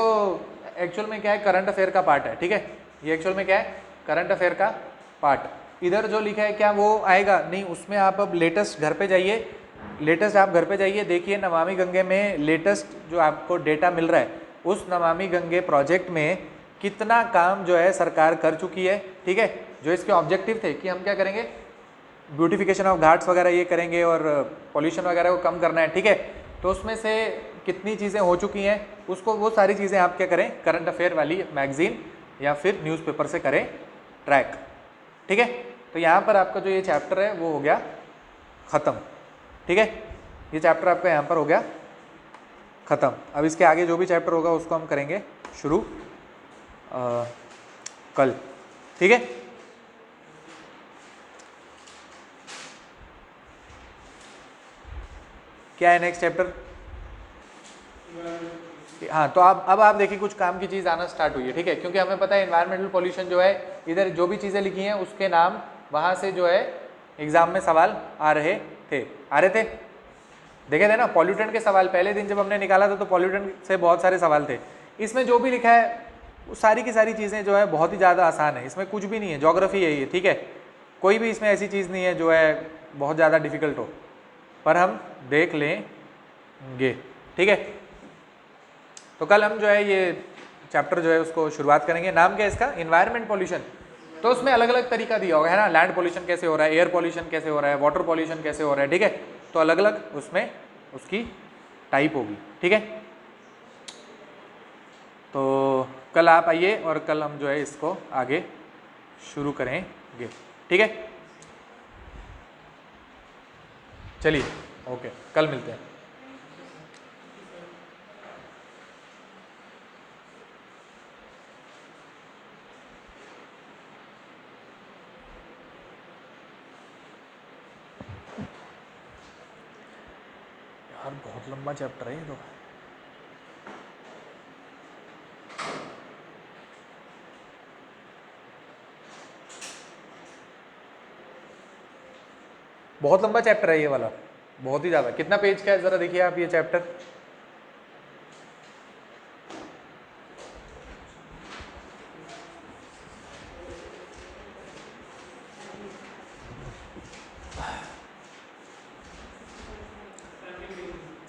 एक्चुअल में क्या है, करंट अफेयर का पार्ट है। ठीक है, ये एक्चुअल में क्या है, करंट अफेयर का पार्ट। इधर जो लिखा है क्या वो आएगा नहीं, उसमें आप अब लेटेस्ट घर पे जाइए, लेटेस्ट आप घर पे जाइए, देखिए नमामि गंगे में लेटेस्ट जो आपको डेटा मिल रहा है, उस नमामि गंगे प्रोजेक्ट में कितना काम जो है सरकार कर चुकी है। ठीक है, जो इसके ऑब्जेक्टिव थे कि हम क्या करेंगे, ब्यूटिफिकेशन ऑफ घाट्स वगैरह ये करेंगे और पॉल्यूशन वगैरह को कम करना है। ठीक है, तो उसमें से कितनी चीज़ें हो चुकी हैं उसको, वो सारी चीज़ें आप क्या करें, करंट अफेयर वाली मैगजीन या फिर न्यूज़पेपर से करें ट्रैक। ठीक है, तो यहाँ पर आपका जो ये चैप्टर है वो हो गया ख़त्म। ठीक है, ये चैप्टर आपका यहाँ पर हो गया ख़त्म। अब इसके आगे जो भी चैप्टर होगा उसको हम करेंगे शुरू कल। ठीक है, क्या है नेक्स्ट चैप्टर, हाँ, तो अब आप देखिए कुछ काम की चीज़ आना स्टार्ट हुई है, ठीक है, क्योंकि हमें पता है एनवायरमेंटल पॉल्यूशन जो है, इधर जो भी चीज़ें लिखी हैं उसके नाम वहाँ से जो है एग्जाम में सवाल आ रहे थे। देखे थे ना, पॉल्यूटेंट के सवाल पहले दिन जब हमने निकाला था तो पॉल्यूटेंट से बहुत सारे सवाल थे। इसमें जो भी लिखा है वो सारी की सारी चीज़ें जो है बहुत ही ज़्यादा आसान है, इसमें कुछ भी नहीं है, ज्योग्राफी है ये, ठीक है, कोई भी इसमें ऐसी चीज़ नहीं है जो है बहुत ज़्यादा डिफिकल्ट हो, पर हम देख लेंगे, ठीक है। तो कल हम जो है ये चैप्टर जो है उसको शुरुआत करेंगे। नाम क्या है इसका? Environment pollution. तो उसमें अलग अलग तरीका दिया होगा, है ना, लैंड पॉल्यूशन कैसे हो रहा है, एयर पॉल्यूशन कैसे हो रहा है, वाटर पॉल्यूशन कैसे हो रहा है, ठीक है, तो अलग अलग उसमें उसकी टाइप होगी, ठीक है। तो कल आप आइए और कल हम जो है इसको आगे शुरू करेंगे, ठीक है। चलिए, ओके, कल मिलते हैं। यार बहुत लंबा चैप्टर है ये तो। बहुत लंबा चैप्टर है ये वाला, बहुत ही ज़्यादा। कितना पेज का है ज़रा देखिए आप ये चैप्टर?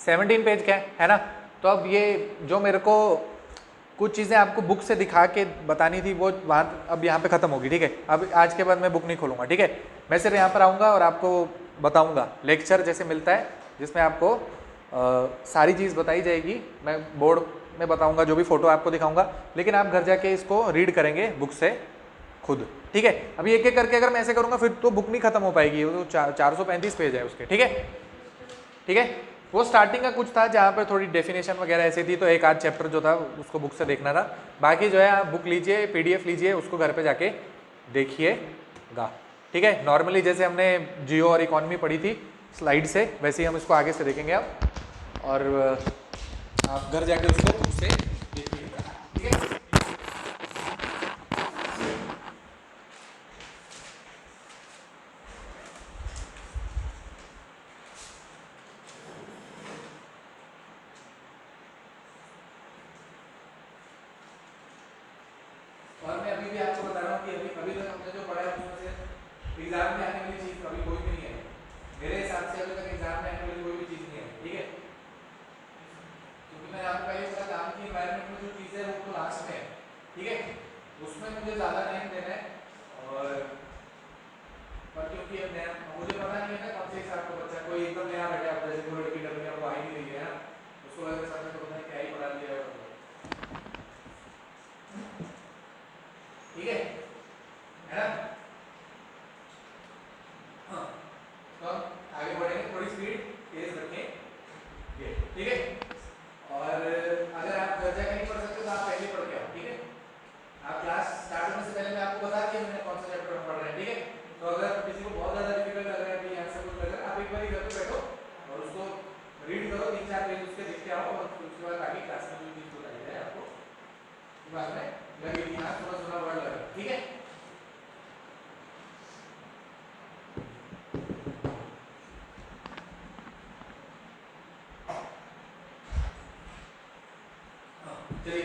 सेवनटीन पेज का है ना। तो अब ये जो मेरे को कुछ चीज़ें आपको बुक से दिखा के बतानी थी वो वहाँ अब यहाँ पे ख़त्म होगी, ठीक है। अब आज के बाद मैं बुक नहीं खोलूँगा, ठीक है। मैं सिर्फ यहाँ पर आऊँगा और आपको बताऊँगा, लेक्चर जैसे मिलता है जिसमें आपको सारी चीज़ बताई जाएगी, मैं बोर्ड में बताऊँगा, जो भी फ़ोटो आपको दिखाऊँगा, लेकिन आप घर जाके इसको रीड करेंगे बुक से खुद, ठीक है। अभी एक एक करके अगर मैं ऐसे करूँगा फिर तो बुक नहीं खत्म हो पाएगी, वो तो 435 पेज है उसके, ठीक है, ठीक है। वो स्टार्टिंग का कुछ था जहाँ पर थोड़ी डेफिनेशन वगैरह ऐसी थी, तो एक आध चैप्टर जो था उसको बुक से देखना था। बाकी जो है आप बुक लीजिए, पीडीएफ लीजिए, उसको घर पे जाके देखिएगा, ठीक है। नॉर्मली जैसे हमने जियो और इकोनॉमी पढ़ी थी स्लाइड से, वैसे ही हम इसको आगे से देखेंगे आप, और आप घर जाके उसको बुक से देखिएगा, ठीक है। और मैं अभी भी आपको बता रहा हूँ कि अभी तक हमने जो पढ़ा है उसमें से एग्जाम में आने वाली चीज़ कभी कोई भी नहीं है, मेरे हिसाब से अभी तक एग्जाम में आने वाली कोई भी चीज़ नहीं है, ठीक है। क्योंकि मैंने आपको पहले बताया काम की एनवायरनमेंट में जो चीज़ है वो तो लास्ट में है, ठीक है, उसमें मुझे ज़्यादा टाइम देना है। और पर क्योंकि अब नया मुझे पता नहीं है ना कौन से हिसाब का बच्चा, कोई एकदम नया बैठा है, जैसे कोई लड़की कर रही है वो आई नहीं रही है ना, उसको लगे सामने तो पता नहीं क्या ही पढ़ा दिया है, ठीक है ना। हाँ, तो हम आगे बढ़ेंगे, थोड़ी स्पीड तेज रखेंगे, ठीक है। और अगर आप घर जाकर नहीं पढ़ सकते तो आप पहले पढ़ के आओ, ठीक है। आप क्लास स्टार्ट होने से पहले मैं आपको बता दिया मैंने कौन सा चैप्टर हम पढ़ रहे हैं, ठीक है। तो अगर किसी को बहुत ज़्यादा डिफिकल्ट लग रहा है कि यहाँ से कुछ लग रहा है, आप एक बार घर पे बैठो और उसको रीड करो, 3-4 पेज उसके लिख के आओ, और उसके बाद आगे क्लास में जो चीज़ बताई जाए आपको बाद में लगे कि हाँ थोड़ा थोड़ा वर्ड लगा, ठीक है। चलिए